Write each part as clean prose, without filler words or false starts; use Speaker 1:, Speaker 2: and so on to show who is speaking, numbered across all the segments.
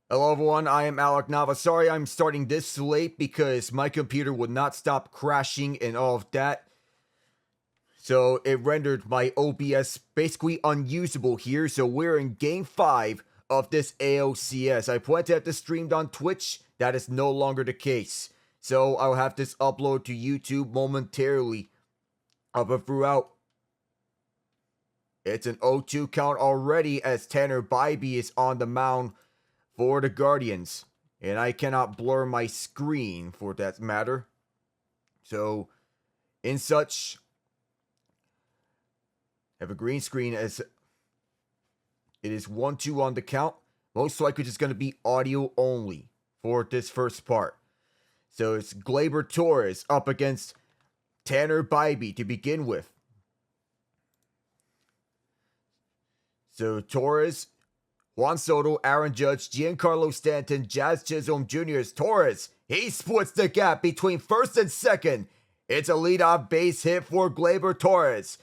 Speaker 1: Hello everyone, I am Alec Nava. Sorry I'm starting this late because my computer would not stop crashing and all of that. So it rendered my OBS basically unusable here. So we're in game 5 of this ALCS. I planned to have this streamed on Twitch. That is no longer the case. So I'll have this upload to YouTube momentarily. But throughout, it's an 0-2 count already as Tanner Bybee is on the mound for the Guardians. And I cannot blur my screen for that matter. So, in such, have a green screen as it is 1-2 on the count. Most likely just going to be audio only for this first part. So it's Gleyber Torres up against Tanner Bybee to begin with. So Torres, Juan Soto, Aaron Judge, Giancarlo Stanton, Jazz Chisholm Jr. Torres, he splits the gap between first and second. It's a leadoff base hit for Gleyber Torres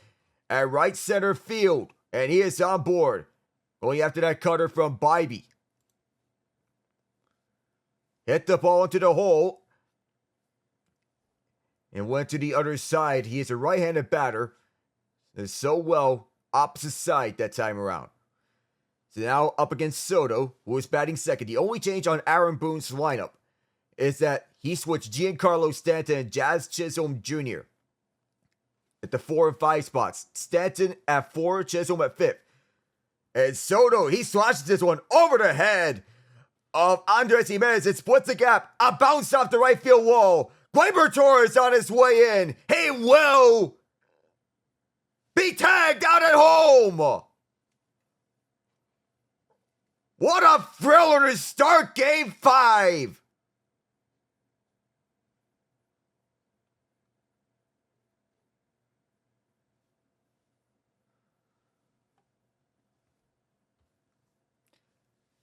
Speaker 1: at right center field, and he is on board. Going after that cutter from Bybee. Hit the ball into the hole and went to the other side. He is a right-handed batter. Does so well opposite side that time around. So now up against Soto, who is batting second. The only change on Aaron Boone's lineup is that he switched Giancarlo Stanton and Jazz Chisholm Jr. at the 4 and 5 spots. Stanton at 4, Chisholm at 5th. And Soto, he slashes this one over the head of Andres Gimenez. It splits the gap. A bounce off the right field wall. Gleyber Torres on his way in. He will be tagged out at home. What a thriller to start game 5.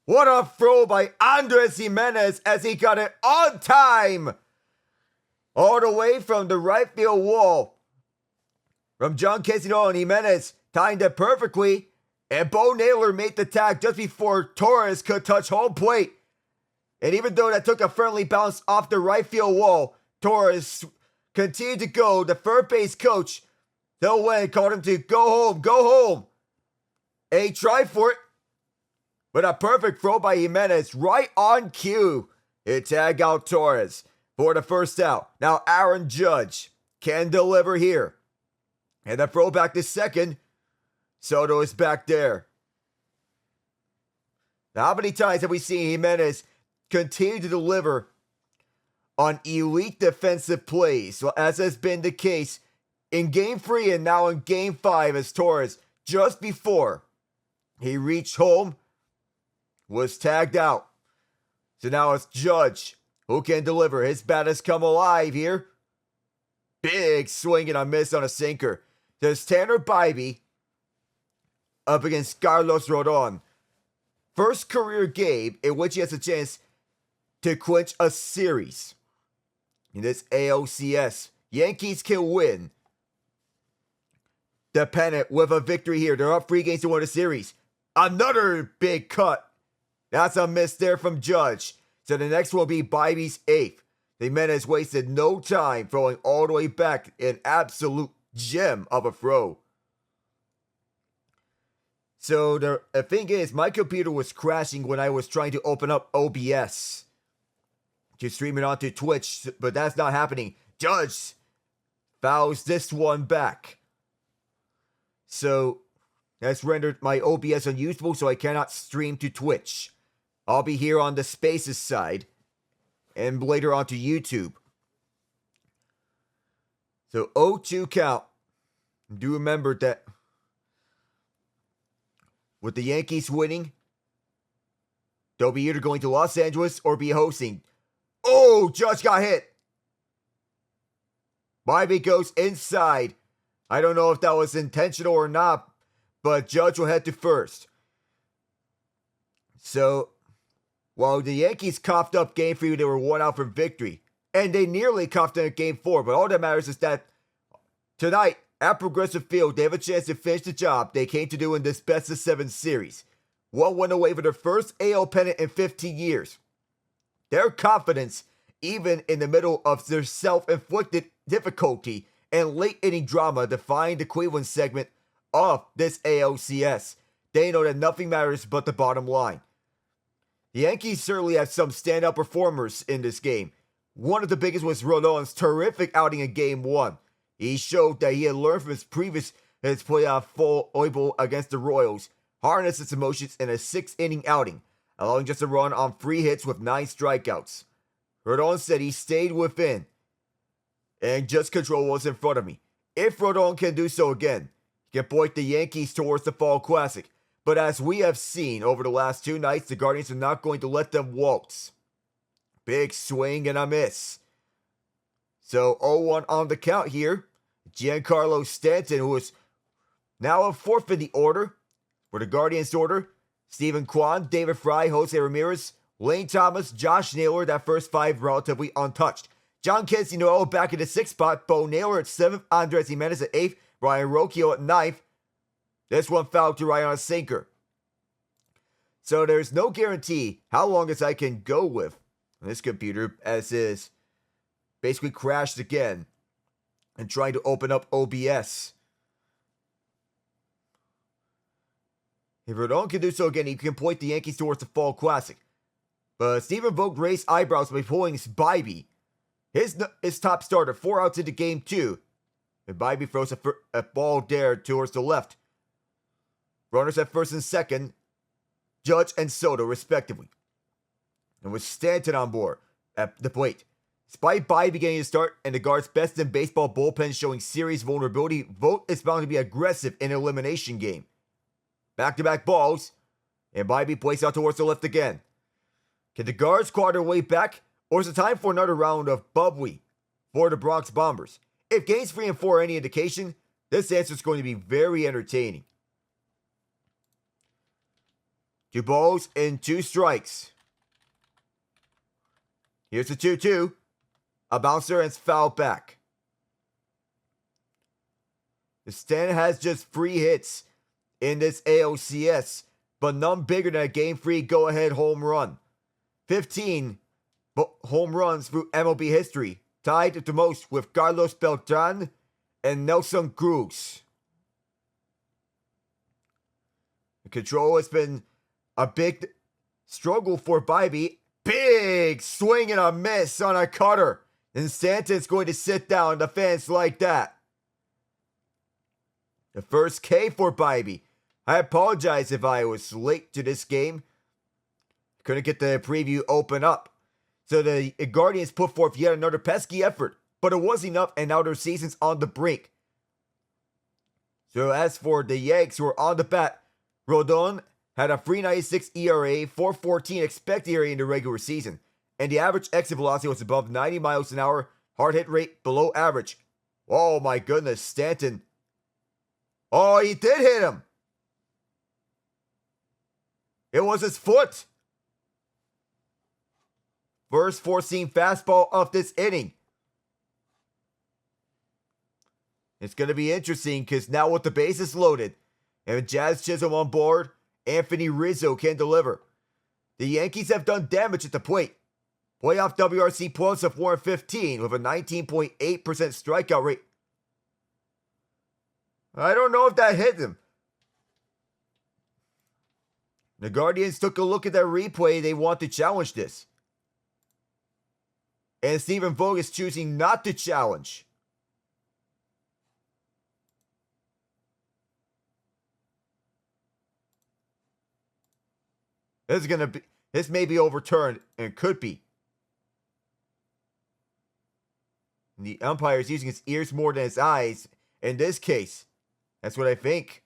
Speaker 1: What a throw by Andres Gimenez as he got it on time. All the way from the right field wall. From John Quesino, and Gimenez timed it perfectly. And Bo Naylor made the tag just before Torres could touch home plate. And even though that took a friendly bounce off the right field wall, Torres continued to go. The third base coach, Phil Wynn, called him to go home. And he tried for it. But a perfect throw by Gimenez right on cue. It tagged out Torres for the first out. Now Aaron Judge can deliver here. And the throw back to second. Soto is back there. Now, how many times have we seen Gimenez continue to deliver on elite defensive plays? Well, as has been the case in Game 3 and now in Game 5 as Torres, just before he reached home, was tagged out. So now it's Judge who can deliver. His bat has come alive here. Big swing and a miss on a sinker. There's Tanner Bybee up against Carlos Rodon. First career game in which he has a chance to clinch a series. In this ALCS, Yankees can win the pennant with a victory here. They're up 3 games to win the series. Another big cut. That's a miss there from Judge. So the next one will be Bybee's 8th. Gimenez wasted no time throwing all the way back, an absolute gem of a throw. So the thing is, my computer was crashing when I was trying to open up OBS to stream it onto Twitch, but that's not happening. Judge fouls this one back. So that's rendered my OBS unusable, so I cannot stream to Twitch. I'll be here on the Spaces side and later on to YouTube. So 0-2 count. Do remember that with the Yankees winning, they'll be either going to Los Angeles or be hosting. Oh, Judge got hit. Bybee goes inside. I don't know if that was intentional or not, but Judge will head to first. So, while the Yankees coughed up Game 3, they were 1 out for victory. And they nearly coughed up Game 4, but all that matters is that tonight, at Progressive Field, they have a chance to finish the job they came to do in this best-of-7 series. one win away for their first AL pennant in 15 years. Their confidence, even in the middle of their self-inflicted difficulty and late inning drama, defined the Cleveland segment of this ALCS. They know that nothing matters but the bottom line. The Yankees certainly have some standout performers in this game. One of the biggest was Rodon's terrific outing in Game 1. He showed that he had learned from his playoff foible against the Royals, harnessed his emotions in a 6-inning outing, allowing just a run on 3 hits with 9 strikeouts. Rodon said he stayed within, and just control was in front of me. If Rodon can do so again, he can point the Yankees towards the Fall Classic. But as we have seen over the last 2 nights, the Guardians are not going to let them waltz. Big swing and a miss. So 0-1 on the count here. Giancarlo Stanton, who is now a 4th in the order for the Guardians order. Stephen Kwan, David Fry, Jose Ramirez, Lane Thomas, Josh Naylor, that first 5 relatively untouched. John Noel back in the 6th spot. Bo Naylor at 7th. Andres Jimenez at 8th. Ryan Rocchio at 9th. This one fouled to right on a sinker. So there's no guarantee how long as I can go with this computer, as is basically crashed again and trying to open up OBS. If Rodon can do so again, he can point the Yankees towards the Fall Classic. But Stephen Vogt raised eyebrows by pulling Bybee, his top starter, 4 outs into Game 2. And Bybee throws a ball there towards the left. Runners at first and second, Judge and Soto respectively. And with Stanton on board at the plate. Despite Bybee getting a start and the Guards' best in baseball bullpen showing serious vulnerability, Vogt is bound to be aggressive in an elimination game. Back-to-back balls, and Bybee plays out towards the left again. Can the Guards claw their way back, or is it time for another round of bubbly for the Bronx Bombers? If games 3 and 4 are any indication, this answer is going to be very entertaining. 2 balls and 2 strikes. Here's the 2-2. A bouncer and it's fouled back. The Stanton has just 3 hits in this ALCS, but none bigger than a Game 3 go-ahead home run. 15 home runs through MLB history, tied at the most with Carlos Beltran and Nelson Cruz. The control has been a big struggle for Bybee. Big swing and a miss on a cutter. And Stanton's going to sit down. The fans like that. The first K for Bybee. I apologize if I was late to this game. Couldn't get the preview open up. So the Guardians put forth yet another pesky effort. But it was enough, and now their season's on the brink. So as for the Yanks who are on the bat, Rodon had a 3.96 ERA, 4.14 expected ERA in the regular season. And the average exit velocity was above 90 miles an hour. Hard hit rate below average. Oh my goodness, Stanton. Oh, he did hit him. It was his foot. First four-seam fastball of this inning. It's going to be interesting because now with the bases loaded and Jazz Chisholm on board, Anthony Rizzo can deliver. The Yankees have done damage at the plate. Playoff WRC plus of 415 with a 19.8% strikeout rate. I don't know if that hit him. The Guardians took a look at that replay. They want to challenge this. And Stephen Vogt is choosing not to challenge. This may be overturned and could be. And the umpire is using his ears more than his eyes in this case. That's what I think.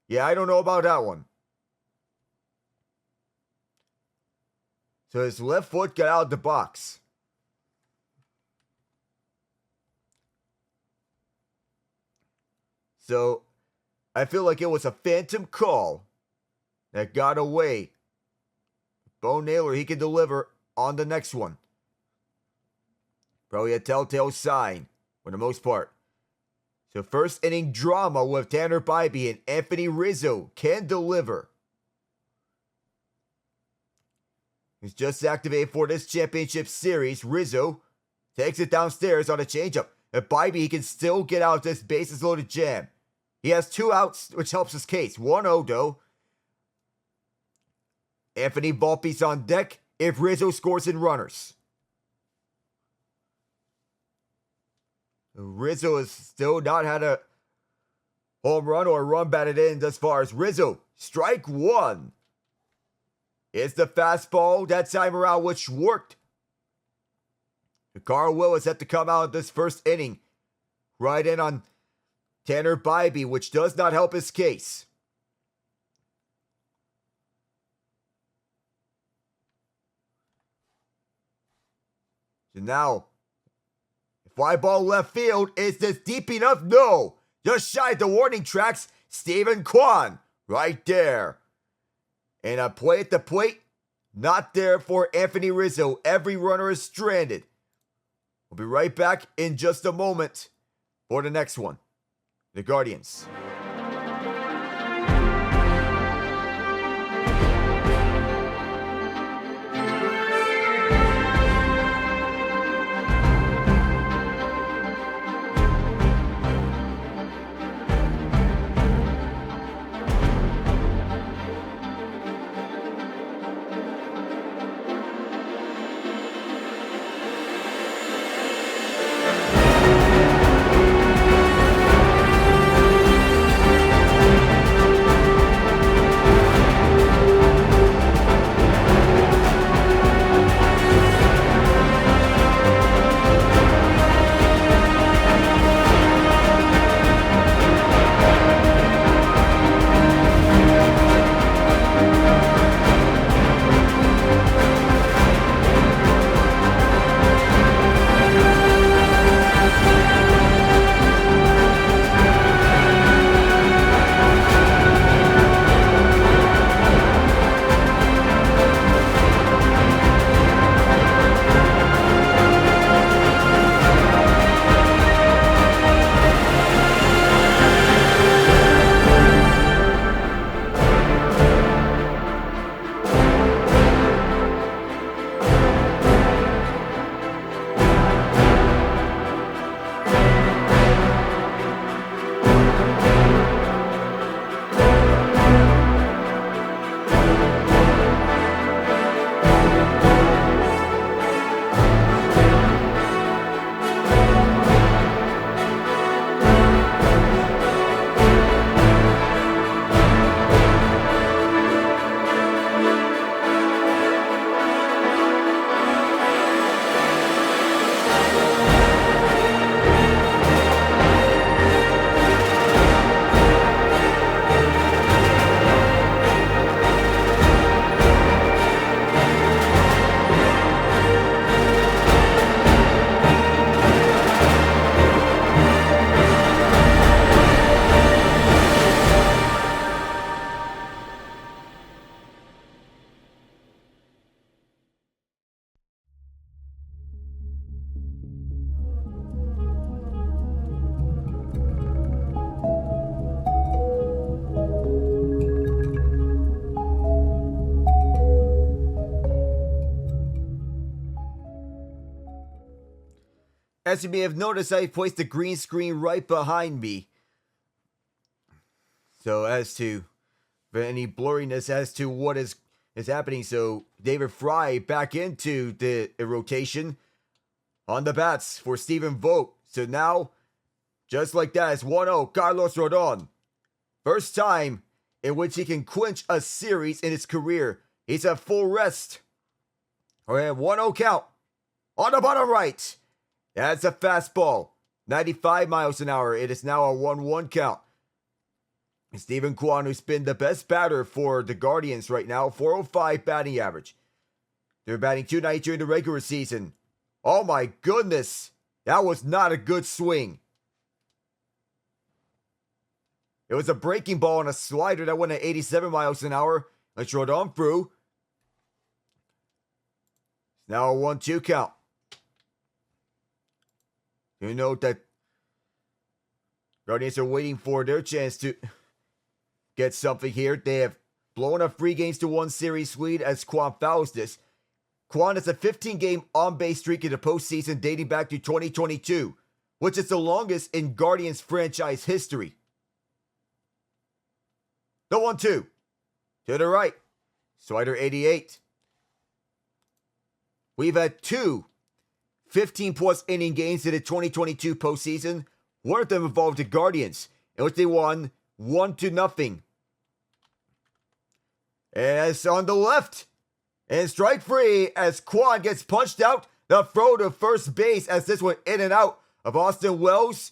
Speaker 1: Yeah, I don't know about that one. So his left foot got out of the box. So I feel like it was a phantom call that got away. Bo Naylor, he can deliver on the next one. Probably a telltale sign for the most part. So first inning drama with Tanner Bybee and Anthony Rizzo can deliver. He's just activated for this championship series. Rizzo takes it downstairs on a changeup. If Bybee, he can still get out of this bases loaded jam. He has 2 outs, which helps his case. 1-0 though. Anthony Volpe's on deck if Rizzo scores in runners. Rizzo has still not had a home run or a run batted in thus far. As Rizzo, strike 1. It's the fastball that time around, which worked. Carl Willis had to come out in this first inning. Right in on Tanner Bybee, which does not help his case. So now, fly ball left field. Is this deep enough? No. Just shy of the warning tracks. Stephen Kwan right there. And a play at the plate. Not there for Anthony Rizzo. Every runner is stranded. We'll be right back in just a moment for the next one. The Guardians. As you may have noticed, I placed the green screen right behind me. So as to any blurriness as to what is happening. So David Fry back into the rotation on the bats for Stephen Vogt. So now, just like that, it's 1-0, Carlos Rodon. First time in which he can clinch a series in his career. He's at full rest. Okay, 1-0 count. On the bottom right. That's a fastball. 95 miles an hour. It is now a 1-1 count. Stephen Kwan, who's been the best batter for the Guardians right now, 405 batting average. They're batting .290 during the regular season. Oh my goodness. That was not a good swing. It was a breaking ball on a slider that went at 87 miles an hour. Let's throw it on through. Now a 1-2 count. You note that Guardians are waiting for their chance to get something here. They have blown a 3-1 series lead as Kwan fouls this. Kwan has a 15-game on-base streak in the postseason dating back to 2022, which is the longest in Guardians franchise history. The 1-2. To the right. Slider 88. We've had two 15-plus inning games in the 2022 postseason. One of them involved the Guardians, in which they won 1-0. As on the left, and strike free as Kwan gets punched out. The throw to first base as this went in and out of Austin Wells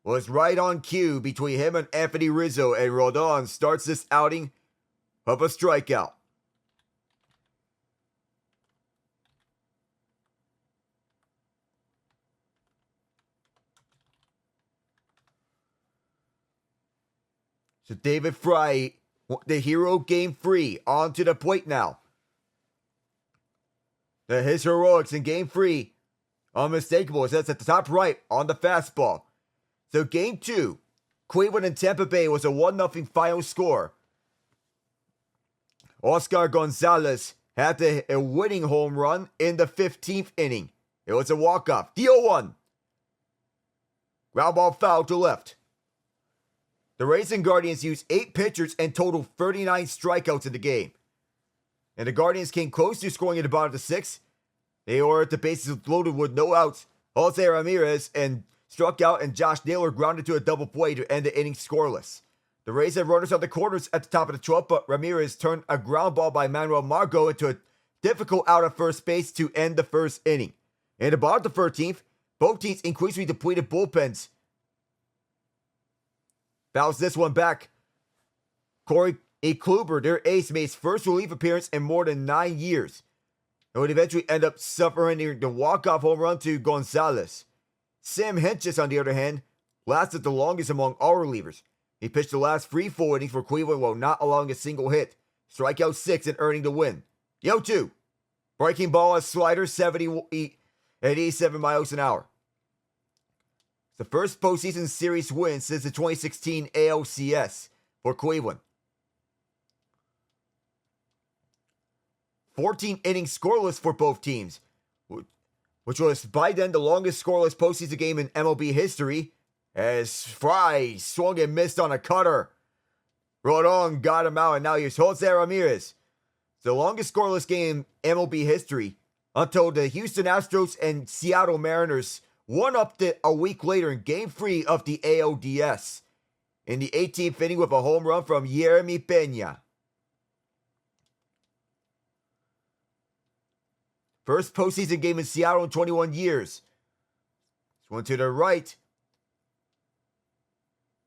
Speaker 1: was right on cue between him and Anthony Rizzo, and Rodon starts this outing of a strikeout. So David Fry, the hero, game 3, onto the plate now. His heroics in game 3, unmistakable, as that's at the top right on the fastball. So game 2, Cleveland and Tampa Bay was a 1-0 final score. Oscar Gonzalez had a winning home run in the 15th inning. It was a walk-off. The 0-1. Ground ball foul to left. The Rays and Guardians used 8 pitchers and totaled 39 strikeouts in the game. And the Guardians came close to scoring at the bottom of the 6th. They were at the bases loaded with no outs. Jose Ramirez and struck out, and Josh Naylor grounded to a double play to end the inning scoreless. The Rays had runners on the corners at the top of the 12th, but Ramirez turned a ground ball by Manuel Margot into a difficult out at first base to end the first inning. In the bottom of the 13th, both teams increasingly depleted bullpens. Fouls this one back. Corey Kluber, their ace, made his first relief appearance in more than 9 years, and would eventually end up suffering the walk-off home run to Gonzalez. Sam Hentges, on the other hand, lasted the longest among all relievers. He pitched the last 3 full innings for Cleveland while not allowing a single hit. Strikeout 6 and earning the win. The 0-2. Breaking ball, a slider, 87 miles an hour. The first postseason series win since the 2016 ALCS for Cleveland. 14 innings scoreless for both teams, which was by then the longest scoreless postseason game in MLB history, as Fry swung and missed on a cutter. Rodon got him out, and now here's Jose Ramirez. It's the longest scoreless game in MLB history until the Houston Astros and Seattle Mariners one-upped it a week later in Game 3 of the ALDS in the 18th inning with a home run from Yeremy Pena. First postseason game in Seattle in 21 years. This one to the right.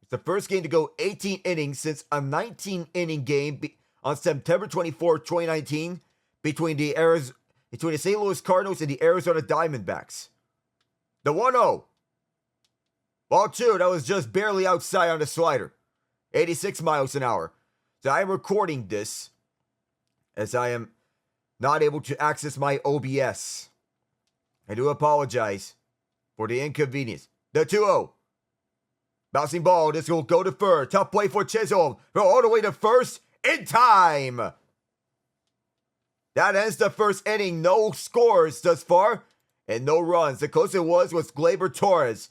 Speaker 1: It's the first game to go 18 innings since a 19-inning game on September 24, 2019 between the St. Louis Cardinals and the Arizona Diamondbacks. The 1-0. Ball 2, that was just barely outside on the slider. 86 miles an hour. So I am recording this as I am not able to access my OBS. I do apologize for the inconvenience. The 2-0. Bouncing ball, this will go to third. Tough play for Chisholm. Throw all the way to first in time. That ends the first inning. No scores thus far and no runs. The closest it was Gleyber Torres,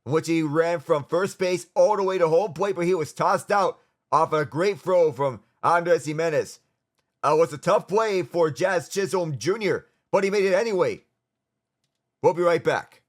Speaker 1: in which he ran from first base all the way to home plate, but he was tossed out off a great throw from Andres Jimenez. It was a tough play for Jazz Chisholm Jr., but he made it anyway. We'll be right back.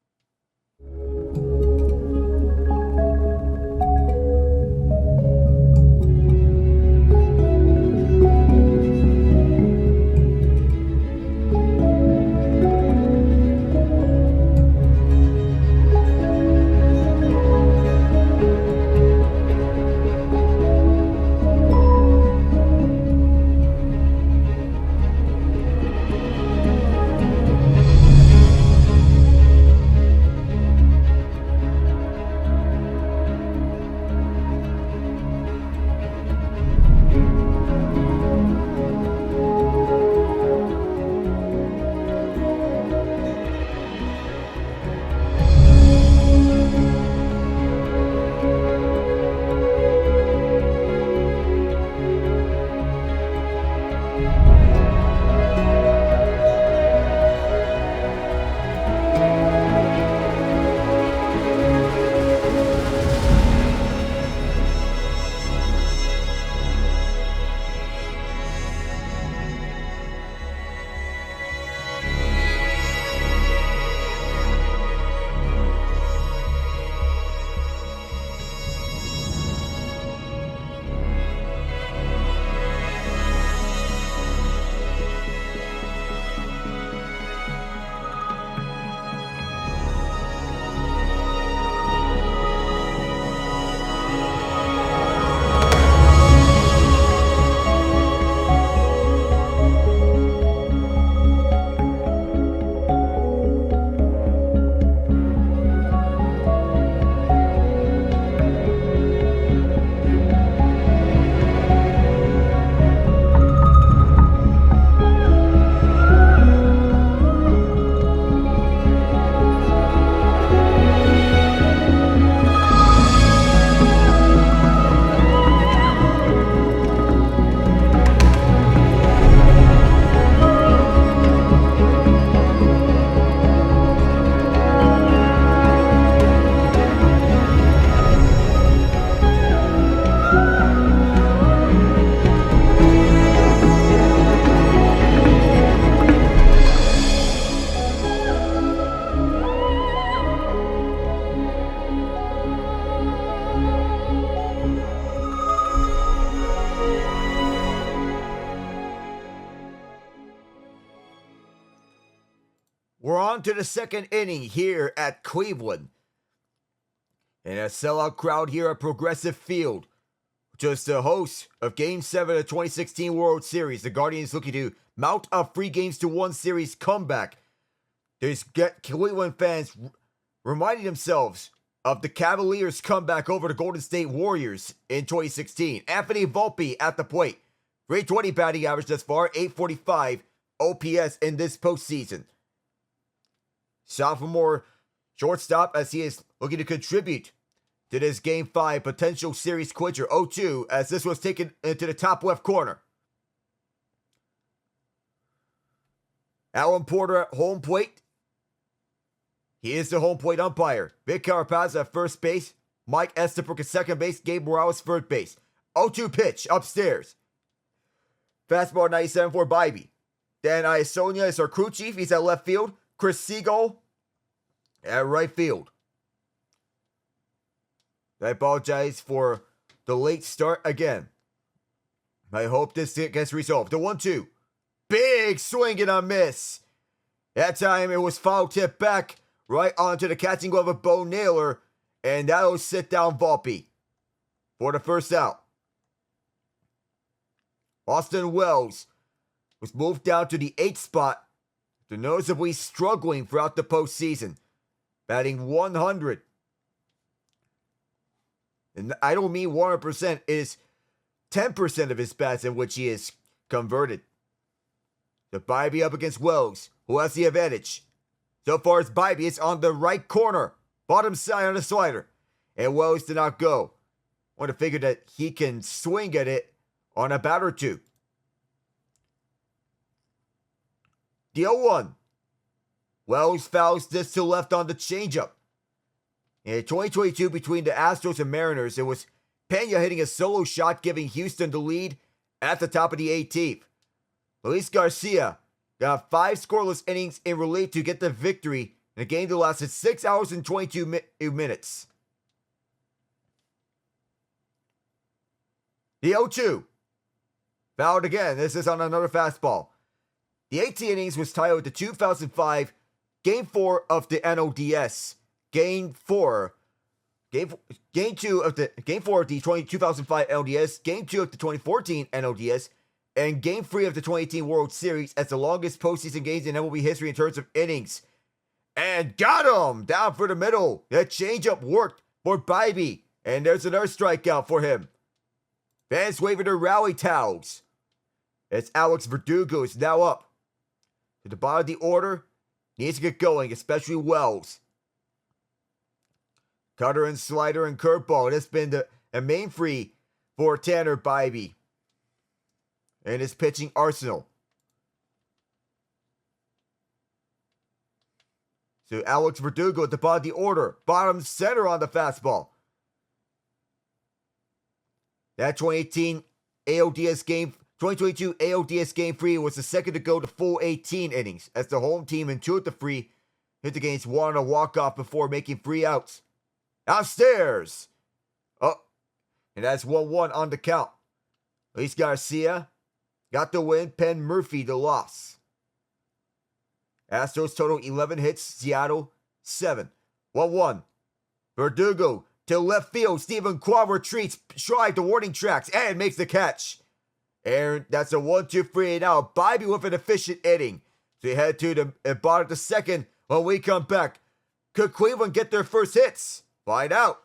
Speaker 1: on to the second inning here at Cleveland. And a sellout crowd here at Progressive Field. Just the host of Game 7 of the 2016 World Series. The Guardians looking to mount a 3-games-to-1 series comeback. There's Cleveland fans reminding themselves of the Cavaliers' comeback over the Golden State Warriors in 2016. Anthony Volpe at the plate. .320 batting average thus far, .845 OPS in this postseason. Sophomore shortstop as he is looking to contribute to this Game 5 potential series clincher 0-2 as this was taken into the top left corner. Alan Porter at home plate. He is the home plate umpire. Vic Carapaz at first base. Mike Estabrook at second base. Gabe Morales third base. 0-2 pitch upstairs. Fastball 97 for Bybee. Dan Iasonia is our crew chief. He's at left field. Chris Seagull at right field. I apologize for the late start again. I hope this gets resolved. The 1-2. Big swing and a miss. That time it was foul tip back right onto the catching glove of Bo Naylor. And that'll sit down Volpe for the first out. Austin Wells was moved down to the 8th spot. The noticeably struggling throughout the postseason. Batting 100. And I don't mean 100%, it is 10% of his bats in which he is converted. The Bybee up against Wells, who has the advantage. So far as Bybee is on the right corner, bottom side on the slider. And Wells did not go. I want to figure that he can swing at it on a bat or two. The 0-1. Wells fouls this to left on the changeup. In 2022, between the Astros and Mariners, it was Pena hitting a solo shot, giving Houston the lead at the top of the 18th. Luis Garcia got 5 scoreless innings in relief to get the victory in a game that lasted 6 hours and 22 minutes. The 0-2. Fouled again. This is on another fastball. The 18 innings was tied with the 2005 Game 4 of the NLDS. Game 4 of the 2005 NLDS, Game 2 of the 2014 NLDS, and Game 3 of the 2018 World Series as the longest postseason games in MLB history in terms of innings. And got him! Down for the middle. That changeup worked for Bybee, and there's another strikeout for him. Fans waving their rally towels. As Alex Verdugo is now up. To the bottom of the order, needs to get going, especially Wells. Cutter and slider and curveball. That's been a main free for Tanner Bybee and his pitching arsenal. So Alex Verdugo at the bottom of the order. Bottom center on the fastball. That 2018 ALDS game, 2022 ALDS Game 3 was the second to go to full 18 innings as the home team in 2 of the 3 hit the games 1 on a walk-off before making 3 outs. Downstairs. Oh, and that's 1-1 on the count. Luis Garcia got the win. Penn Murphy the loss. Astros total 11 hits. Seattle 7. 1-1. Verdugo to left field. Stephen Kwan retreats. Stride the warning tracks and makes the catch. And that's a 1-2-3 now. Bybee with an efficient inning. So you head to the bottom of the second when we come back. Could Cleveland get their first hits? Find out.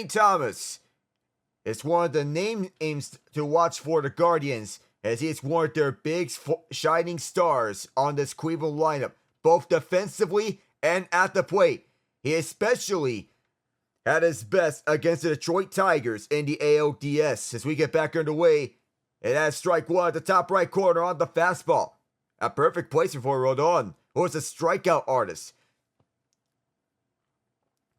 Speaker 1: St. Thomas is one of the names to watch for the Guardians, as he is one of their big shining stars on this Cleveland lineup, both defensively and at the plate. He especially had his best against the Detroit Tigers in the ALDS. As we get back underway, it has strike one at the top right corner on the fastball. A perfect placement for Rodon, who is a strikeout artist.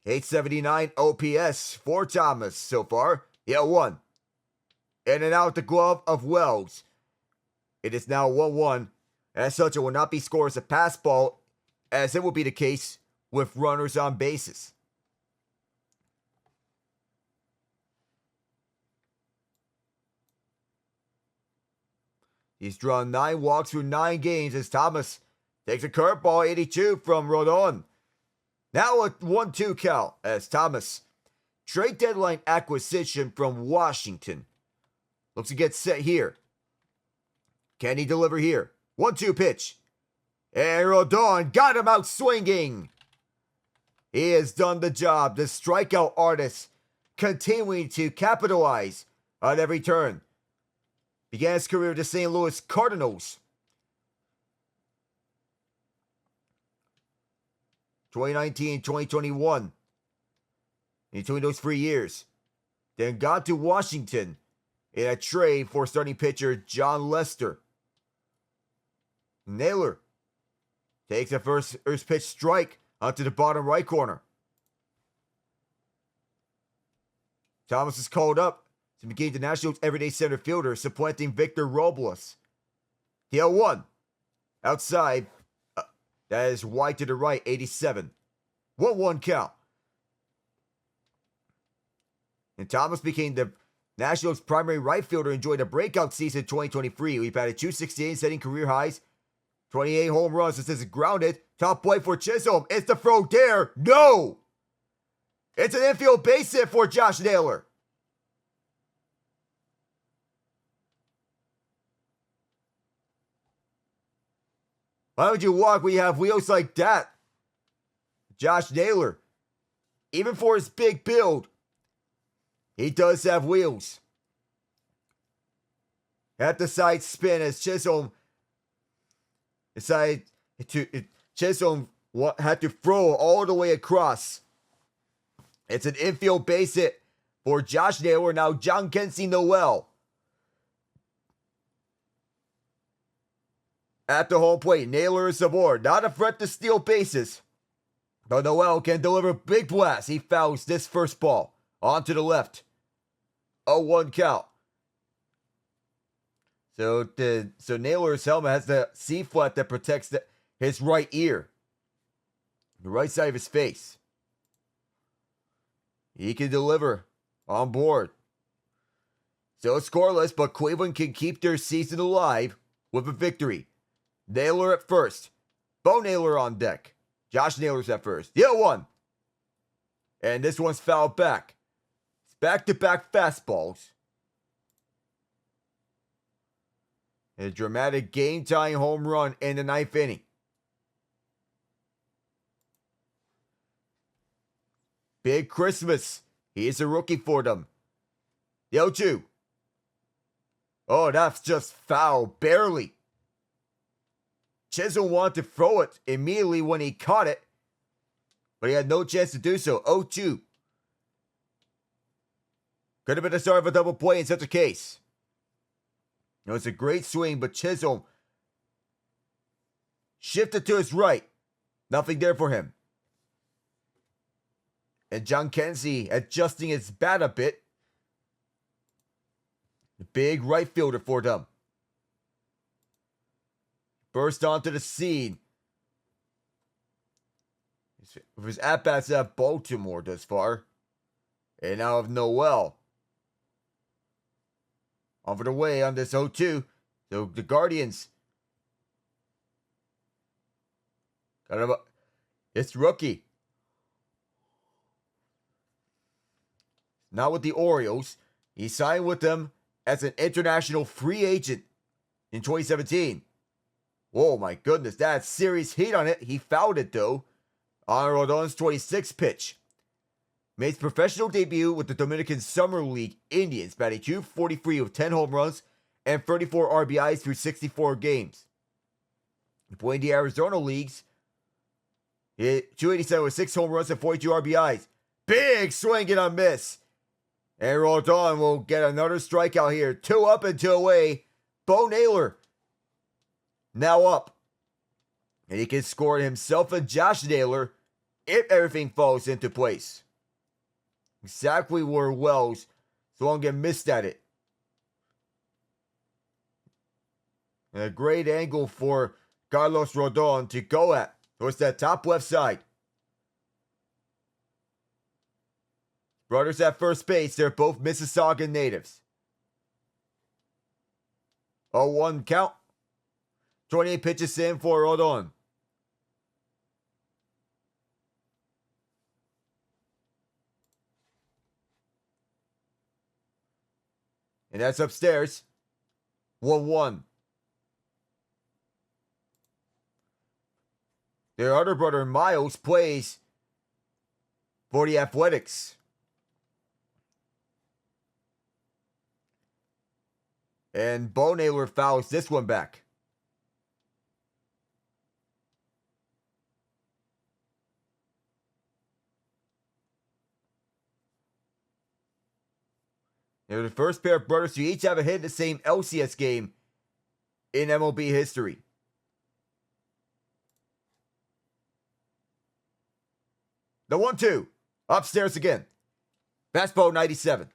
Speaker 1: 879 OPS for Thomas so far. Hit one. In and out the glove of Wells. It is now 1-1. As such, it will not be scored as a pass ball, as it will be the case with runners on bases. He's drawn 9 walks through 9 games as Thomas takes a curveball, 82 from Rodon. Now a 1-2 count as Thomas, trade deadline acquisition from Washington, looks to get set here. Can he deliver here? 1-2 pitch. And Rodon got him out swinging. He has done the job. The strikeout artist continuing to capitalize on every turn. Began his career with the St. Louis Cardinals. 2019, 2021. In between those 3 years. Then got to Washington in a trade for starting pitcher John Lester. Naylor takes a first pitch strike onto the bottom right corner. Thomas is called up to become the Nationals' everyday center fielder, supplanting Victor Robles. Deal 1. Outside. That is wide to the right, 87. 1-1 count. And Thomas became the Nationals' primary right fielder, enjoyed a breakout season in 2023. We've batted .268, setting career highs. 28 home runs. This is grounded. Top play for Chisholm. It's the throw there. No! It's an infield base hit for Josh Naylor. Why would you walk when you have wheels like that? Josh Naylor, even for his big build, he does have wheels. At the side spin as Chisholm decided Chisholm had to throw all the way across. It's an infield base hit for Josh Naylor. Now John Kensey Noel at the home plate. Naylor is aboard. Not a threat to steal bases, but Noel can deliver big blast. He fouls this first ball onto the left. 0-1 count. So Naylor's helmet has the C-flat that protects his right ear, the right side of his face. He can deliver on board. So scoreless, but Cleveland can keep their season alive with a victory. Naylor at first. Bo Naylor on deck. Josh Naylor's at first. Deal 1. And this one's fouled back. It's back-to-back fastballs. A dramatic game-tying home run in the 9th inning. Big Christmas. He is a rookie for them. The 0-2. Oh, that's just foul. Barely. Chisholm wanted to throw it immediately when he caught it, but he had no chance to do so. 0-2. Could have been the start of a double play in such a case. It was a great swing, but Chisholm shifted to his right. Nothing there for him. And John Kensey adjusting his bat a bit. The big right fielder for them. Burst onto the scene. With his at-bats at Baltimore thus far. And now of Noel. Over the way on this 0-2. So the Guardians. It's rookie. Not with the Orioles. He signed with them as an international free agent in 2017. Oh my goodness, that had serious heat on it. He fouled it though on Rodon's 26th pitch. Made his professional debut with the Dominican Summer League Indians, batting .243 with 10 home runs and 34 RBIs through 64 games. Playing the Arizona Leagues, he hit .287 with 6 home runs and 42 RBIs. Big swing and a miss. And Rodon will get another strikeout here. 2 up and 2 away. Bo Naylor now up. And he can score himself and Josh Naylor if everything falls into place. Exactly where Wells swung and missed at it. And a great angle for Carlos Rodon to go at. Towards that top left side. Brothers at first base. They're both Mississauga natives. 0-1 count. 28 pitches in for Rodon. And that's upstairs. 1-1. Their other brother, Miles, plays for the Athletics. And Bo Naylor fouls this one back. They're the first pair of brothers to each have a hit in the same LCS game in MLB history. The 1-2. Upstairs again. Fastball 97.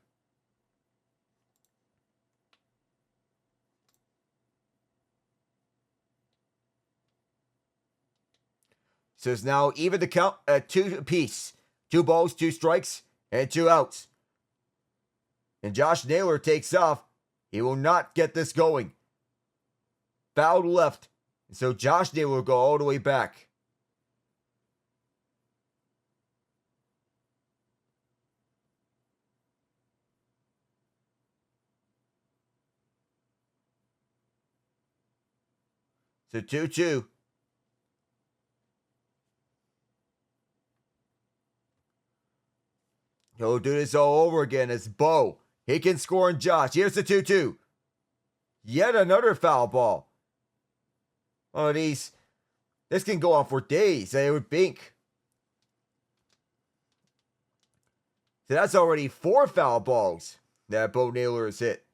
Speaker 1: So it's now even the count at 2 apiece. 2 balls, 2 strikes, and 2 outs. And Josh Naylor takes off. He will not get this going. Foul left. And so Josh Naylor will go all the way back. So 2-2. He'll do this all over again as Bo. He can score on Josh. Here's the 2-2. Yet another foul ball. Oh, this can go on for days, I would think. So that's already 4 foul balls that Bo Naylor has hit.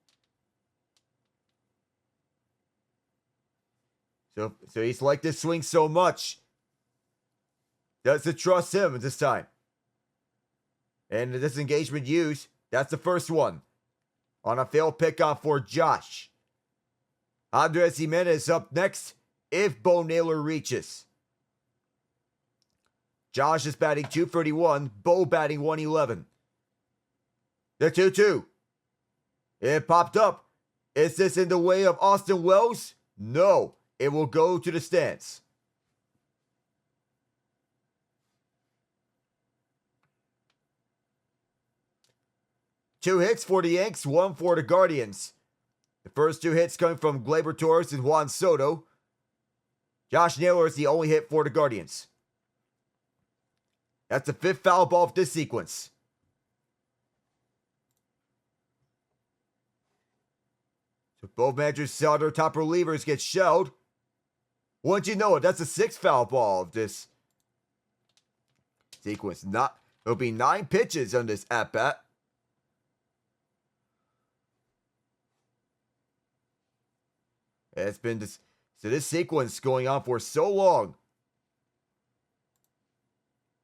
Speaker 1: So he's liked this swing so much. Doesn't trust him at this time. And the disengagement used, that's the first one. On a failed pickoff for Josh. Andres Jimenez up next if Bo Naylor reaches. Josh is batting .231, Bo batting .111. The 2-2. It popped up. Is this in the way of Austin Wells? No. It will go to the stands. Two hits for the Yanks, 1 for the Guardians. The first 2 hits coming from Gleyber Torres and Juan Soto. Josh Naylor is the only hit for the Guardians. That's the 5th foul ball of this sequence. So both managers saw their top relievers get shelled. Wouldn't you know it, that's the 6th foul ball of this sequence. There'll be 9 pitches on this at-bat. It's been this sequence going on for so long.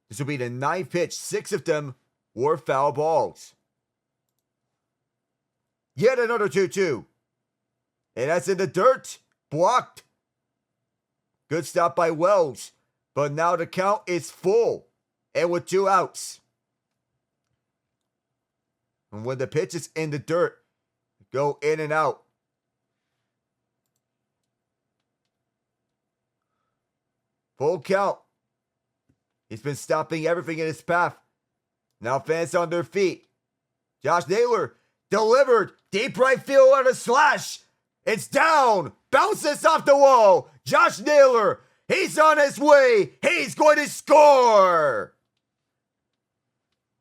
Speaker 1: This will be the 9th pitch. 6 of them were foul balls. Yet another 2-2. And that's in the dirt. Blocked. Good stop by Wells. But now the count is full. And with 2 outs. And when the pitch is in the dirt, go in and out. Full count. He's been stopping everything in his path. Now fans on their feet. Josh Naylor delivered. Deep right field on a slash. It's down. Bounces off the wall. Josh Naylor. He's on his way. He's going to score.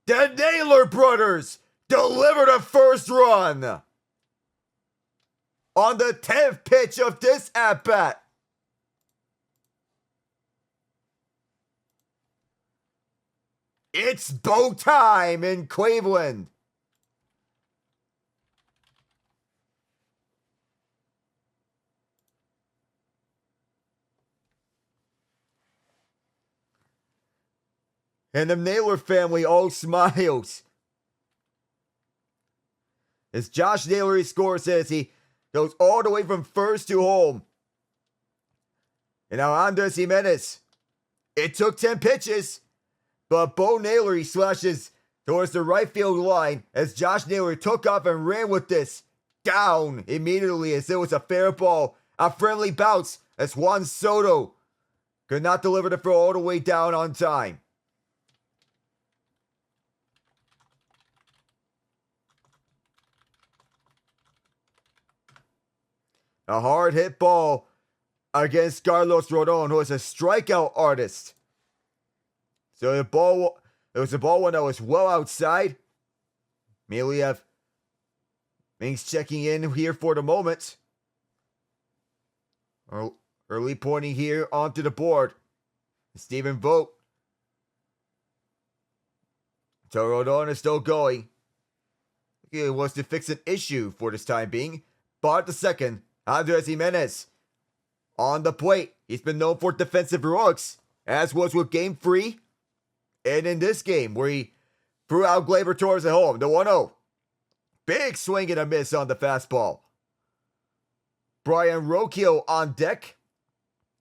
Speaker 1: The Naylor brothers deliver the first run on the 10th pitch of this at-bat. It's bow time in Cleveland. And the Naylor family all smiles as Josh Naylor scores as he goes all the way from first to home. And now Andres Gimenez. It took 10 pitches, but Bo Naylor slashes towards the right field line as Josh Naylor took off and ran with this down immediately as it was a fair ball. A friendly bounce as Juan Soto could not deliver the throw all the way down on time. A hard hit ball against Carlos Rodon, who is a strikeout artist. So it was a ball one that was well outside. Merely have Minks checking in here for the moment. Early pointing here onto the board. Stephen Vogt. So Rodon is still going. It was to fix an issue for this time being. But at the second, Andres Gimenez on the plate. He's been known for defensive heroics, as was with Game 3. And in this game, where he threw out Gleyber Torres at home, the 1-0. Big swing and a miss on the fastball. Brian Rocchio on deck.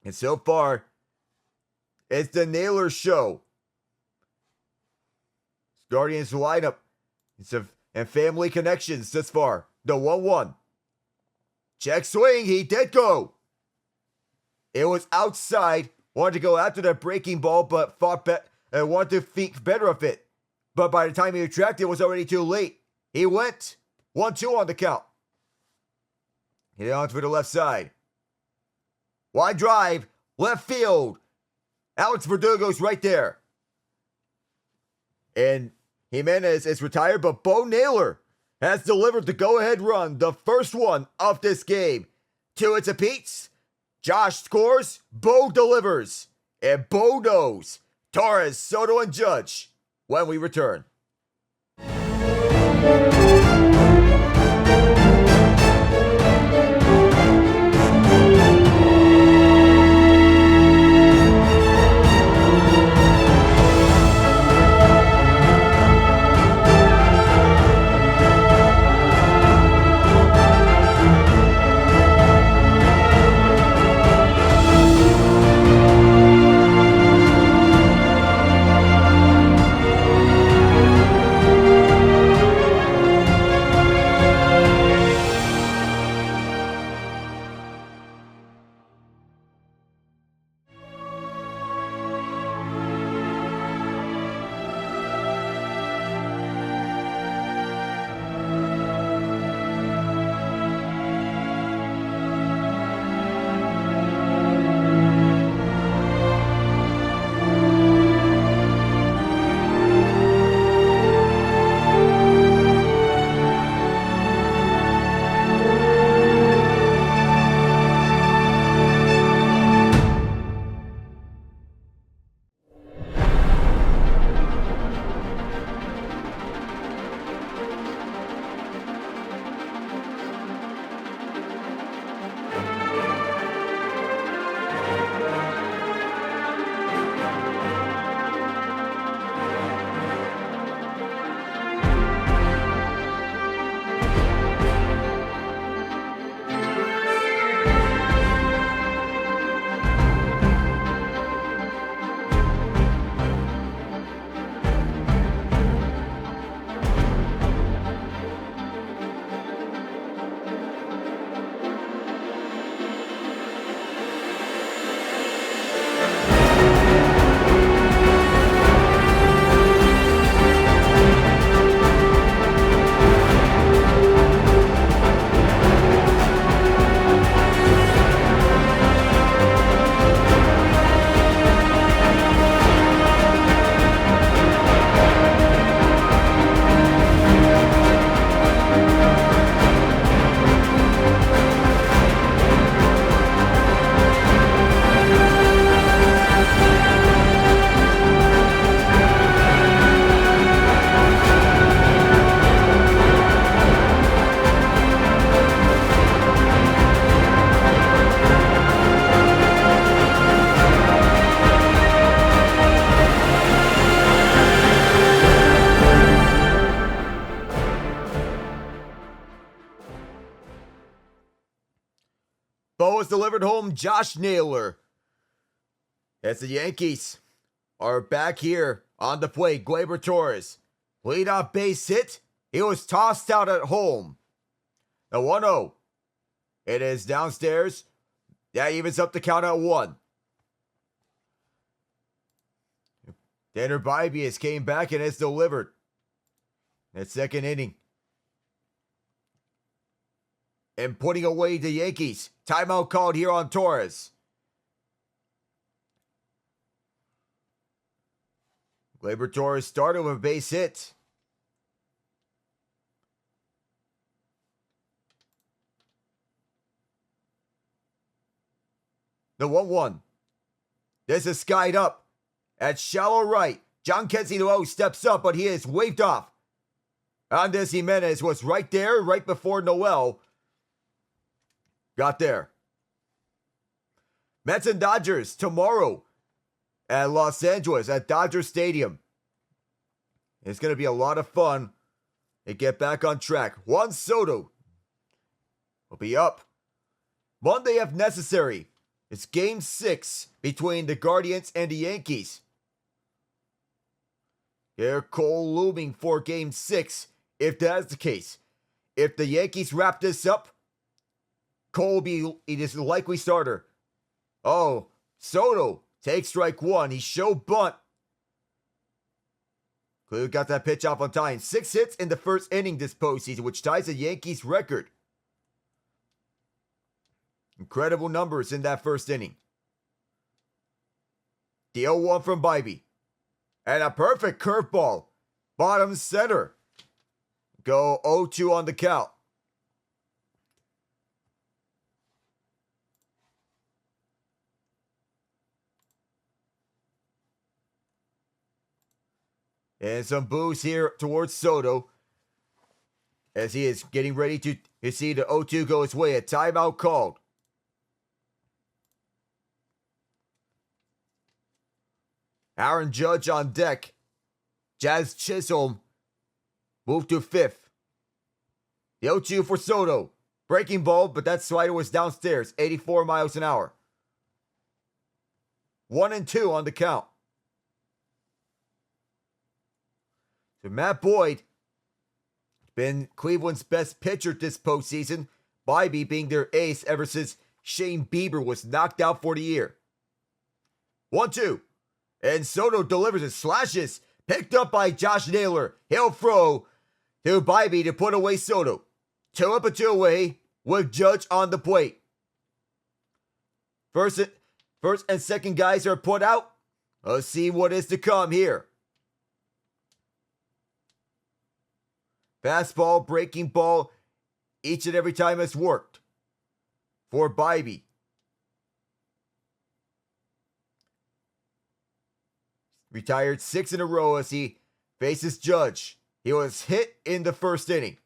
Speaker 1: And so far, it's the Naylor show. Guardians lineup and family connections this far. The 1-1. Check swing, he did go. It was outside. Wanted to go after the breaking ball, but wanted to think better of it. But by the time he retracted, it was already too late. He went 1-2 on the count. Hit it onto the left side. Wide drive, left field. Alex Verdugo's right there. And Gimenez is retired, but Bo Naylor has delivered the go-ahead run, the first one of this game. 2 hits apiece. Josh scores, Bo delivers. And Bo knows Torres, Soto, and Judge when we return. home Josh Naylor. As the Yankees are back here on the plate, Gleyber Torres. Leadoff base hit. He was tossed out at home. The 1-0. It is downstairs. That evens up the count at 1. Tanner Bybee has came back and has delivered. That second inning. And putting away the Yankees. Timeout called here on Torres. Gleyber Torres started with a base hit. The 1-1. This is skied up. At shallow right. John Kensington steps up, but he is waved off. Andres Jimenez was right there, right before Noel got there. Mets and Dodgers tomorrow at Los Angeles at Dodger Stadium. It's going to be a lot of fun. They get back on track. Juan Soto will be up Monday if necessary. It's Game 6 between the Guardians and the Yankees. Garrett Cole looming for Game 6 if that's the case. If the Yankees wrap this up, Cole will be his likely starter. Oh, Soto takes strike 1. He showed bunt. Clearly got that pitch off on time. 6 hits in the first inning this postseason, which ties the Yankees record. Incredible numbers in that first inning. The 0-1 from Bybee. And a perfect curveball. Bottom center. Go 0-2 on the count. And some boos here towards Soto. As he is getting ready to see the 0-2 go his way. A timeout called. Aaron Judge on deck. Jazz Chisholm moved to 5th. The 0-2 for Soto. Breaking ball, but that slider was downstairs. 84 miles an hour. 1-2 on the count. So Matt Boyd been Cleveland's best pitcher this postseason. Bybee being their ace ever since Shane Bieber was knocked out for the year. 1-2. And Soto delivers and slashes. Picked up by Josh Naylor. He'll throw to Bybee to put away Soto. 2 up and 2 away with Judge on the plate. First and second guys are put out. Let's see what is to come here. Fastball, breaking ball, each and every time has worked for Bybee. Retired 6 in a row as he faces Judge. He was hit in the first inning.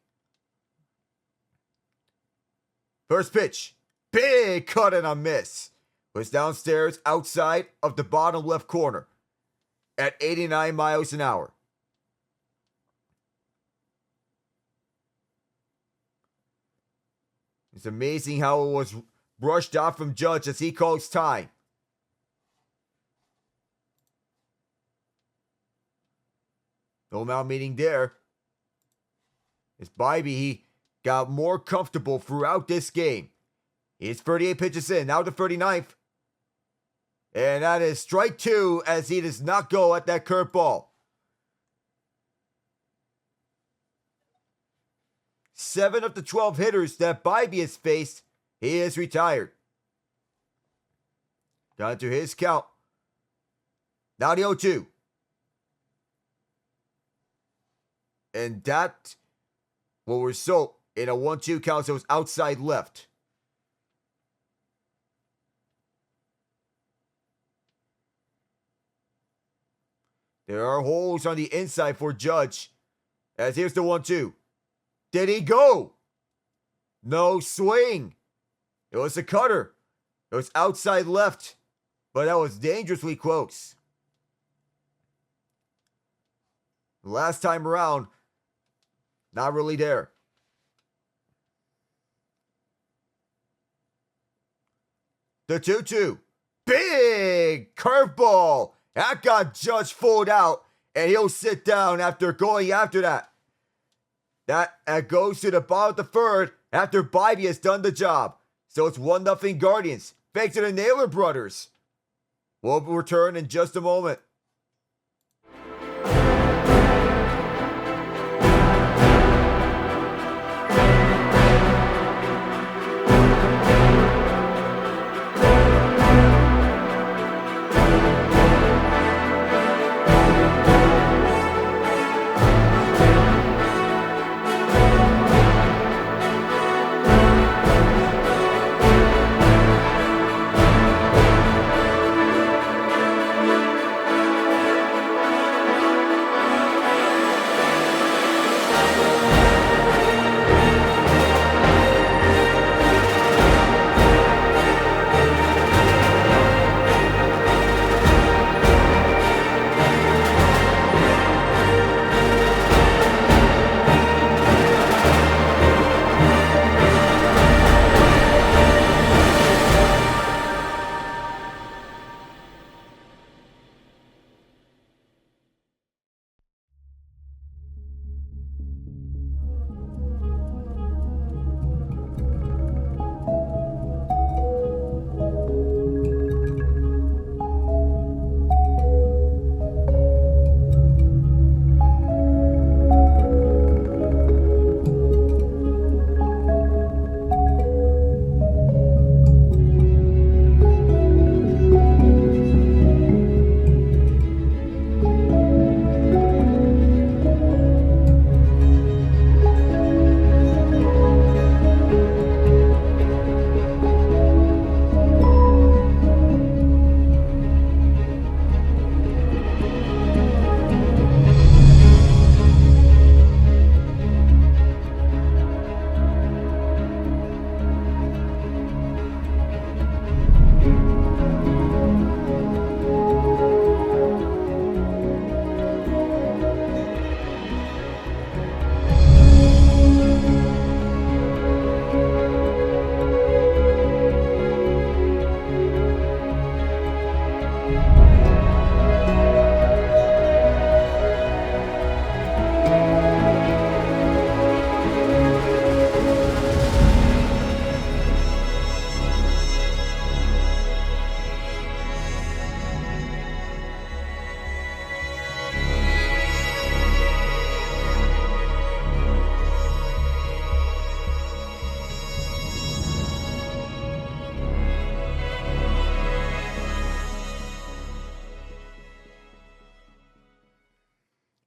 Speaker 1: First pitch. Big cut and a miss. Was downstairs outside of the bottom left corner at 89 miles an hour. It's amazing how it was brushed off from Judge as he calls time. No mound meeting there. As Bybee, he got more comfortable throughout this game. He's 38 pitches in, now the 39th. And that is strike 2 as he does not go at that curveball. 7 of the 12 hitters that Bybee has faced, he is retired. Down to his count. Now the 0-2. And that will result in a 1-2 count, so it's outside left. There are holes on the inside for Judge. As here's the 1-2. Did he go? No swing. It was a cutter. It was outside left, but that was dangerously close. Last time around, not really there. The 2-2. Big curveball. That got Judge fouled out, and he'll sit down after going after that. That goes to the bottom of the third after Bybee has done the job. So it's 1-0 Guardians. Thanks to the Naylor brothers. We'll return in just a moment.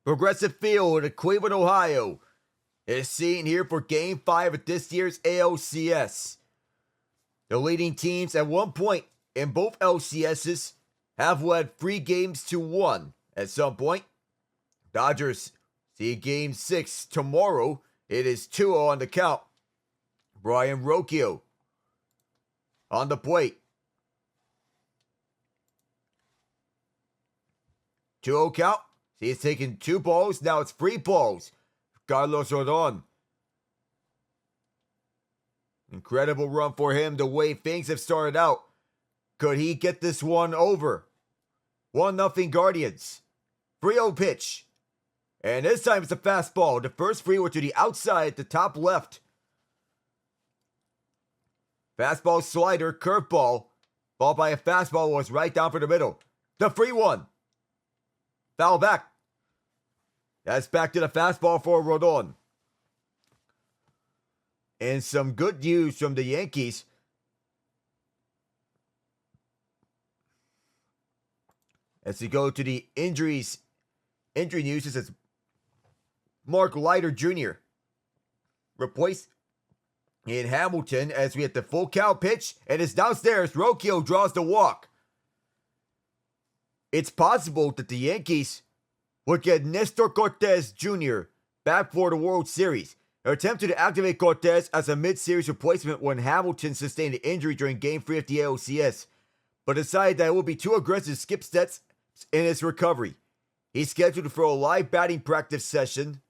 Speaker 1: Progressive Field in Cleveland, Ohio is seen here for Game 5 of this year's ALCS. The leading teams at one point in both LCSs have led 3-1 at some point. Dodgers see Game 6 tomorrow. It is 2-0 on the count. Brian Rocchio on the plate. 2-0 count. He's taken 2 balls. Now it's 3 balls. Carlos Rodon. Incredible run for him the way things have started out. Could he get this one over? 1-0 Guardians. 3-0 pitch. And this time it's a fastball. The first 3 were to the outside, the top left. Fastball, slider, curveball. Ball by a fastball was right down for the middle. The 3-1. Foul back. That's back to the fastball for Rodon. And some good news from the Yankees. As we go to the injury news, this is Mark Leiter Jr. replaced in Hamilton as we hit the full count pitch, and it's downstairs. Rocchio draws the walk. It's possible that the Yankees would get Nestor Cortes Jr. back for the World Series. They attempted to activate Cortes as a mid-series replacement when Hamilton sustained an injury during Game 3 of the ALCS, but decided that it would be too aggressive to skip steps in his recovery. He's scheduled for a live batting practice session.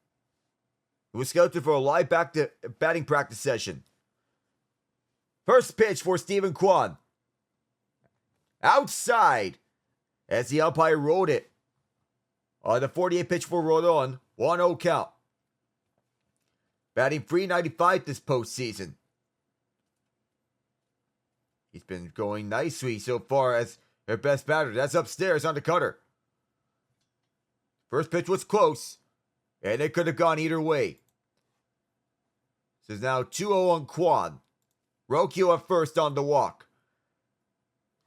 Speaker 1: Batting practice session. First pitch for Stephen Kwan. outside as the umpire rolled it. On the 48 pitch for Rodon, 1-0 count. Batting .395 this postseason. He's been going nicely so far as their best batter. That's upstairs on the cutter. First pitch was close, and it could have gone either way. This is now 2-0 on Kwan. Rokio at first on the walk.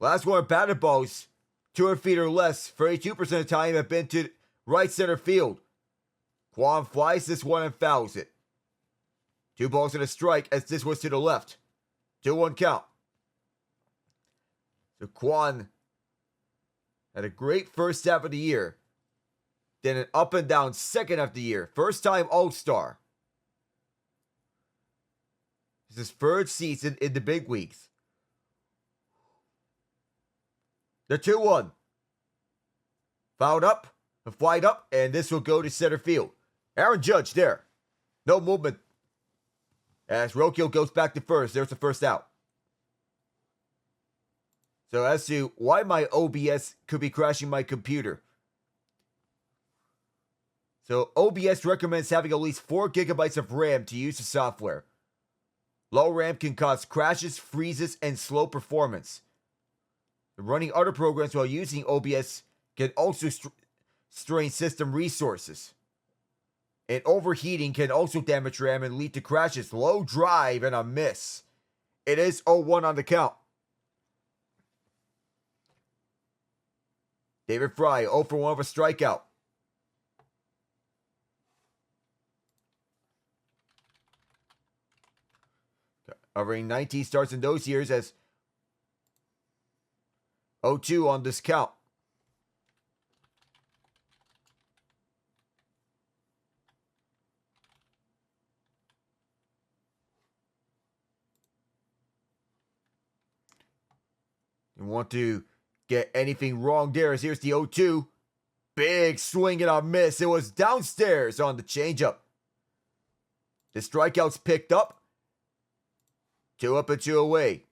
Speaker 1: Last one batted balls, 200 feet or less, 32% of the time have been to right center field. Kwan flies this one and fouls it. 2 balls and a strike as this was to the left. 2-1 count. So Kwan had a great first half of the year. Then an up and down second half of the year. First time All-Star. This is his third season in the big leagues. The 2-1. Fouled up, flied up, and this will go to center field. Aaron Judge there. No movement. As Rokio goes back to first. There's the first out. So as to why my OBS could be crashing my computer. So OBS recommends having at least 4 gigabytes of RAM to use the software. Low RAM can cause crashes, freezes, and slow performance. Running other programs while using OBS can also strain system resources. And overheating can also damage RAM and lead to crashes. Low drive and a miss. It is 0-1 on the count. David Fry, 0 for 1 of a strikeout. Covering 19 starts in those years as 0-2 on this count. You want to get anything wrong there as here's the 0-2. Big swing and a miss. It was downstairs on the changeup. The strikeout's picked up. 2 up and 2 away.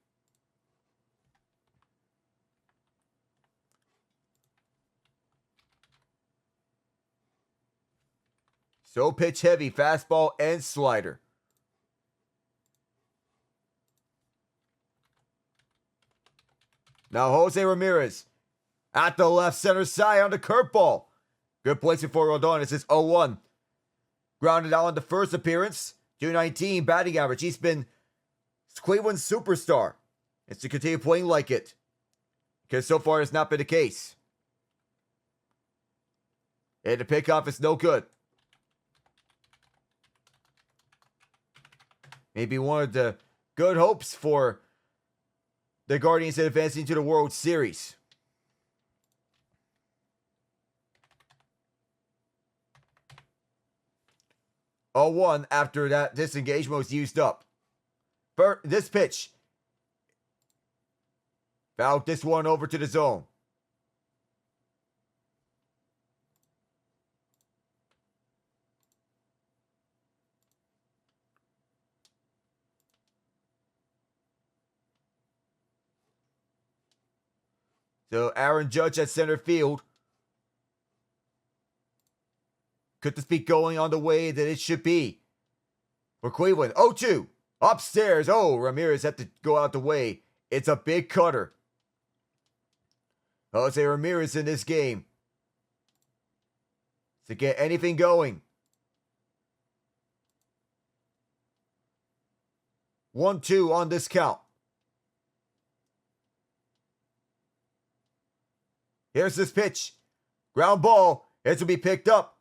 Speaker 1: So pitch heavy, fastball and slider. Now Jose Ramirez at the left center side on the curveball. Good placement for Rodon. This is 0-1. Grounded out on the first appearance. .219 batting average. He's been Cleveland's superstar. It's to continue playing like it. Because so far it's not been the case. And the pickoff is no good. Maybe one of the good hopes for the Guardians in advancing to the World Series. Oh, 1 after that disengagement was used up. This pitch. Fouled this one over to the zone. So Aaron Judge at center field. Could this be going on the way that it should be for Cleveland? 0-2. Upstairs. Oh, Ramirez had to go out the way. It's a big cutter. Jose Ramirez in this game to get anything going. 1-2 on this count. Here's this pitch. Ground ball. It will be picked up.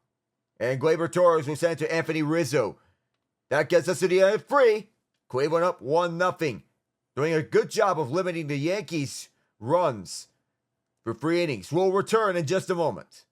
Speaker 1: And Gleyber Torres will send it to Anthony Rizzo. That gets us to the end free. Cleveland up 1-0. Doing a good job of limiting the Yankees' runs for 3 innings. We'll return in just a moment.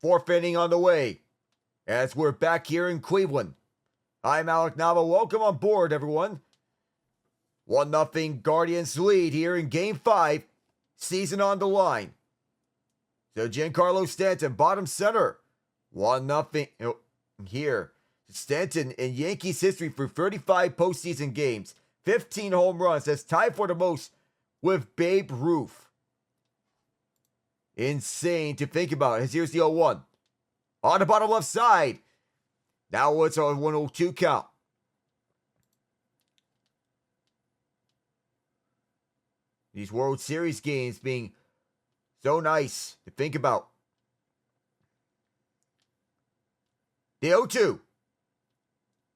Speaker 1: Fourth inning on the way. As we're back here in Cleveland. I'm Alec Nava. Welcome on board, everyone. 1-0 Guardians lead here in Game 5. Season on the line. So Giancarlo Stanton, bottom center. 1-0 here. Stanton in Yankees history for 35 postseason games. 15 home runs. That's tied for the most with Babe Ruth. Insane to think about. As here's the 0-1. On the bottom left side. Now it's a 1-0-2 count. These World Series games being so nice to think about. The 0-2.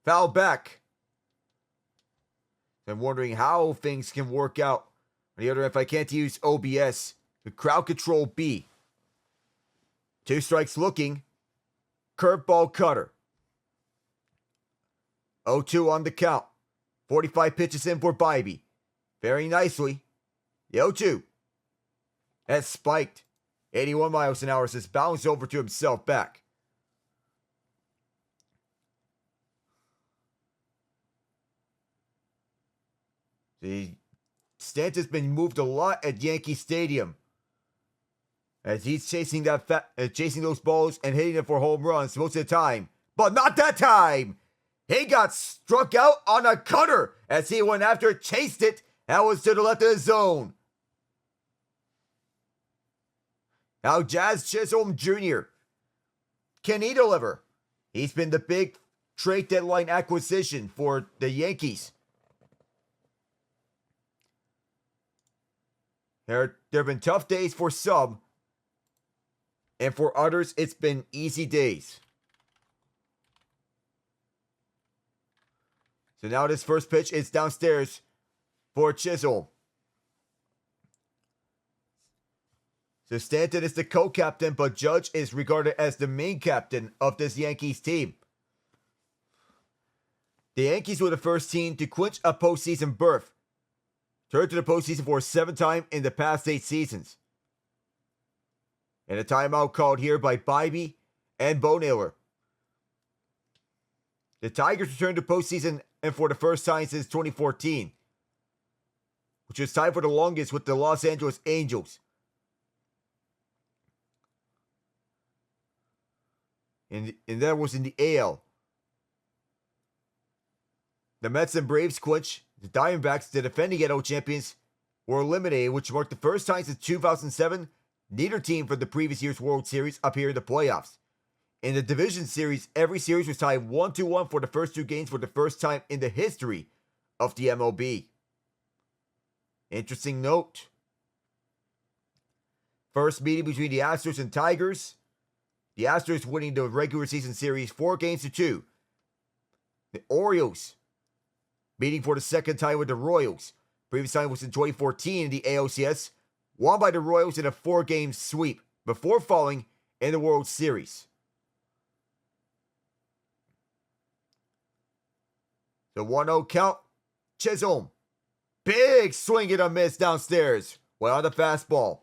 Speaker 1: Foul back. I'm wondering how things can work out. On the other hand, if I can't use OBS, the crowd control B. 2 strikes looking. Curveball cutter. 0-2 on the count. 45 pitches in for Bibee. Very nicely. The 0-2. That's spiked. 81 miles an hour. Says bounced over to himself back. See, Stanton's been moved a lot at Yankee Stadium. As he's chasing chasing those balls and hitting them for home runs most of the time. But not that time! He got struck out on a cutter as he went after it, chased it, and was to the left of the zone. Now Jazz Chisholm Jr. Can he deliver? He's been the big trade deadline acquisition for the Yankees. There have been tough days for some, and for others, it's been easy days. So now this first pitch is downstairs for Chisholm. So Stanton is the co-captain, but Judge is regarded as the main captain of this Yankees team. The Yankees were the first team to clinch a postseason berth. Turned to the postseason for a 7th time in the past 8 seasons. And a timeout called here by Bibee and Bo Naylor. The Tigers returned to postseason and for the first time since 2014, which was tied for the longest with the Los Angeles Angels. And that was in the AL. The Mets and Braves clinch. The Diamondbacks, the defending NL champions, were eliminated, which marked the first time since 2007 neither team from the previous year's World Series appeared in the playoffs. In the division series, every series was tied 1-1 for the first 2 games for the first time in the history of the MLB. Interesting note. First meeting between the Astros and Tigers. The Astros winning the regular season series 4-2. The Orioles meeting for the second time with the Royals. Previous time was in 2014 in the ALCS. Won by the Royals in a 4-game sweep before falling in the World Series. The 1-0 count. Chisholm. Big swing and a miss downstairs. Well on the fastball.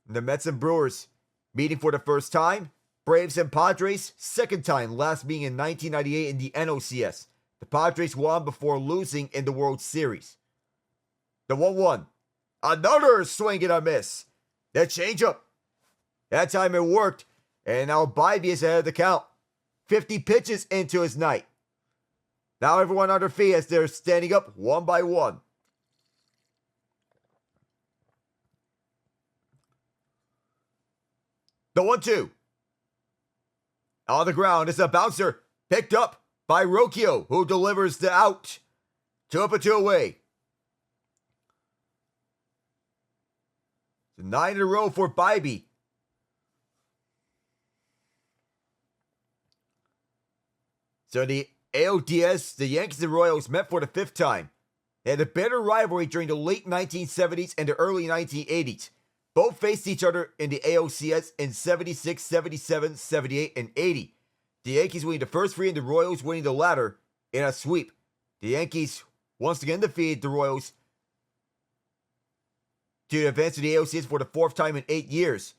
Speaker 1: The Mets and Brewers meeting for the first time. Braves and Padres, second time, last being in 1998 in the NLCS. The Padres won before losing in the World Series. The 1-1. Another swing and a miss. The changeup. That time it worked. And now Bibee is ahead of the count. 50 pitches into his night. Now everyone on their feet as they're standing up one by one. The 1-2. On the ground is a bouncer. Picked up by Rocchio, who delivers the out. 2 up and 2 away. So 9 in a row for Bibee. So the ALDS, the Yankees and Royals met for the 5th time. They had a bitter rivalry during the late 1970s and the early 1980s. Both faced each other in the ALCS in 76, 77, 78, and 80. The Yankees winning the first 3 and the Royals winning the latter in a sweep. The Yankees once again defeated the Royals to advance to the ALCS for the 4th time in 8 years.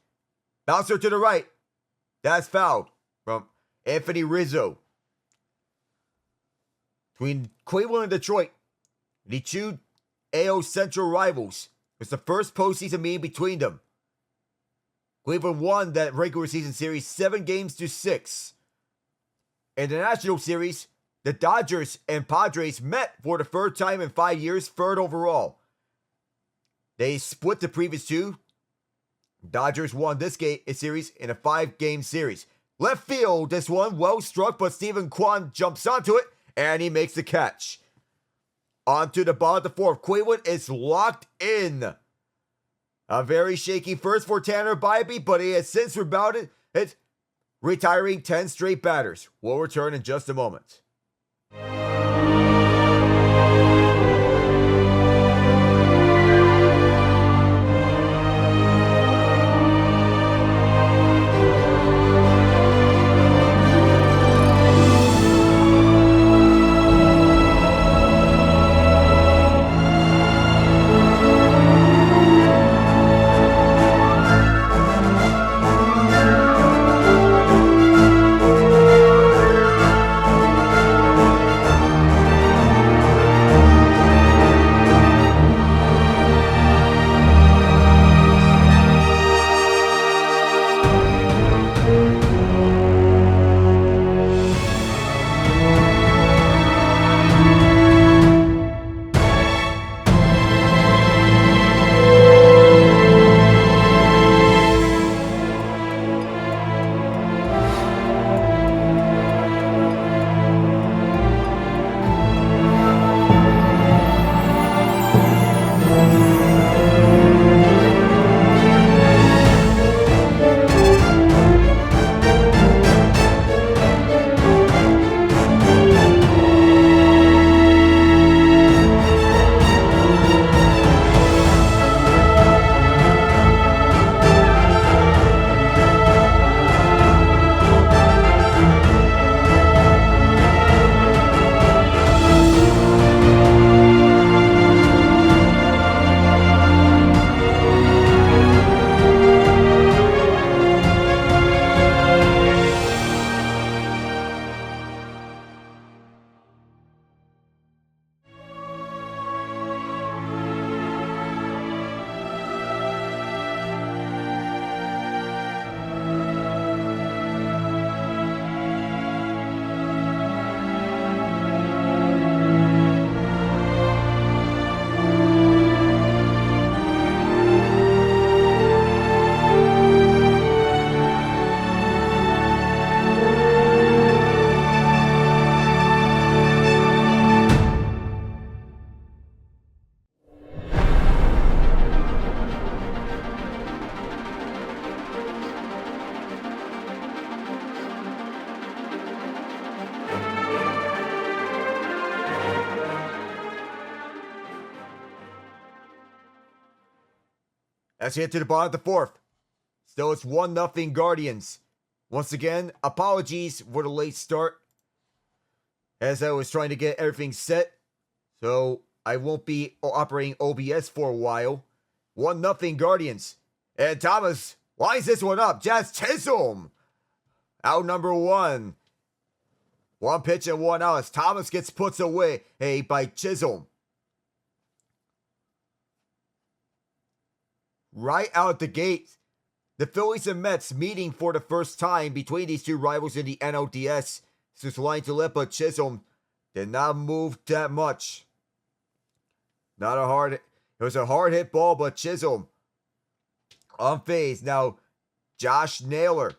Speaker 1: Bouncer to the right. That's fouled from Anthony Rizzo. Between Cleveland and Detroit, the two AL Central rivals, it was the first postseason meeting between them. Cleveland won that regular season series 7-6. In the National Series, the Dodgers and Padres met for the third time in 5 years, third overall. They split the previous two. Dodgers won this series in a 5-game series. Left field, this one well struck, but Stephen Kwan jumps onto it, and he makes the catch. On to the bottom of the fourth. Cleveland is locked in. A very shaky first for Tanner Bybee, but he has since rebounded, retiring 10 straight batters. We'll return in just a moment. As we get to the bottom of the fourth, still it's 1-0 Guardians. Once again, apologies for the late start, as I was trying to get everything set, so I won't be operating OBS for a while. 1-0 Guardians. And Thomas lines this one up. Jazz Chisholm, out number one. One pitch and 1 out as Thomas gets put away by Chisholm. Right out the gate, the Phillies and Mets meeting for the first time between these two rivals in the NLDS. This was line to left, but Chisholm did not move that much. It was a hard hit ball, but Chisholm unfazed. Now, Josh Naylor,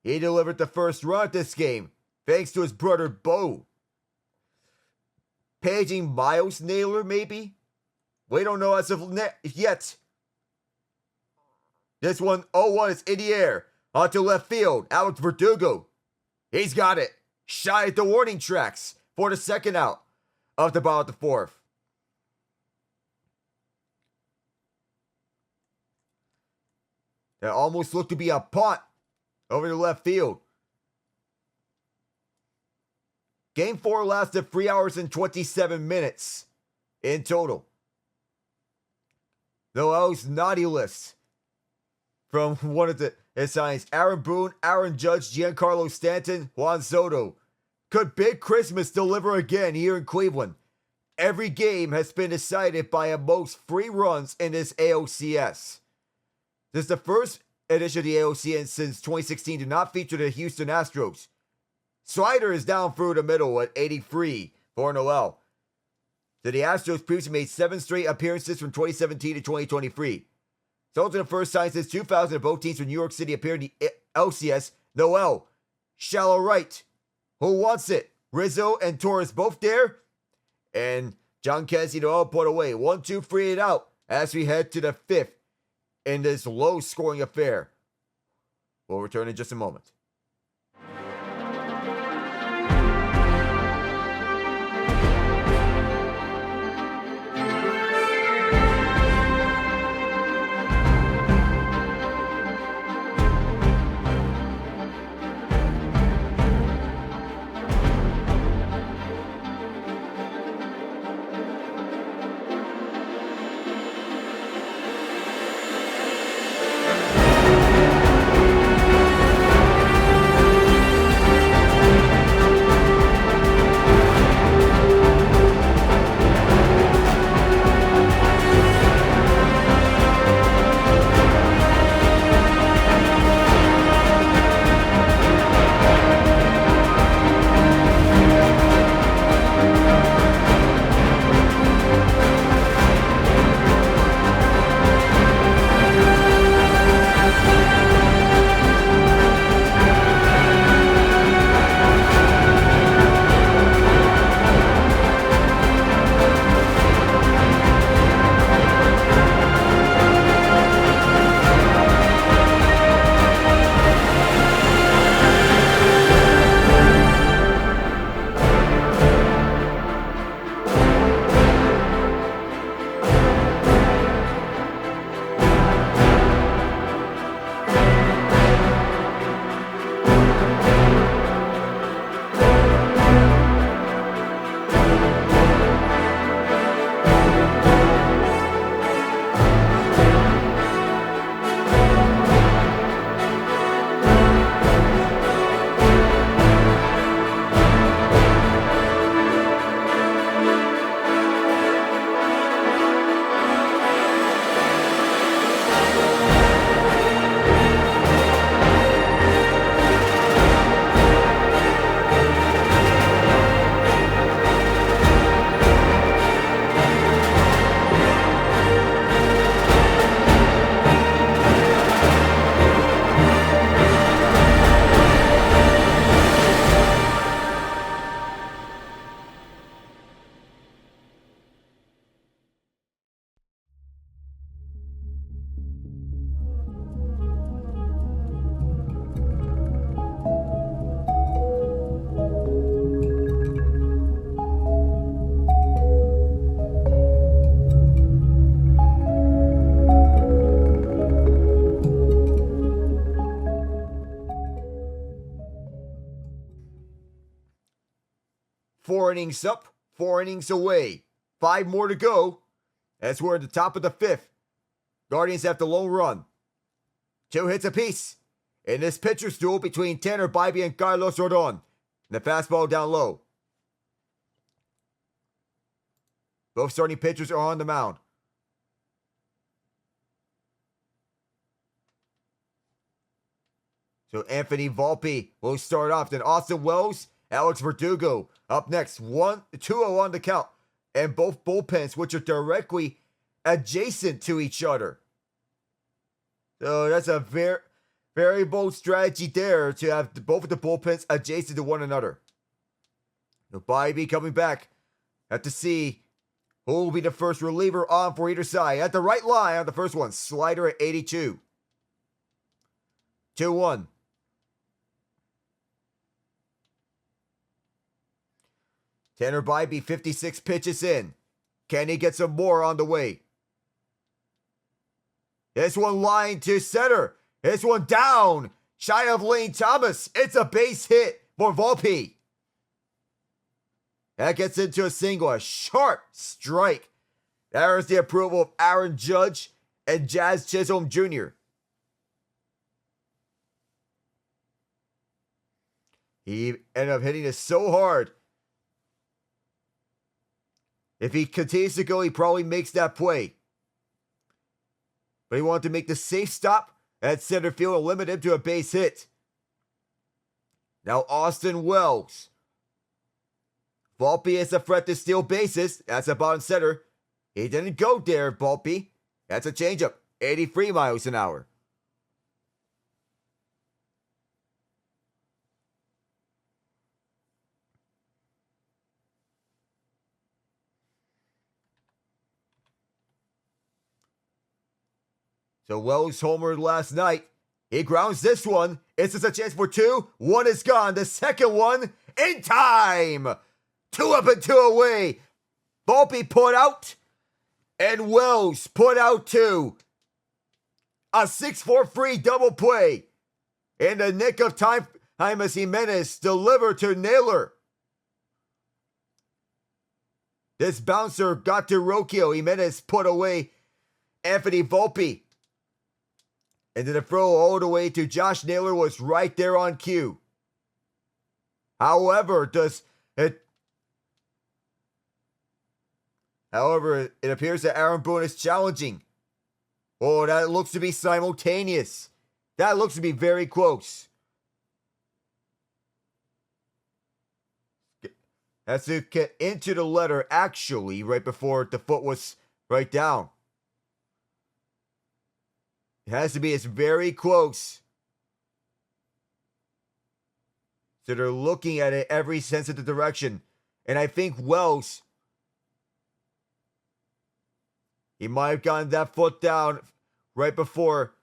Speaker 1: he delivered the first run at this game, thanks to his brother Bo. Paging Miles Naylor, maybe? We don't know as of yet. This one, 0-1 is in the air. Onto left field, Alex Verdugo. He's got it. Shot at the warning tracks for the second out of the bottom of the fourth. That almost looked to be a punt over the left field. Game 4 lasted 3 hours and 27 minutes in total. Though I was naughty list from one of the It signs Aaron Boone, Aaron Judge, Giancarlo Stanton, Juan Soto. Could Big Christmas deliver again here in Cleveland? Every game has been decided by at most 3 runs in this ALCS. This is the first edition of the ALCS since 2016 to not feature the Houston Astros. Slider is down through the middle at 83 for Noel. So the Astros previously made 7 straight appearances from 2017 to 2023. It's also the first time since 2000 that both teams from New York City appeared in the LCS. Noel, shallow right. Who wants it? Rizzo and Torres both there. And John Kessie Noel put away. 1-2-3 it out as we head to the 5th in this low-scoring affair. We'll return in just a moment. Four innings up, 4 innings away. 5 more to go as we're at the top of the 5th. Guardians have the lone run. 2 hits apiece in this pitcher's duel between Tanner Bybee and Carlos Rodon. And the fastball down low. Both starting pitchers are on the mound. So Anthony Volpe will start off. Then Austin Wells, Alex Verdugo up next. 2-0 on the count. And both bullpens, which are directly adjacent to each other. So that's a very, very bold strategy there to have both of the bullpens adjacent to one another. So Bybee coming back. Have to see who will be the first reliever on for either side. At the right line on the first one. Slider at 82. 2-1. Tanner Bybee, 56 pitches in. Can he get some more on the way? This one line to center. This one down. Shy of Lane Thomas. It's a base hit for Volpe. That gets into a single. A sharp strike. There's the approval of Aaron Judge and Jazz Chisholm Jr. He ended up hitting it so hard. If he continues to go, he probably makes that play. But he wanted to make the safe stop at center field and limit him to a base hit. Now Austin Wells. Volpe is a threat to steal bases. That's a bottom center. He didn't go there, Volpe. That's a changeup. 83 miles an hour. So Wells homered last night. He grounds this one. It's just a chance for two. One is gone. The second one in time. 2 up and 2 away. Volpe put out. And Wells put out 2. A 6-4 free double play. In the nick of time as Jimenez delivered to Naylor. This bouncer got to Rocchio. Jimenez put away Anthony Volpe. And then the throw all the way to Josh Naylor was right there on cue. However, it appears that Aaron Boone is challenging. Oh, that looks to be simultaneous. That looks to be very close. Has to get into the letter actually right before the foot was right down. It has to be. It's very close. So they're looking at it every sense of the direction. And I think Wells, he might have gotten that foot down right before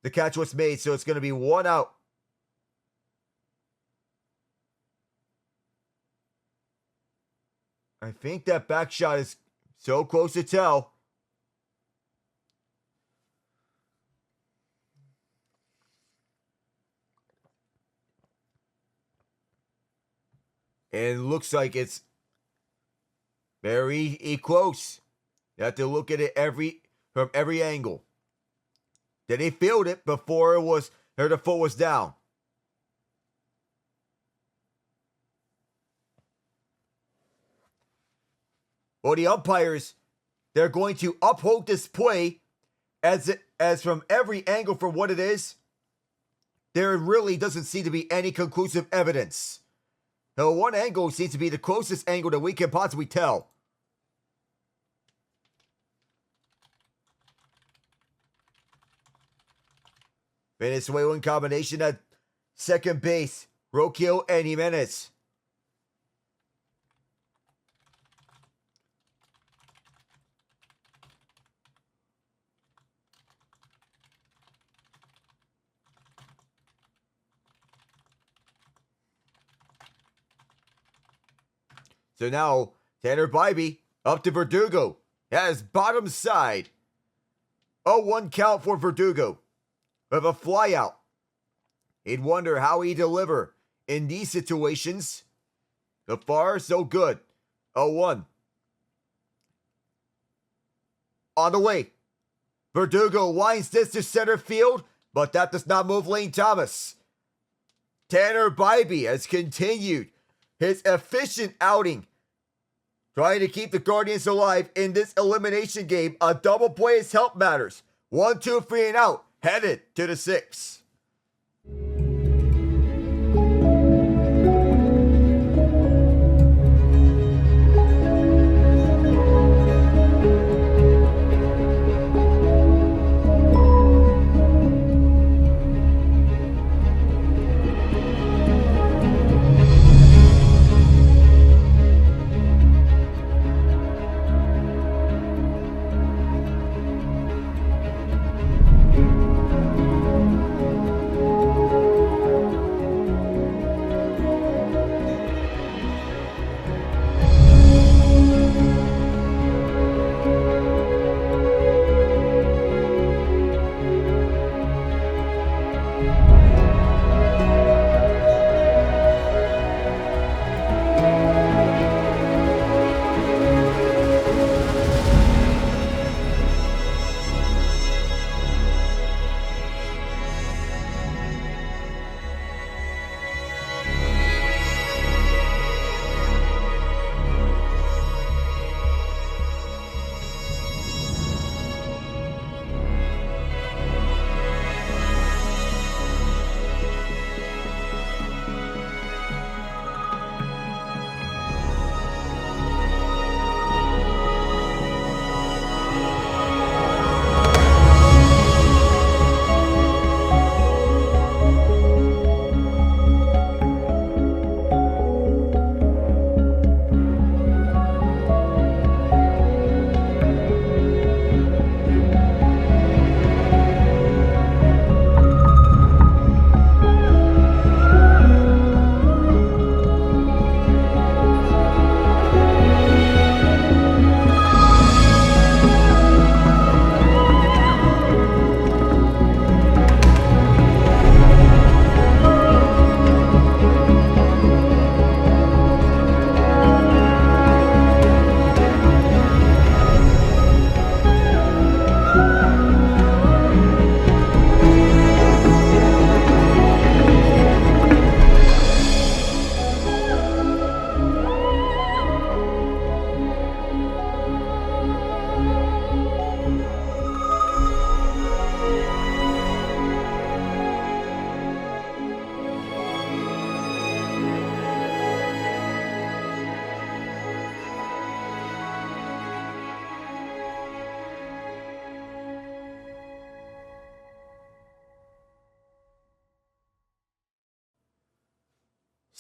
Speaker 1: the catch was made. So it's going to be 1 out. I think that back shot is so close to tell. And it looks like it's very close. You have to look at it from every angle. Did he field it before the foot was down? Well, the umpires, they're going to uphold this play as from every angle from what it is, there really doesn't seem to be any conclusive evidence. Now, one angle seems to be the closest angle that we can possibly tell. Venezuelan combination at second base. Rocchio and Jimenez. So now, Tanner Bybee up to Verdugo. Has bottom side. 0-1 count for Verdugo. With a flyout. He'd wonder how he'd deliver in these situations. So far, so good. 0-1. On the way. Verdugo winds this to center field, but that does not move Lane Thomas. Tanner Bybee has continued his efficient outing, trying to keep the Guardians alive in this elimination game. A double play has helped matters. 1, 2, 3 and out. Headed to the 6th.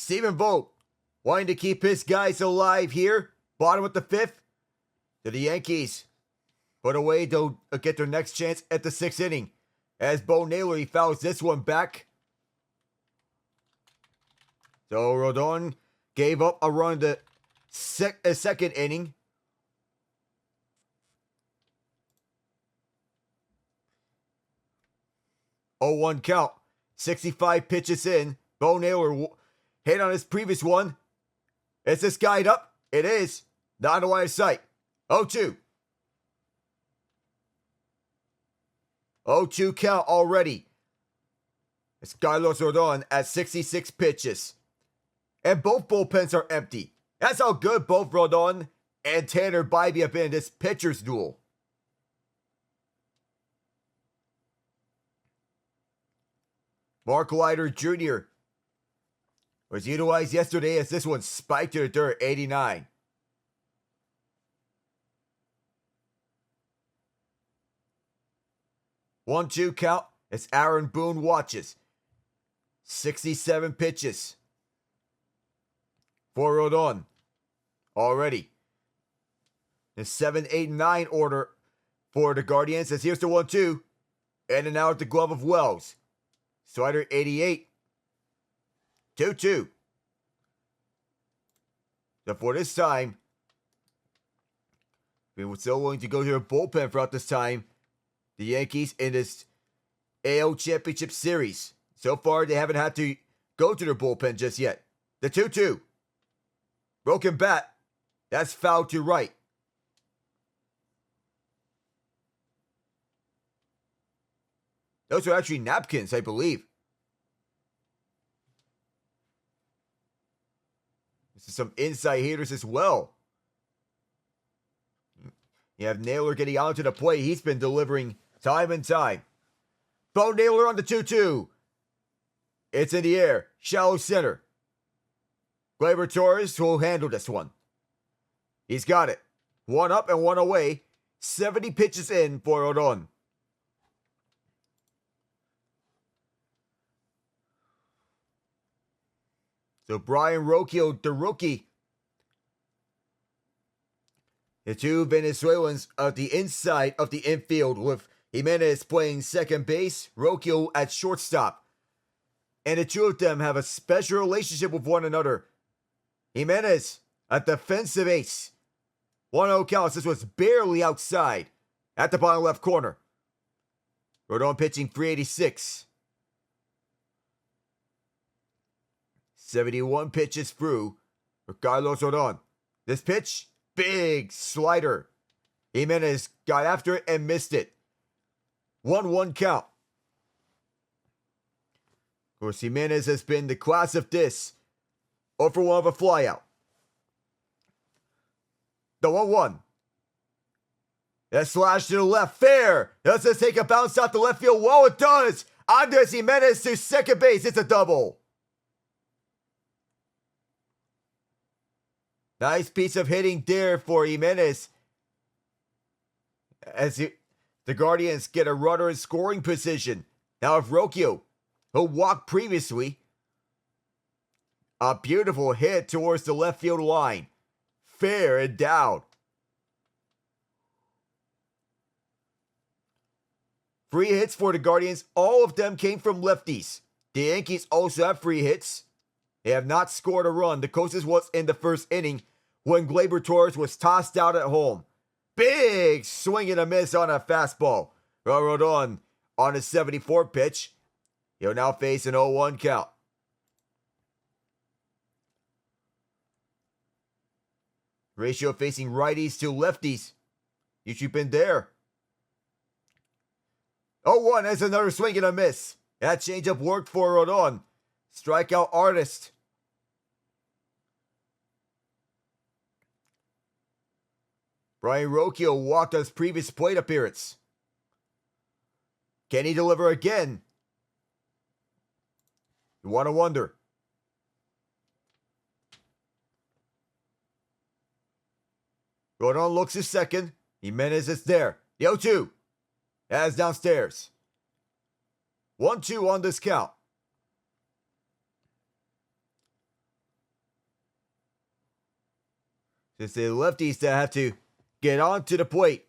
Speaker 1: Stephen Vogt wanting to keep his guys alive here. Bottom of the 5th. To the Yankees. Put away to get their next chance at the 6th inning. As Bo Naylor, he fouls this one back. So Rodon gave up a run in the second inning. Oh, 1 count. 65 pitches in. Bo Naylor hit on his previous one. Is this guide up? It is. Not on the line of sight. 0-2. 0-2 count already. It's Carlos Rodon at 66 pitches. And both bullpens are empty. That's how good both Rodon and Tanner Bybee have been in this pitcher's duel. Mark Leiter Jr. was utilized yesterday as this one spiked to the dirt, 89. One-two count as Aaron Boone watches. 67 pitches for Rodon already. The 7, 8, 9 order for the Guardians as here's the 1-2. In and out at the glove of Wells. Slider 88. 2-2. So for this time, we were still willing to go to a bullpen throughout this time. The Yankees in this AL Championship Series. So far, they haven't had to go to their bullpen just yet. The 2-2. Broken bat. That's foul to right. Those are actually napkins, I believe. This is some inside hitters as well. You have Naylor getting out to the plate. He's been delivering time and time. Bo Naylor on the 2-2. It's in the air. Shallow center. Gleyber Torres will handle this one. He's got it. One up and one away. 70 pitches in for Rodon. So Brian Rocchio, the rookie. The two Venezuelans at the inside of the infield with Jimenez playing second base, Rocchio at shortstop. And the two of them have a special relationship with one another. Jimenez, a defensive ace. 1-0 counts. This was barely outside at the bottom left corner. Rodon pitching 386. 71 pitches through for Carlos Rodon. This pitch, big slider. Jimenez got after it and missed it. 1-1 count. Of course, Jimenez has been the class of this. 0 for 1 of a flyout. The 1-1. That slash to the left. Fair. Does this take a bounce out the left field? Whoa, it does. Andres Jimenez to second base. It's a double. Nice piece of hitting there for Jimenez. As the Guardians get a runner in scoring position. Now if Rocchio, who walked previously, a beautiful hit towards the left field line. Fair and down. Free hits for the Guardians. All of them came from lefties. The Yankees also have free hits. They have not scored a run. The closest was in the first inning when Gleyber Torres was tossed out at home. Big swing and a miss on a fastball. Rodon on a 74 pitch. He'll now face an 0-1 count. Ratio facing righties to lefties. Usually been there. 0-1 has another swing and a miss. That changeup worked for Rodon. Strikeout artist. Brian Rocchio walked on his previous plate appearance. Can he deliver again? You want to wonder. Rodon looks his second. Jimenez is there. The 0-2. That's downstairs. 1-2 on this count. It's the lefties that have to get onto the plate.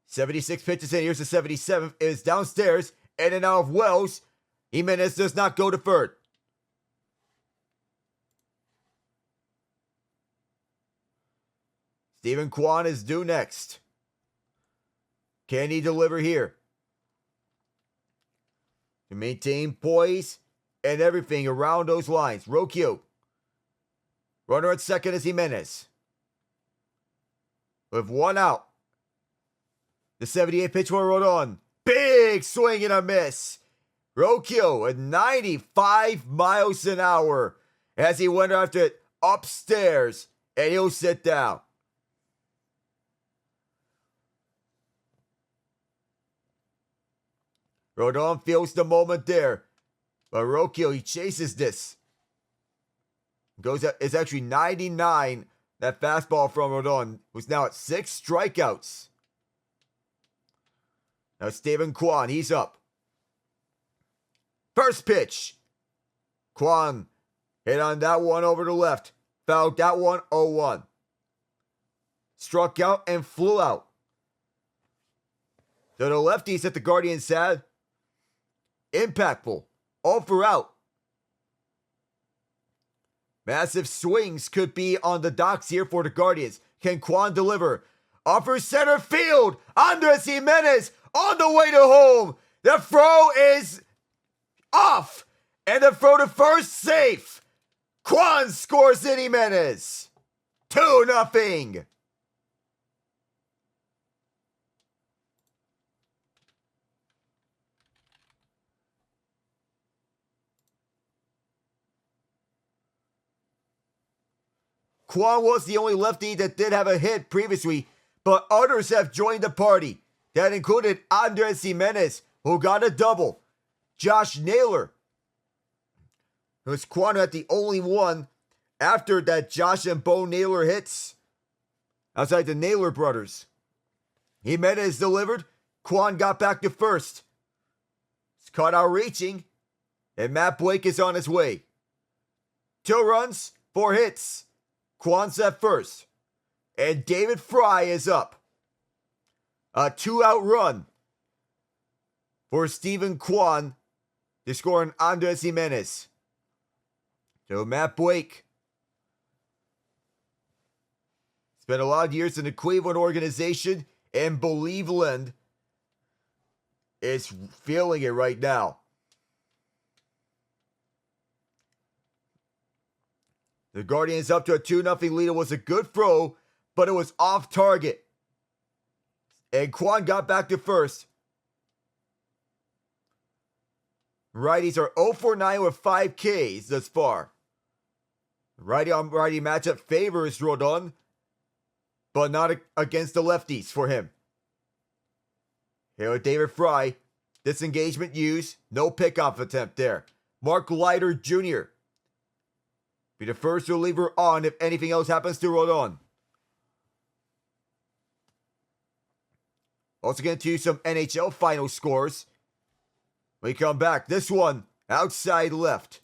Speaker 1: 76 pitches in. Here's the 77th. Is downstairs. In and out of Wells. Jimenez does not go to third. Steven Kwan is due next. Can he deliver here? To maintain poise and everything around those lines. Rocchio. Runner at second is Jimenez. With one out. The 78 pitch will roll on. Big swing and a miss. Rocchio at 95 miles an hour as he went after it upstairs, and he'll sit down. Rodon feels the moment there, but Rocchio, he chases this. It's actually 99, that fastball from Rodon, who's now at 6 strikeouts. Now Steven Kwan, he's up. First pitch. Kwan hit on that one over the left. Fouled that one 0-1. Struck out and flew out. So the lefties that the Guardians had, impactful. All for out. Massive swings could be on the docks here for the Guardians. Can Kwan deliver? Offers center field. Andres Jimenez on the way to home. The throw is off. And the throw to first safe. Kwan scores in Jimenez. 2-0. Kwan was the only lefty that did have a hit previously, but others have joined the party. That included Andres Jimenez, who got a double. Josh Naylor, who's Kwan at the only one after that Josh and Bo Naylor hits outside the Naylor brothers. Jimenez delivered. Kwan got back to first. It's caught out reaching, and Matt Blake is on his way. 2 runs, 4 hits. Kwan's at first. And David Fry is up. A 2-out run for Steven Kwan to score on Andres Jimenez. So Matt Blake spent a lot of years in the Cleveland organization, and Believeland is feeling it right now. The Guardians up to a 2-0 lead. It was a good throw, but it was off target. And Kwan got back to first. Righties are 0 for 9 with 5 Ks thus far. Righty on righty matchup favors Rodon, but not against the lefties for him. Here with David Fry. Disengagement used. No pickoff attempt there. Mark Leiter Jr. be the first reliever on if anything else happens to Rodon. Also get into some NHL final scores. We come back. This one, outside left.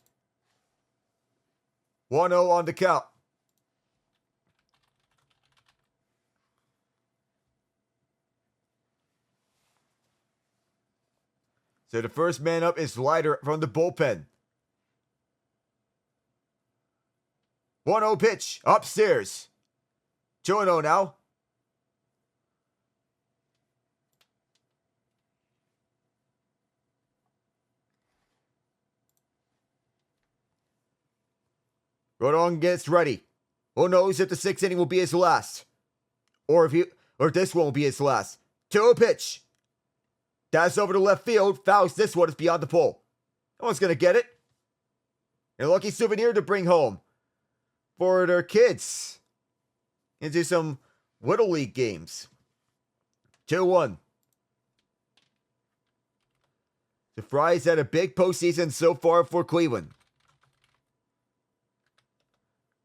Speaker 1: 1-0 on the count. So the first man up is Leiter from the bullpen. 1-0 pitch, upstairs. 2-0 now. Rodon gets ready. Who knows if the 6th inning will be his last. Or if this one will be his last. 2-0 pitch. That's over to left field. Fouls this one. It's beyond the pole. No one's going to get it. And a lucky souvenir to bring home for their kids into some Little League games. 2-1. The Fry's had a big postseason so far for Cleveland.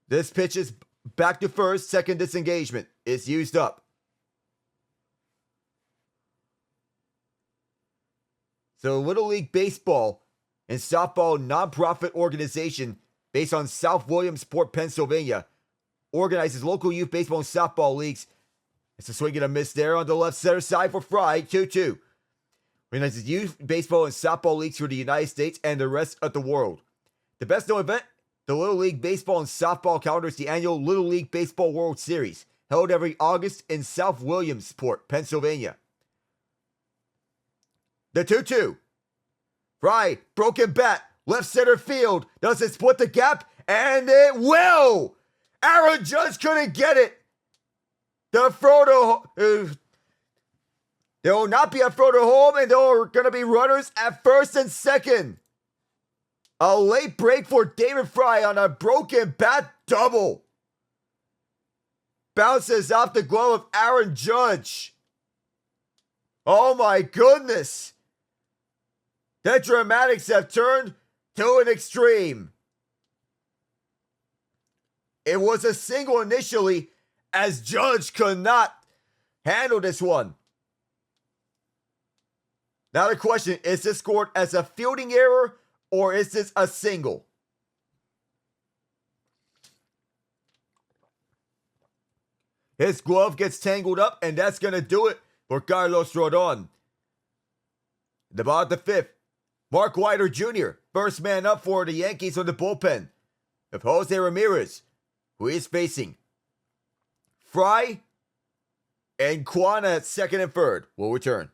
Speaker 1: This pitch is back to first. Second disengagement is used up. So Little League Baseball and Softball nonprofit organization based on South Williamsport, Pennsylvania. Organizes local youth baseball and softball leagues. It's a swing and a miss there on the left center side for Fry, 2-2. Organizes youth baseball and softball leagues for the United States and the rest of the world. The best known event, the Little League Baseball and Softball calendar, is the annual Little League Baseball World Series, held every August in South Williamsport, Pennsylvania. The 2-2. Fry, broken bat, left center field. Does it split the gap? And it will! Aaron Judge couldn't get it. The throw to... there will not be a throw to home, and there are going to be runners at first and second. A late break for David Fry on a broken bat double. Bounces off the glove of Aaron Judge. Oh my goodness. The dramatics have turned to an extreme. It was a single initially, as Judge could not handle this one. Now the question, is this scored as a fielding error or is this a single? His glove gets tangled up, and that's going to do it for Carlos Rodon. The bottom of the fifth, Mark Whiter Jr., first man up for the Yankees on the bullpen of Jose Ramirez, who is facing Fry and Kwan at second and third. Will return.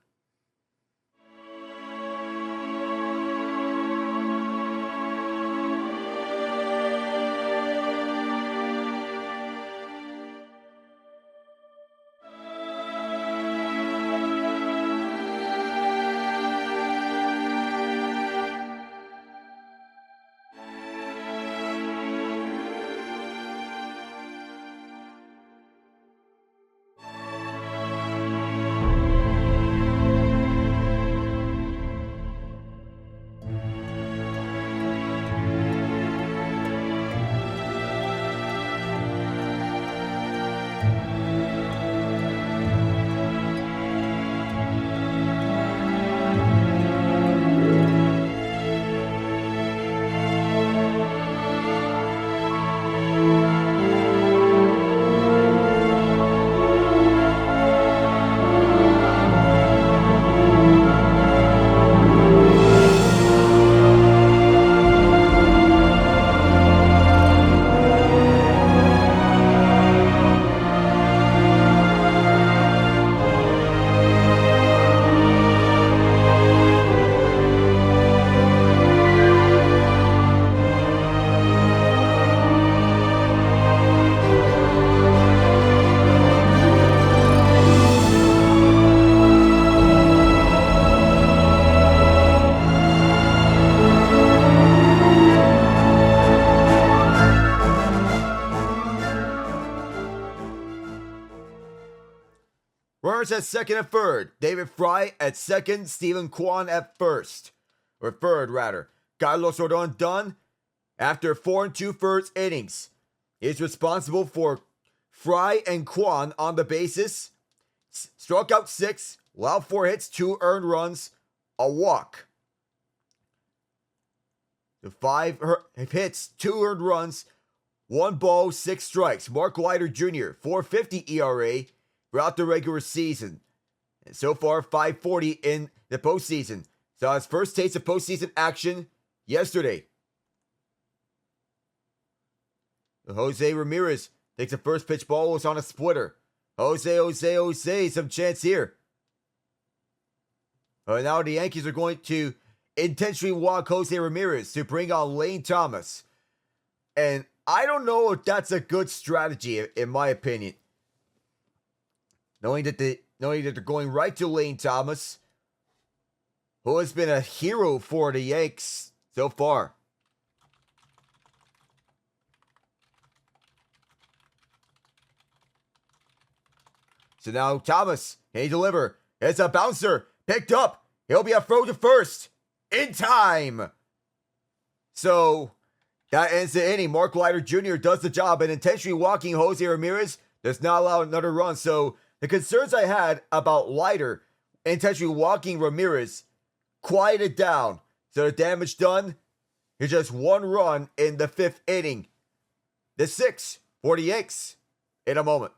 Speaker 1: Runners at second and third. David Fry at second. Stephen Kwan at first. Or third, rather. Carlos Rodon done after 4 2/3 innings. He's responsible for Fry and Kwan on the bases. Struck out 6. Allowed 4 hits, 2 earned runs, a walk. The 5 hits, 2 earned runs, 1 ball, 6 strikes. Mark Leiter Jr., 4.50 ERA throughout the regular season. And so far, 5.40 in the postseason. Saw his first taste of postseason action yesterday. Jose Ramirez takes the first pitch ball, was on a splitter. Jose, some chance here. Now the Yankees are going to intentionally walk Jose Ramirez to bring on Lane Thomas. And I don't know if that's a good strategy, in my opinion. Knowing that they're going right to Lane Thomas, who has been a hero for the Yanks so far. So now Thomas, can he deliver? It's a bouncer, picked up. He'll be a throw to first in time. So that ends the inning. Mark Leiter Jr. does the job, and intentionally walking Jose Ramirez does not allow another run. So the concerns I had about Leiter intentionally walking Ramirez quieted down. So the damage done. Here's just 1 run in the 5th inning. The 6th for the Yanks in a moment.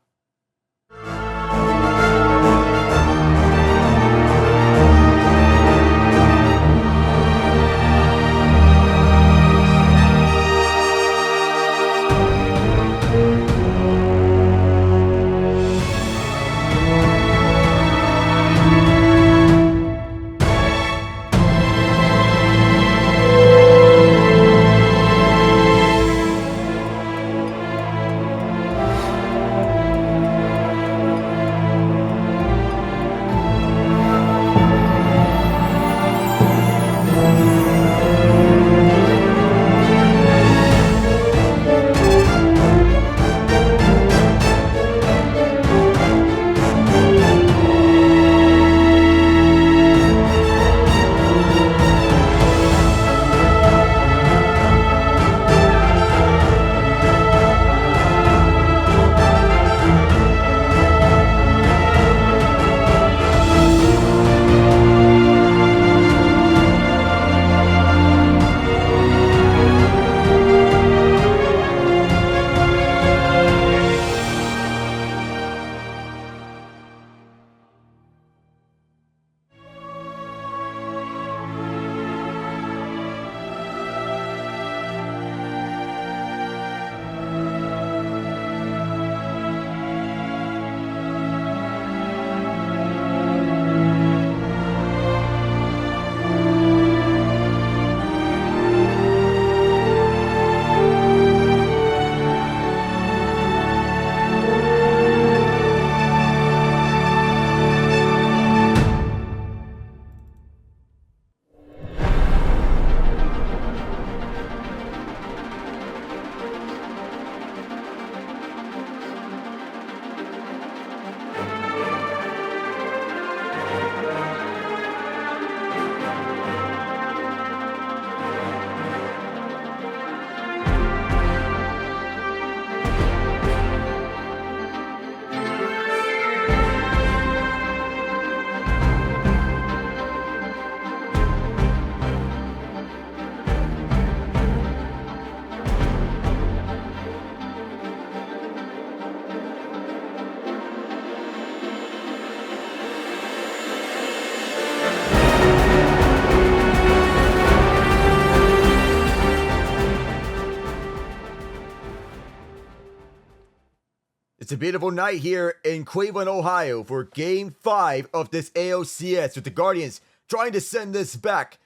Speaker 1: It's a beautiful night here in Cleveland, Ohio for Game 5 of this ALCS with the Guardians trying to send this back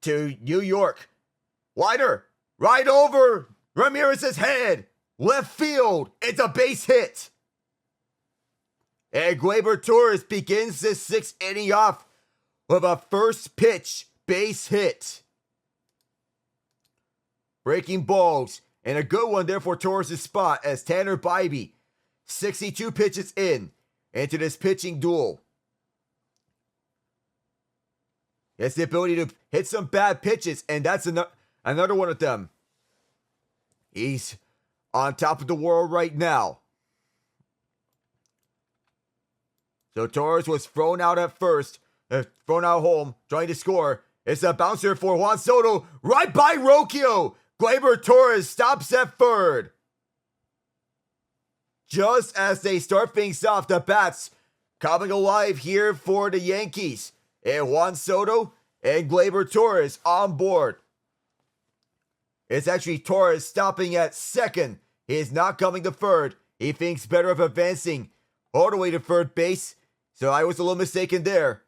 Speaker 1: to New York. Liner, right over Ramirez's head. Left field. It's a base hit. And Gleyber Torres begins this 6th inning off with a first pitch base hit. Breaking balls. And a good one there for Torres' spot as Tanner Bybee 62 pitches into this pitching duel. He has the ability to hit some bad pitches, and that's another one of them. He's on top of the world right now. So Torres was thrown out at first, thrown out home, trying to score. It's a bouncer for Juan Soto, right by Rocchio. Gleyber Torres stops at third. Just as they start things off, the bats coming alive here for the Yankees. And Juan Soto and Gleyber Torres on board. It's actually Torres stopping at second. He is not coming to third. He thinks better of advancing all the way to third base. So I was a little mistaken there.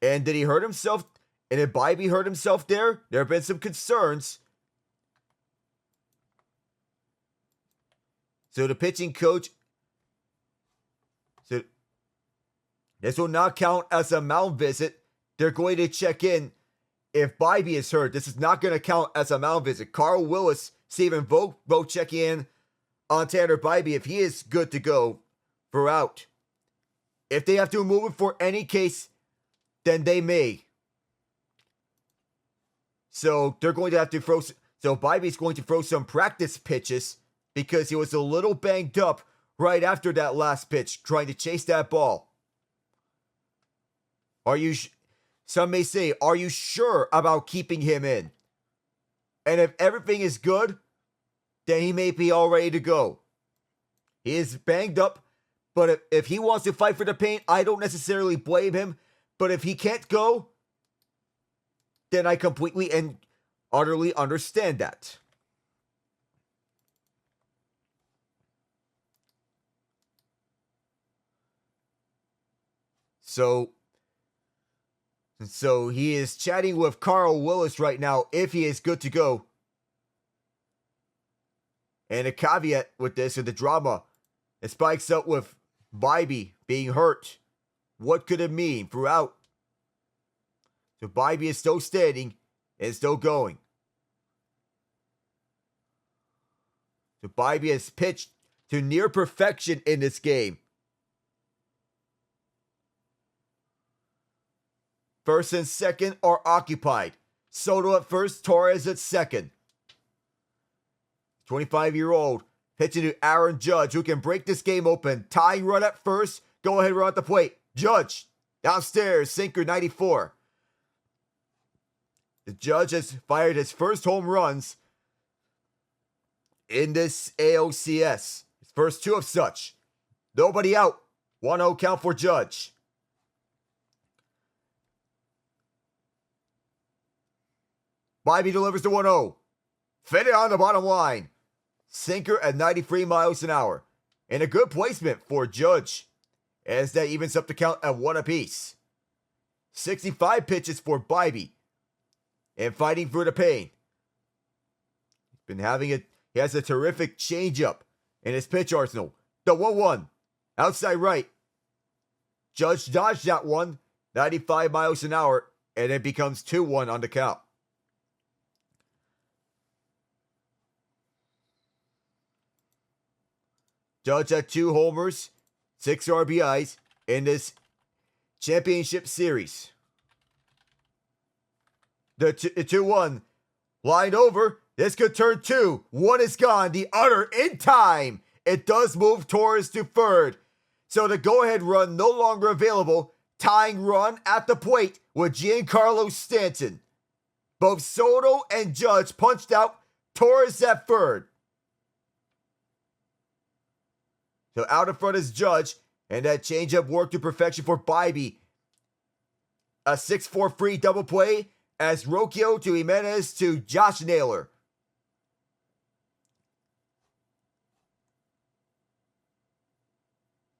Speaker 1: And did he hurt himself? And did Bybee hurt himself there? There have been some concerns. So the pitching coach, so this will not count as a mound visit. They're going to check in if Bybee is hurt. This is not going to count as a mound visit. Carl Willis, Stephen Vogt both checking in on Tanner Bybee if he is good to go for out. If they have to remove it for any case, then they may. So they're going to have to throw. So Bybee's going to throw some practice pitches because he was a little banged up right after that last pitch, trying to chase that ball. Some may say, are you sure about keeping him in? And if everything is good, then he may be all ready to go. He is banged up, but if he wants to fight for the paint, I don't necessarily blame him. But if he can't go, then I completely and utterly understand that. So he is chatting with Carl Willis right now if he is good to go. And a caveat with this, and the drama, it spikes up with Bibee being hurt. What could it mean throughout? So Bibee is still standing and still going. So Bibee has pitched to near perfection in this game. First and second are occupied. Soto at first, Torres at second. 25-year-old pitching to Aaron Judge, who can break this game open. Tying run at first, go ahead run at the plate. Judge, downstairs, sinker 94. The Judge has fired his first home runs in this ALCS. His first two of such. Nobody out. 1-0 count for Judge. Bibee delivers the 1-0. Fit it on the bottom line. Sinker at 93 miles an hour. And a good placement for Judge, as that evens up the count at 1 apiece. 65 pitches for Bibee. And fighting through the pain. He has a terrific changeup in his pitch arsenal. The 1-1. Outside right. Judge dodged that one. 95 miles an hour. And it becomes 2-1 on the count. Judge had 2 homers, 6 RBIs in this championship series. The 2-1 lined over. This could turn 2. 1 is gone. The other in time. It does move Torres to third. So the go-ahead run no longer available. Tying run at the plate with Giancarlo Stanton. Both Soto and Judge punched out. Torres at third. So out in front is Judge, and that changeup worked to perfection for Bibee. A 6-4 free double play as Rocchio to Jimenez to Josh Naylor.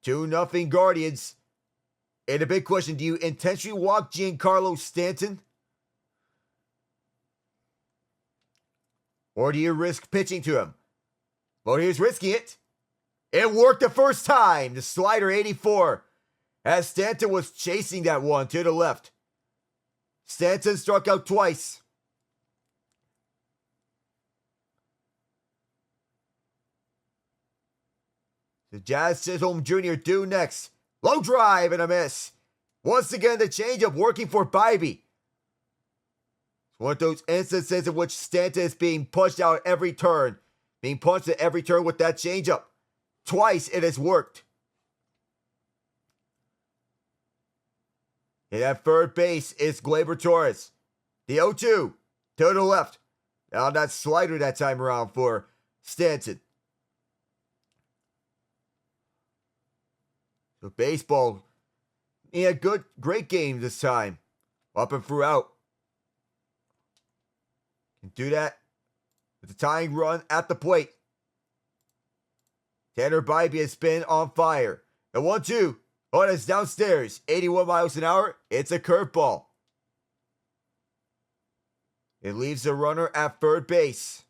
Speaker 1: Two 2-0 Guardians. And a big question, do you intentionally walk Giancarlo Stanton? Or do you risk pitching to him? Well, he's risking it. It worked the first time. The slider 84. As Stanton was chasing that one to the left. Stanton struck out twice. The Jazz Chisholm Jr. due next. Low drive and a miss. Once again, the changeup working for Bibee. It's one of those instances in which Stanton is being punched out at every turn. Being punched at every turn with that changeup. Twice it has worked. And at third base is Gleyber Torres. The 0-2 to the left. Now that slider that time around for Stanton. So baseball, he had great game this time. Up and throughout. Can do that with the tying run at the plate. Tanner Bibee has been on fire. The 1-2. Oh, it's downstairs. 81 miles an hour. It's a curveball. It leaves the runner at third base.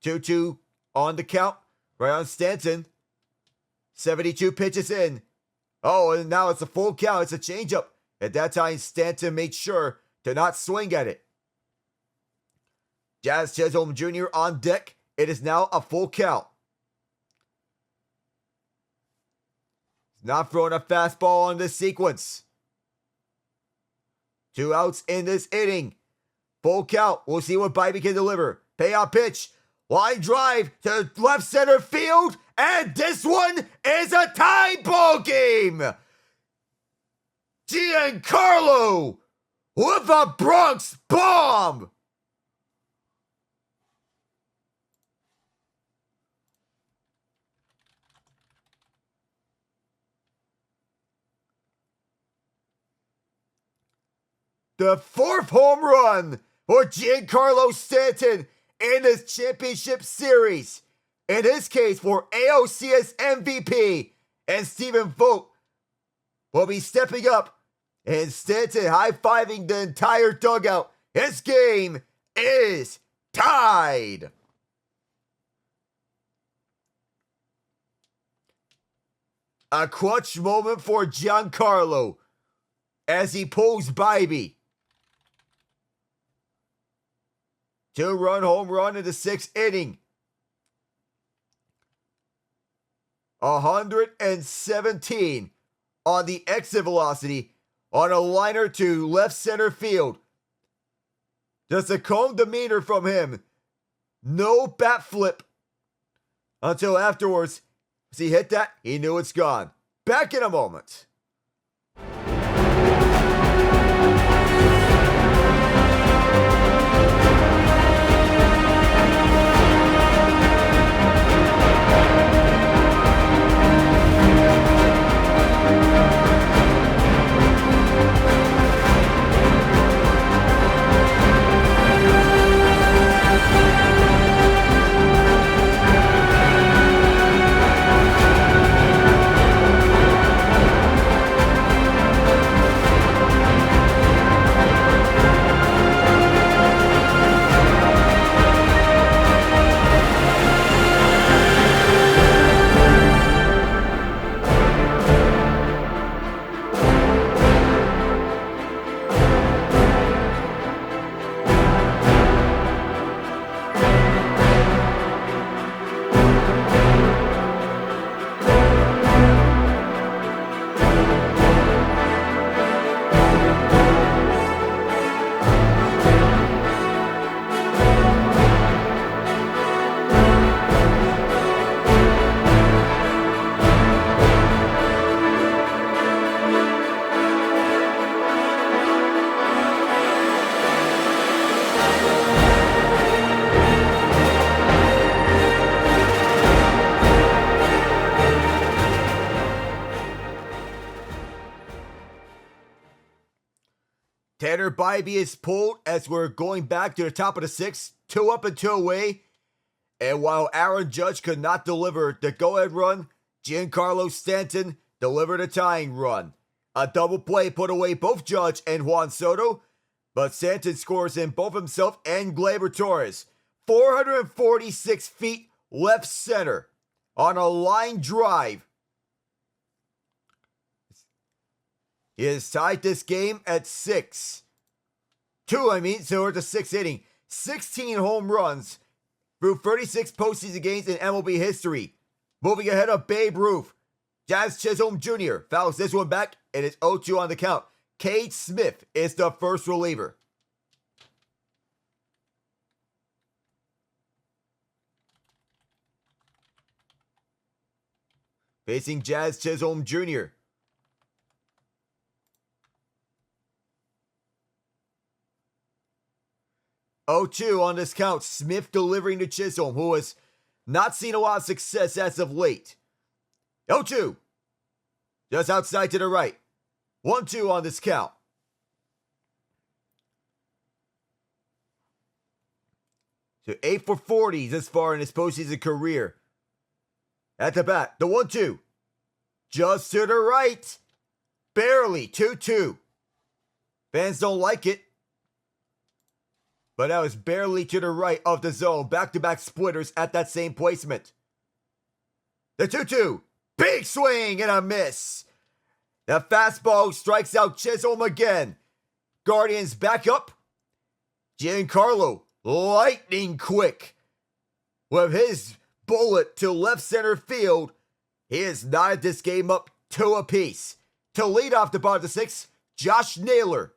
Speaker 1: Two on the count. Right on Stanton. 72 pitches in. Oh, and now it's a full count. It's a changeup. At that time, Stanton made sure to not swing at it. Jazz Chisholm Jr. on deck. It is now a full count. He's not throwing a fastball on this sequence. 2 outs in this inning. Full count. We'll see what Bibee can deliver. Payoff pitch. Line drive to left center field. And this one is a tie ball game. Giancarlo with a Bronx bomb. The 4th home run for Giancarlo Stanton in this championship series. In his case, for ALCS MVP, and Stephen Vogt will be stepping up, and Stanton high-fiving the entire dugout. His game is tied. A clutch moment for Giancarlo as he pulls Bibee. 2-run home run in the 6th inning. 117 on the exit velocity on a liner to left center field. Just a calm demeanor from him. No bat flip until afterwards. As he hit that, he knew it's gone. Back in a moment. Tanner Bibee is pulled as we're going back to the top of the 6th, 2 up and 2 away. And while Aaron Judge could not deliver the go-ahead run, Giancarlo Stanton delivered a tying run. A double play put away both Judge and Juan Soto, but Stanton scores in both himself and Gleyber Torres. 446 feet left center on a line drive. He has tied this game at 6. So we're at the 6th inning. 16 home runs through 36 postseason games in MLB history. Moving ahead of Babe Ruth. Jazz Chisholm Jr. fouls this one back, and it's 0-2 on the count. Cade Smith is the first reliever. Facing Jazz Chisholm Jr. 0-2 on this count. Smith delivering to Chisholm, who has not seen a lot of success as of late. 0-2. Just outside to the right. 1-2 on this count. So 8 for 40 this far in his postseason career. At the bat, the 1-2. Just to the right. Barely. 2-2. Fans don't like it. But that was barely to the right of the zone. Back-to-back splitters at that same placement. The 2-2. Big swing and a miss. The fastball strikes out Chisholm again. Guardians back up. Giancarlo, lightning quick. With his bullet to left center field, he has knotted this game up 2 apiece. To lead off the bottom of the 6th, Josh Naylor.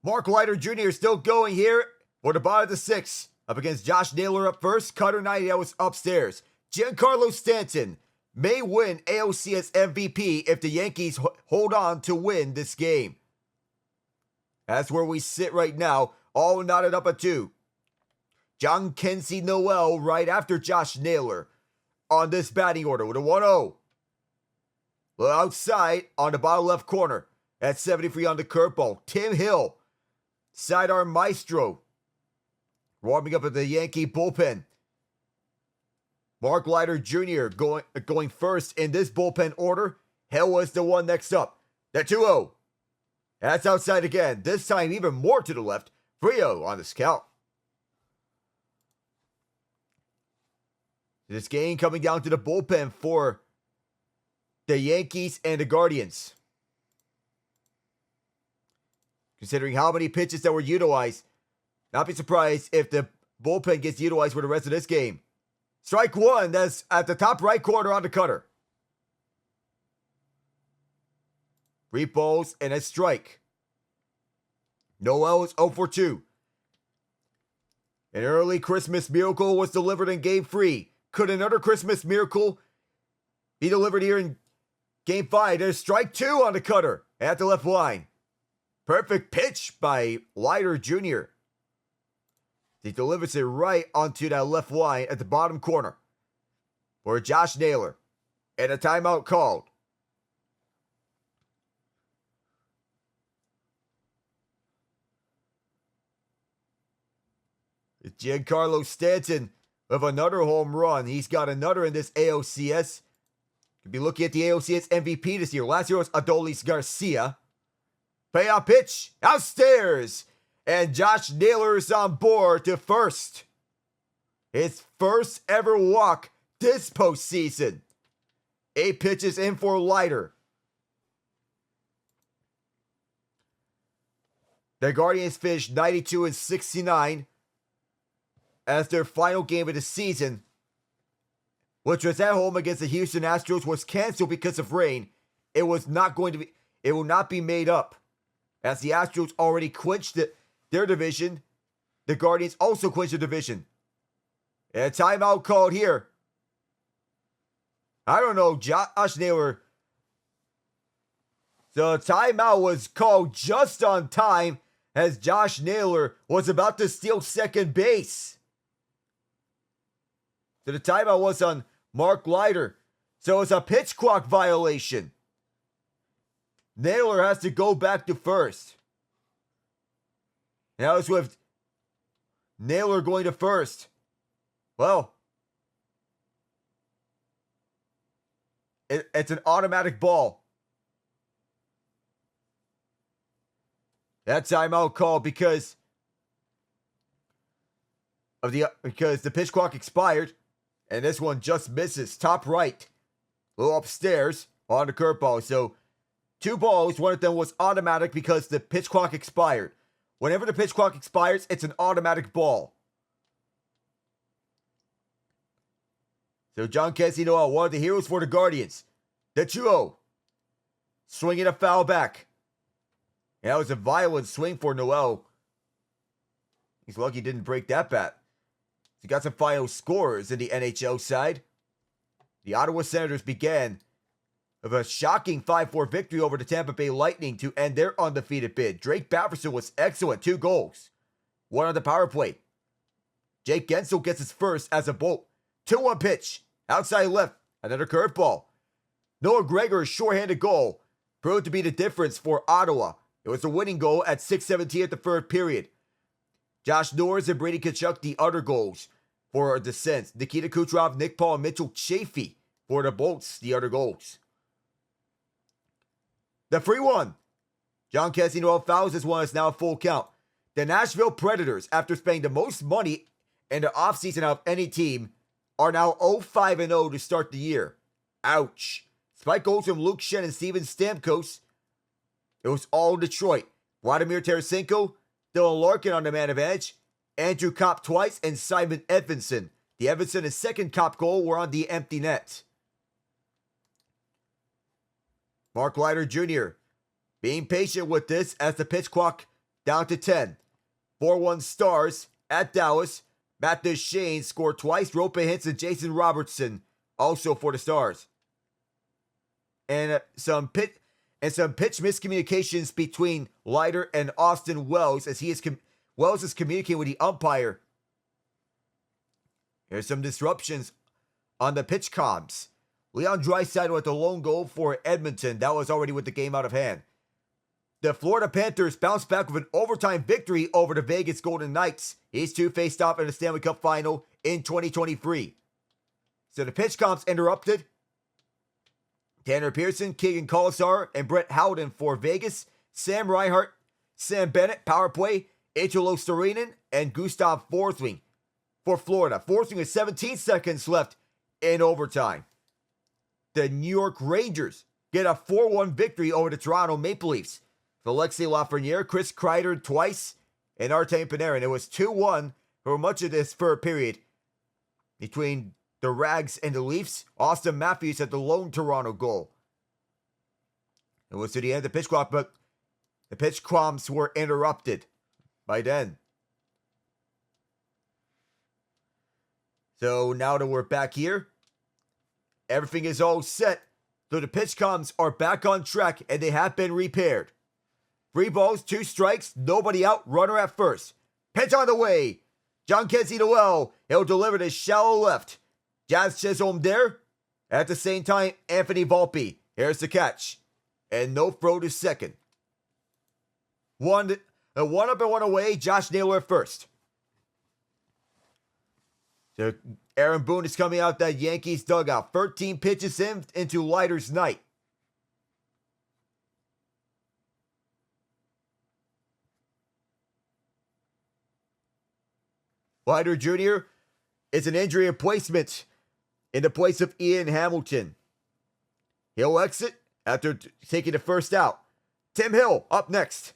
Speaker 1: Mark Leiter Jr. still going here for the bottom of the sixth. Up against Josh Naylor up first. Cutter 90 that was upstairs. Giancarlo Stanton may win ALCS MVP if the Yankees hold on to win this game. That's where we sit right now. All knotted up at 2. John Kenzie Noel right after Josh Naylor on this batting order with a 1-0. Well, outside on the bottom left corner at 73 on the curveball. Tim Hill, sidearm maestro, warming up at the Yankee bullpen. Mark Leiter Jr. going first in this bullpen order. Hill was the one next up. The 2-0. That's outside again. This time even more to the left. 3-0 on the count. This game coming down to the bullpen for the Yankees and the Guardians. Considering how many pitches that were utilized, not be surprised if the bullpen gets utilized for the rest of this game. Strike one, that's at the top right corner on the cutter. 3 balls and a strike. Noel is 0 for 2. An early Christmas miracle was delivered in Game 3. Could another Christmas miracle be delivered here in Game 5? There's strike 2 on the cutter at the left line. Perfect pitch by Leiter Jr. He delivers it right onto that left line at the bottom corner for Josh Naylor. And a timeout called. Giancarlo Stanton with another home run. He's got another in this ALCS. Could be looking at the ALCS MVP this year. Last year was Adolis Garcia. Payoff pitch, outstairs. And Josh Naylor is on board to first. His first ever walk this postseason. 8 pitches in for Leiter. The Guardians finished 92-69 as their final game of the season, which was at home against the Houston Astros, was canceled because of rain. It will not be made up, as the Astros already clinched their division. The Guardians also clinched the division. And a timeout called here. I don't know, Josh Naylor. The timeout was called just on time as Josh Naylor was about to steal second base. So the timeout was on Mark Leiter. So it's a pitch clock violation. Naylor has to go back to first. Now it's with Naylor going to first. Well, it's an automatic ball. That timeout called because the pitch clock expired, and this one just misses top right, a little upstairs on the curveball. So 2 balls, one of them was automatic because the pitch clock expired. Whenever the pitch clock expires, it's an automatic ball. So John Kenzie Noel, one of the heroes for the Guardians. The 2-0. Swinging a foul back. And that was a violent swing for Noel. He's lucky he didn't break that bat. He got some final scores in the NHL side. The Ottawa Senators began with a shocking 5-4 victory over the Tampa Bay Lightning to end their undefeated bid. Drake Batherson was excellent, 2 goals. 1 on the power play. Jake Gensel gets his first as a Bolt. 2-1 pitch, outside left, another curveball. Noah Gregor's shorthanded goal proved to be the difference for Ottawa. It was a winning goal at 6:17 at the third period. Josh Norris and Brady Tkachuk, the other goals for the Sens. Nikita Kucherov, Nick Paul, and Mitchell Chaffee for the Bolts, the other goals. The 3-1. John Kenzie Noel fouls this one. Is now a full count. The Nashville Predators, after spending the most money in the offseason out of any team, are now 0-5-0 to start the year. Ouch. Spike goals from Luke Shen and Steven Stamkos. It was all Detroit. Vladimir Tarasenko, Dylan Larkin on the man advantage, Andrew Kopp twice, and Simon Edvinsson. The Edvinsson and second Kopp goal were on the empty net. Mark Leiter Jr. being patient with this as the pitch clock down to 10. 4-1 Stars at Dallas. Matt Duchene scored twice. Rope hits and Jason Robertson also for the Stars. And some pitch miscommunications between Leiter and Austin Wells as Wells is communicating with the umpire. Here's some disruptions on the pitch comms. Leon Draisaitl with the lone goal for Edmonton. That was already with the game out of hand. The Florida Panthers bounced back with an overtime victory over the Vegas Golden Knights. These two faced off in the Stanley Cup Final in 2023. So the pitch comms interrupted. Tanner Pearson, Keegan Colasar, and Brett Howden for Vegas. Sam Reinhart, Sam Bennett, power play. Angelo Storinen, and Gustav Forthling for Florida. Forthling with 17 seconds left in overtime. The New York Rangers get a 4-1 victory over the Toronto Maple Leafs. Alexei Lafreniere, Chris Kreider twice, and Artemi Panarin. It was 2-1 for much of this third period between the Rags and the Leafs. Austin Matthews had the lone Toronto goal. It was to the end of the pitch clock, but the pitch comms were interrupted by then. So now that we're back here, everything is all set. So the pitch comms are back on track and they have been repaired. 3 balls, 2 strikes, nobody out, runner at first. Pitch on the way. John Kenzie Noel, he'll deliver to shallow left. Jazz Chisholm there. At the same time, Anthony Volpe. Here's the catch. And no throw to second. One up and one away, Josh Naylor at first. So Aaron Boone is coming out that Yankees dugout. 13 pitches into Leiter's night. Leiter Jr. is an injury replacement in the place of Ian Hamilton. He'll exit after taking the first out. Tim Hill up next.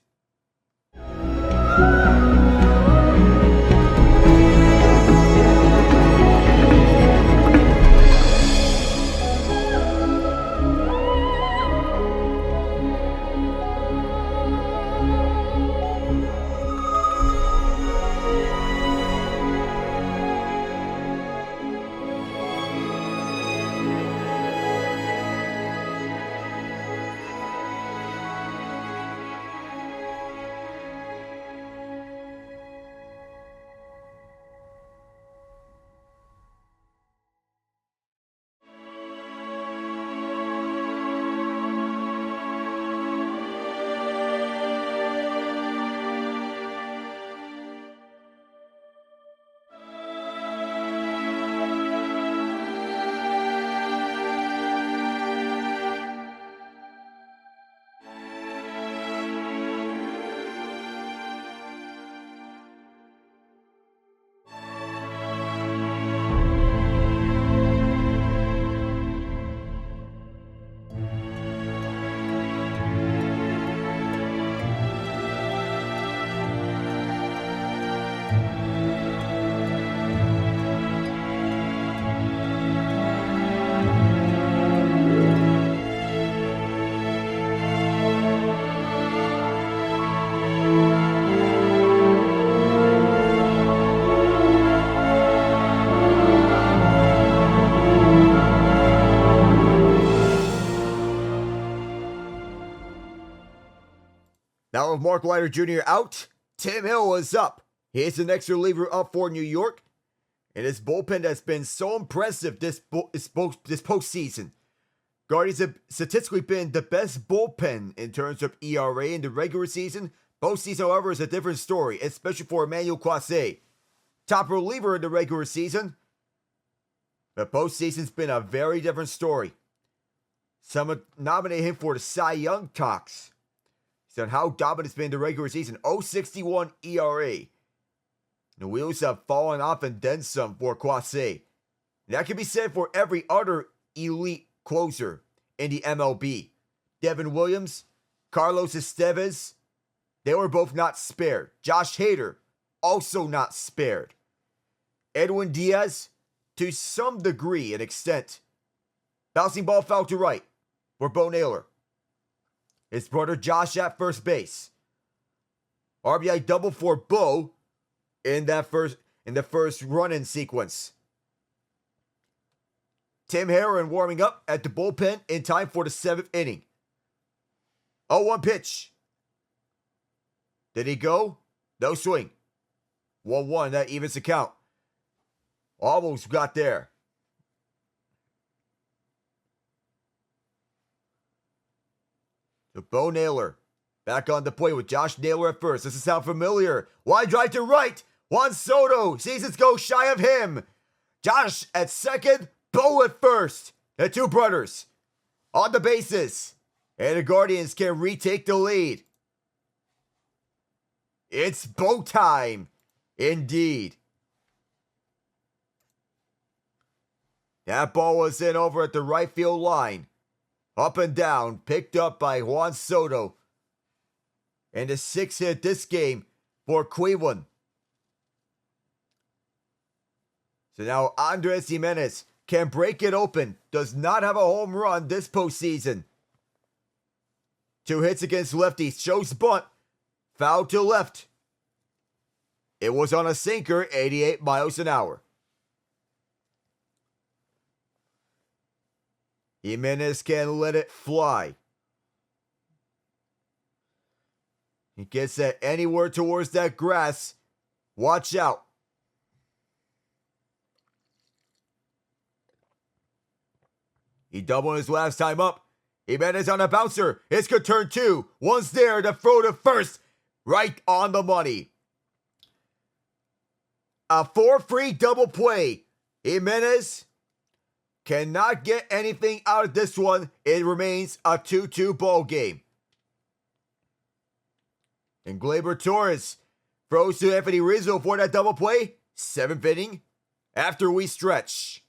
Speaker 1: Now with Mark Leiter Jr. out, Tim Hill was up. He is the next reliever up for New York. And his bullpen has been so impressive this postseason. Guardians have statistically been the best bullpen in terms of ERA in the regular season. Postseason, however, is a different story, especially for Emmanuel Clase. Top reliever in the regular season. But postseason's been a very different story. Some nominate him for the Cy Young talks. On how dominant it's been in the regular season. 0.61 ERA. The wheels have fallen off and then some for Clase. That can be said for every other elite closer in the MLB. Devin Williams, Carlos Estevez, they were both not spared. Josh Hader, also not spared. Edwin Diaz, to some degree and extent. Bouncing ball foul to right for Bo Naylor. His brother Josh at first base. RBI double for Bo in the first run-in sequence. Tim Herron warming up at the bullpen in time for the 7th inning. 0-1 pitch. Did he go? No swing. 1-1, that evens the count. Almost got there. So Bo Naylor back on the plate with Josh Naylor at first. Does it sound familiar? Wide drive to right. Juan Soto sees it go shy of him. Josh at second. Bo at first. The two brothers on the bases. And the Guardians can retake the lead. It's Bo time. Indeed. That ball was in over at the right field line. Up and down. Picked up by Juan Soto. And a 6th hit this game for Cleveland. So now Andres Gimenez can break it open. Does not have a home run this postseason. 2 hits against lefties. Shows bunt. Foul to left. It was on a sinker, 88 miles an hour. Gimenez can let it fly. He gets that anywhere towards that grass. Watch out. He doubled his last time up. Gimenez on a bouncer. It's good turn 2. One's there to throw to first. Right on the money. A 4-free double play. Gimenez cannot get anything out of this one. It remains a 2-2 ball game. And Gleyber Torres throws to Anthony Rizzo for that double play. 7th inning after we stretch.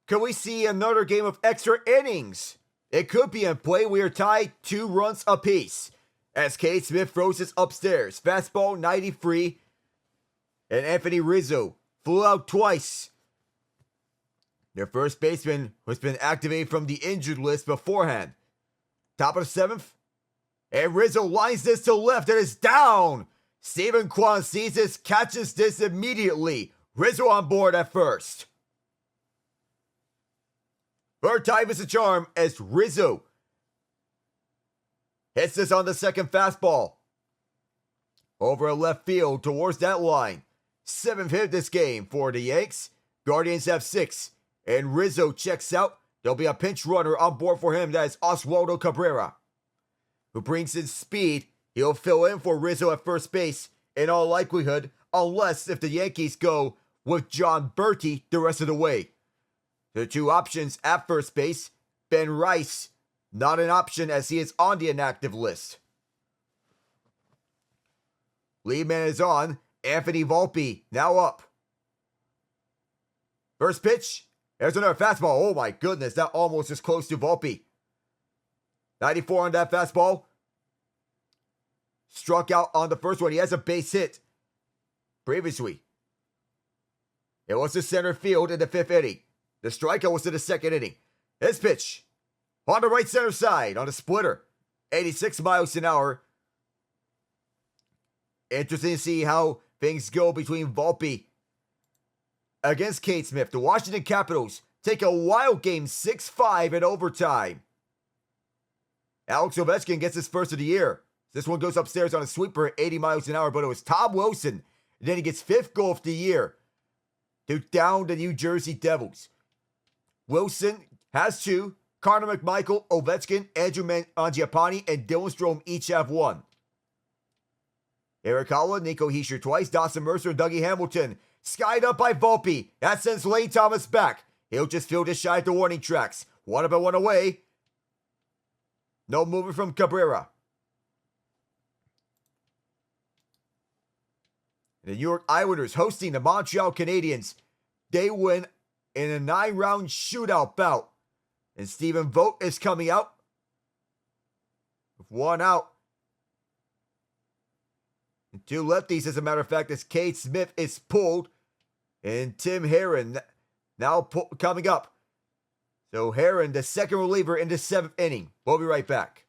Speaker 1: Can we see another game of extra innings? It could be in play. We are tied 2 runs apiece. As Cade Smith throws it upstairs. Fastball 93. And Anthony Rizzo flew out twice. Their first baseman has been activated from the injured list beforehand. Top of the 7th. And Rizzo lines this to left. It is down. Steven Kwan sees this, catches this immediately. Rizzo on board at first. Third time is a charm as Rizzo hits this on the second fastball. Over left field towards that line. 7th hit this game for the Yanks. Guardians have 6. And Rizzo checks out. There'll be a pinch runner on board for him. That is Oswaldo Cabrera, who brings in speed. He'll fill in for Rizzo at first base in all likelihood, unless if the Yankees go with John Berti the rest of the way. The two options at first base, Ben Rice, not an option as he is on the inactive list. Lead man is on. Anthony Volpe now up. First pitch. There's another fastball. Oh my goodness, that almost is close to Volpe. 94 on that fastball. Struck out on the first one. He has a base hit previously. It was to center field in the 5th inning. The strikeout was to the 2nd inning. His pitch on the right center side on a splitter. 86 miles an hour. Interesting to see how things go between Volpe against Kate Smith. The Washington Capitals take a wild game 6-5 in overtime. Alex Ovechkin gets his first of the year. This one goes upstairs on a sweeper at 80 miles an hour, but it was Tom Wilson. And then he gets 5th goal of the year to down the New Jersey Devils. Wilson has 2. Connor McMichael, Ovechkin, Andrew Mangiapane, and Dylan Strome each have 1. Eric Holla, Nico Hischier twice, Dawson Mercer, and Dougie Hamilton. Skied up by Volpe. That sends Lane Thomas back. He'll just field his shot at the warning tracks. 1 up and 1 away. No movement from Cabrera. The New York Islanders hosting the Montreal Canadiens. They win in a 9-round shootout bout. And Stephen Vogt is coming out with 1 out. And 2 lefties, as a matter of fact, as Cade Smith is pulled. And Tim Herron now coming up. So Herron, the second reliever in the 7th inning. We'll be right back.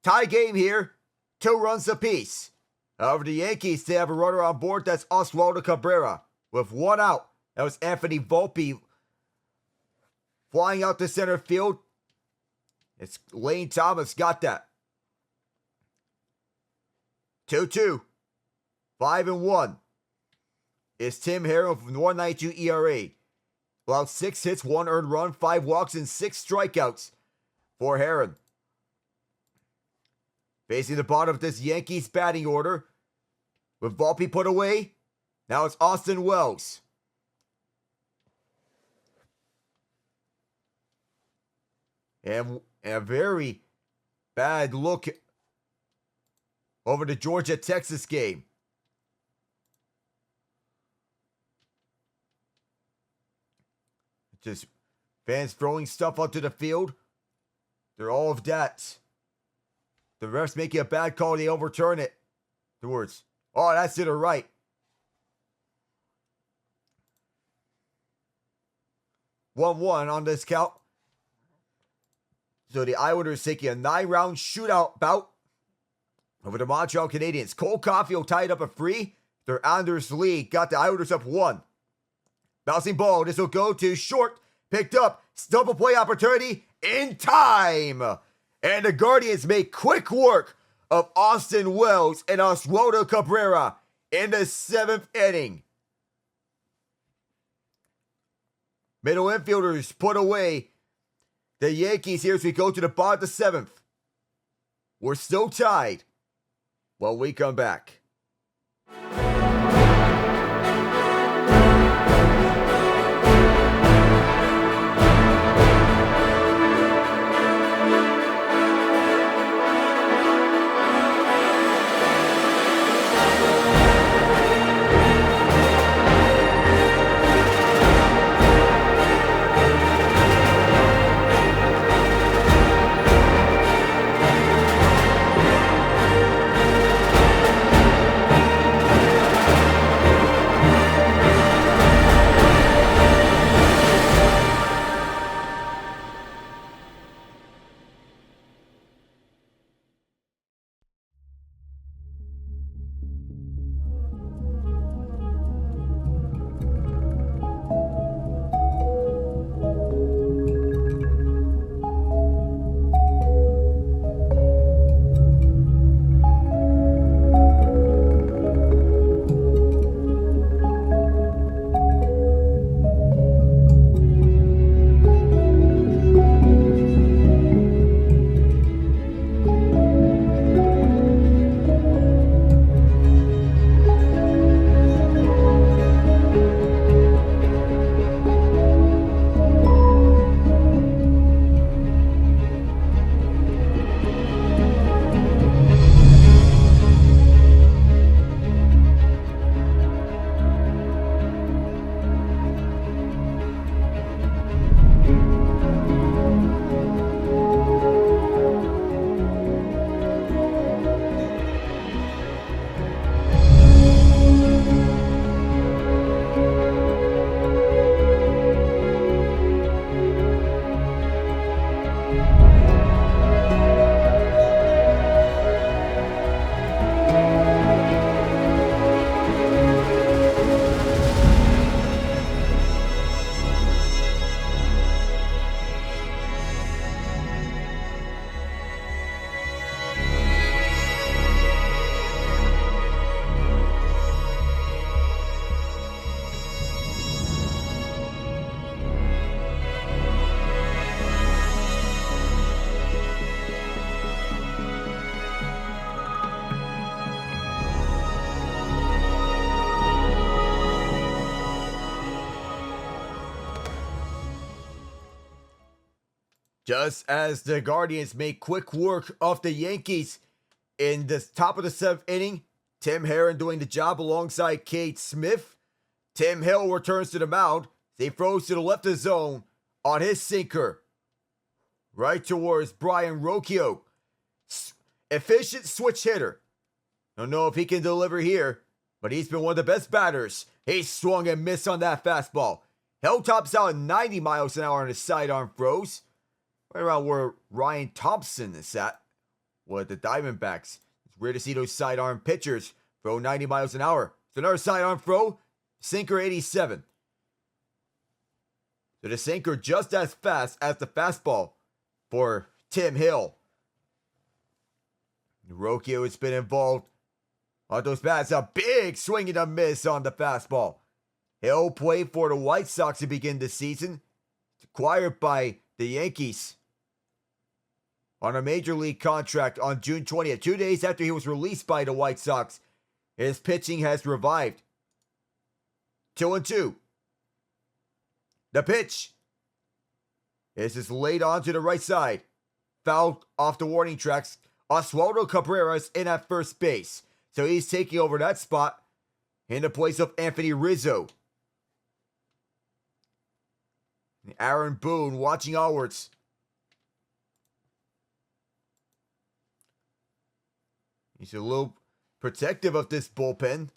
Speaker 1: Tie game here, 2 runs apiece. However, the Yankees, they have a runner on board. That's Oswaldo Cabrera with 1 out. That was Anthony Volpe flying out to center field. It's Lane Thomas got that. 2-2. 5-1. It's Tim Herron with 1.92 ERA. Allowed 6 hits, 1 earned run, 5 walks, and 6 strikeouts for Herron. Facing the bottom of this Yankees batting order, with Volpe put away, now it's Austin Wells. And a very bad look over the Georgia-Texas game. Just fans throwing stuff onto the field. They're all of that. The refs making a bad call, they overturn it. Towards, oh, that's to the right. (1-1) on this count. So the Islanders taking a 9-round shootout bout over the Montreal Canadiens. Cole Caulfield tied up a free. Their Anders Lee got the Islanders up 1. Bouncing ball. This will go to short. Picked up. Double play opportunity in time. And the Guardians make quick work of Austin Wells and Oswaldo Cabrera in the 7th inning. Middle infielders put away the Yankees here as we go to the bottom of the 7th. We're still tied when we come back. Just as the Guardians make quick work of the Yankees in the top of the 7th inning, Tim Herron doing the job alongside Cade Smith. Tim Hill returns to the mound. He throws to the left of the zone on his sinker. Right towards Brian Rocchio. Efficient switch hitter. Don't know if he can deliver here, but he's been one of the best batters. He swung and missed on that fastball. Hill tops out at 90 miles an hour on his sidearm throws. Right around where Ryan Thompson is at with the Diamondbacks. It's weird to see those sidearm pitchers throw 90 miles an hour. So another sidearm throw, sinker 87. So the sinker just as fast as the fastball for Tim Hill. Rocchio has been involved on those bats. A big swing and a miss on the fastball. Hill played for the White Sox to begin the season. Acquired by the Yankees on a major league contract on June 20th, 2 days after he was released by the White Sox. His pitching has revived. 2-2. The pitch. This is laid on to the right side. fouled off the warning tracks. Oswaldo Cabrera is in at first base, so he's taking over that spot in the place of Anthony Rizzo. Aaron Boone watching onwards. He's a little protective of this bullpen.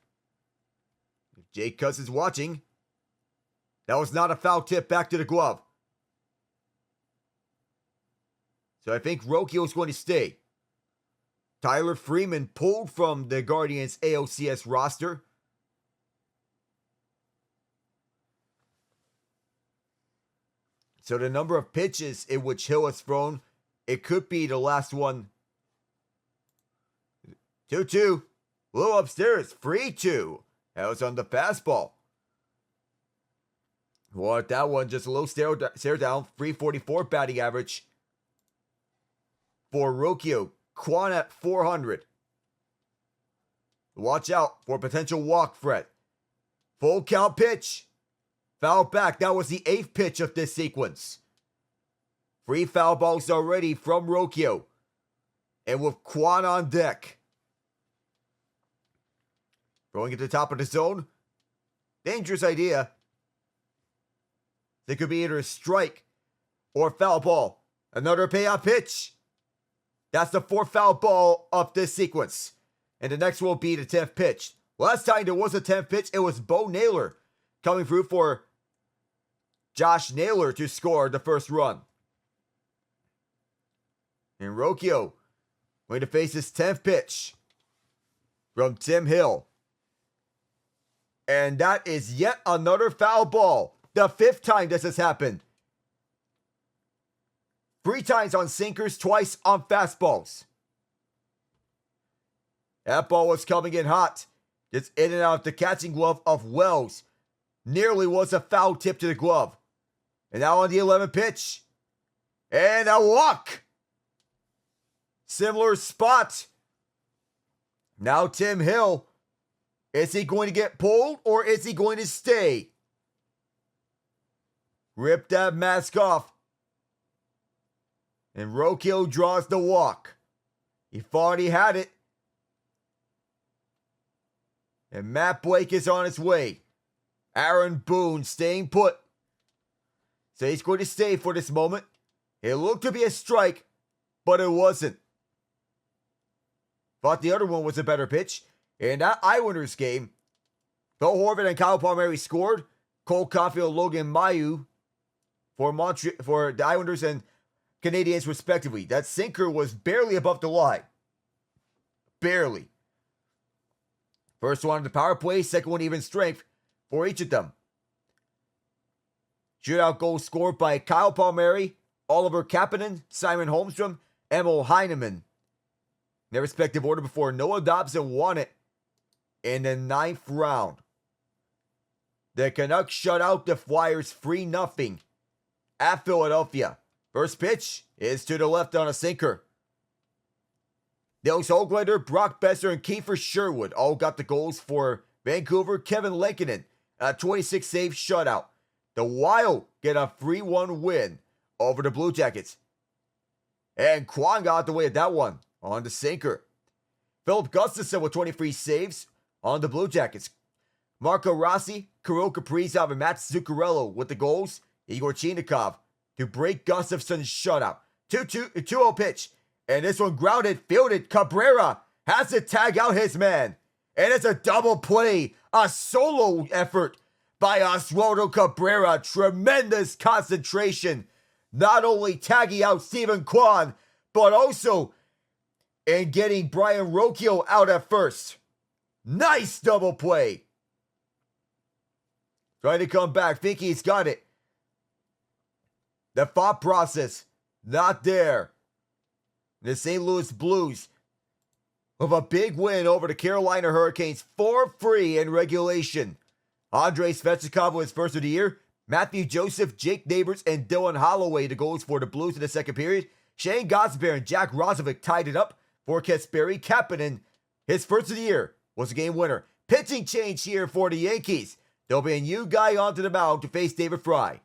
Speaker 1: Jake Cousins watching. That was not a foul tip back to the glove. So I think Rocchio is going to stay. Tyler Freeman pulled from the Guardians ALCS roster. So the number of pitches in which Hill has thrown, it could be the last one. 2-2. A little upstairs. 3-2. That was on the fastball. Want that one just a little stare down. 344 batting average for Rocchio. Quan at 400. Watch out for potential walk threat. Full count pitch. Foul back. That was the 8th pitch of this sequence. 3 foul balls already from Rocchio. And with Quan on deck. Throwing at the top of the zone. Dangerous idea. It could be either a strike or foul ball. Another payoff pitch. That's the 4th foul ball of this sequence. And the next will be the 10th pitch. Last time there was a 10th pitch, it was Bo Naylor coming through for Josh Naylor to score the first run. And Rocchio going to face his 10th pitch from Tim Hill. And that is yet another foul ball. The 5th time this has happened. 3 times on sinkers, twice on fastballs. That ball was coming in hot. Just in and out of the catching glove of Wells. Nearly was a foul tip to the glove. And now on the 11th pitch. And a walk. Similar spot. Now Tim Hill. Is he going to get pulled or is he going to stay? Rip that mask off. And Rocchio draws the walk. He thought he had it. And Matt Blake is on his way. Aaron Boone staying put. So he's going to stay for this moment. It looked to be a strike, but it wasn't. Thought the other one was a better pitch. In that Islanders game, Bill Horvath and Kyle Palmieri scored. Cole Caulfield, Logan Mailloux for the Islanders and Canadians respectively. That sinker was barely above the line. Barely. First one on the power play, second one even strength for each of them. Shootout goal scored by Kyle Palmieri, Oliver Kapanen, Simon Holmstrom, Emil Heineman. In their respective order before Noah Dobson won it in the 9th round. The Canucks shut out the Flyers 3-0 at Philadelphia. First pitch is to the left on a sinker. Nils Höglander, Brock Besser, and Kiefer Sherwood all got the goals for Vancouver. Kevin Lankinen, a 26-save shutout. The Wild get a 3-1 win over the Blue Jackets. And Quan got the way of that one on the sinker. Philip Gustafson with 23 saves on the Blue Jackets. Marco Rossi, Kirill Kaprizov, and Matt Zuccarello with the goals. Igor Chinikov to break Gustafson's shutout. 2-0 pitch. And this one grounded, fielded. Cabrera has to tag out his man. And it's a double play. A solo effort by Oswaldo Cabrera. Tremendous concentration. Not only tagging out Stephen Kwan, but also in getting Brian Rocchio out at first. Nice double play. Trying to come back. Think he's got it. The thought process, not there. The St. Louis Blues with a big win over the Carolina Hurricanes, 4-3 in regulation. Andrei Svechnikov was first of the year. Matthew Joseph, Jake Neighbors, and Dylan Holloway the goals for the Blues in the second period. Shane Gostisbehere and Jack Rozovic tied it up for Kasperi Kapanen. His first of the year was a game winner. Pitching change here for the Yankees. There'll be a new guy onto the mound to face David Fry.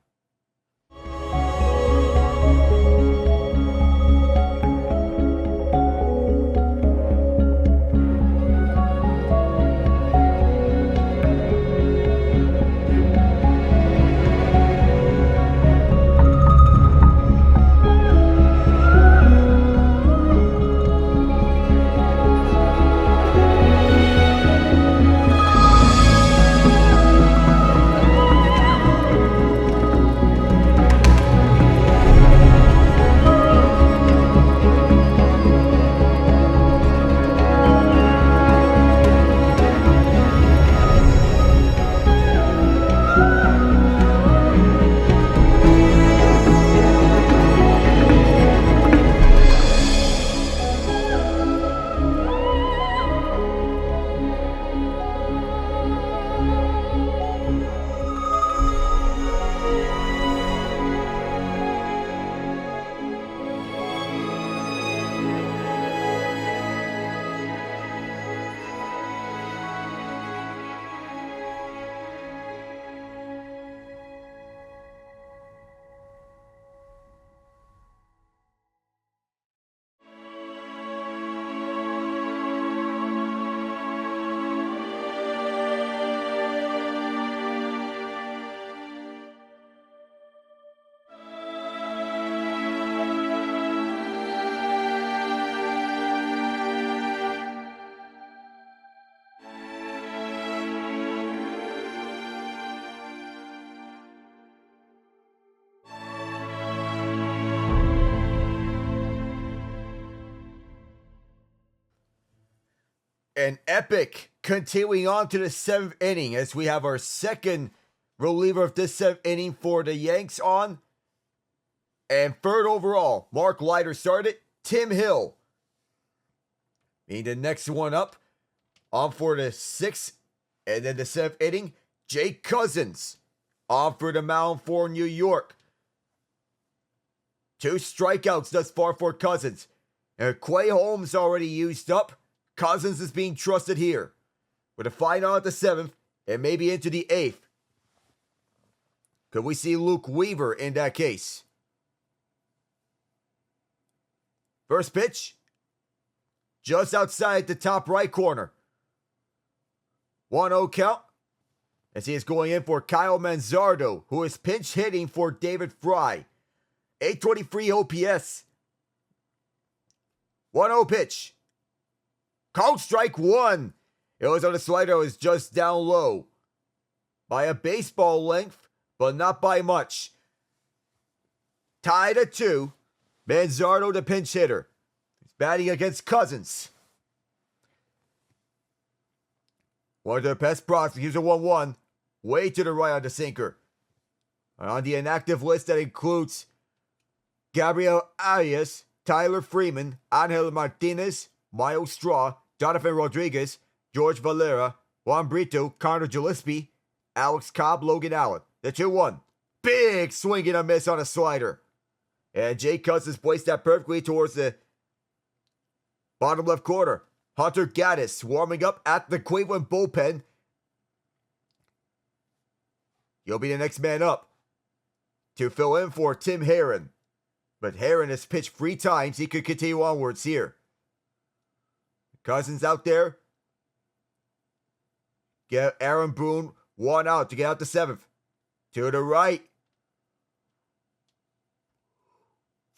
Speaker 1: an epic continuing on to the 7th inning as we have our second reliever of this 7th inning for the Yanks on. And third overall, Mark Leiter started. Tim Hill being the next one up. On for the 6th and then the 7th inning, Jake Cousins on for the mound for New York. 2 strikeouts thus far for Cousins. And Quay Holmes already used up. Cousins is being trusted here. With a final at the 7th and maybe into the 8th. Could we see Luke Weaver in that case? First pitch. Just outside the top right corner. 1-0 count. As he is going in for Kyle Manzardo, who is pinch hitting for David Fry. 823 OPS. 1-0 pitch. Called strike 1. It was on a slider. It was just down low. By a baseball length, but not by much. Tied at 2. Manzardo the pinch hitter. He's batting against Cousins. One of their best prospects. Here's a 1-1. Way to the right on the sinker. On the inactive list that includes Gabriel Arias, Tyler Freeman, Angel Martinez, Miles Straw, Jonathan Rodriguez, George Valera, Juan Brito, Connor Gillespie, Alex Cobb, Logan Allen. The 2-1. Big swing and a miss on a slider. And Jake Cousins placed that perfectly towards the bottom left corner. Hunter Gaddis warming up at the Cleveland bullpen. He'll be the next man up to fill in for Tim Herron. But Herron has pitched 3 times. He could continue onwards here. Cousins out there. Get Aaron Boone 1 out to get out the 7th. To the right.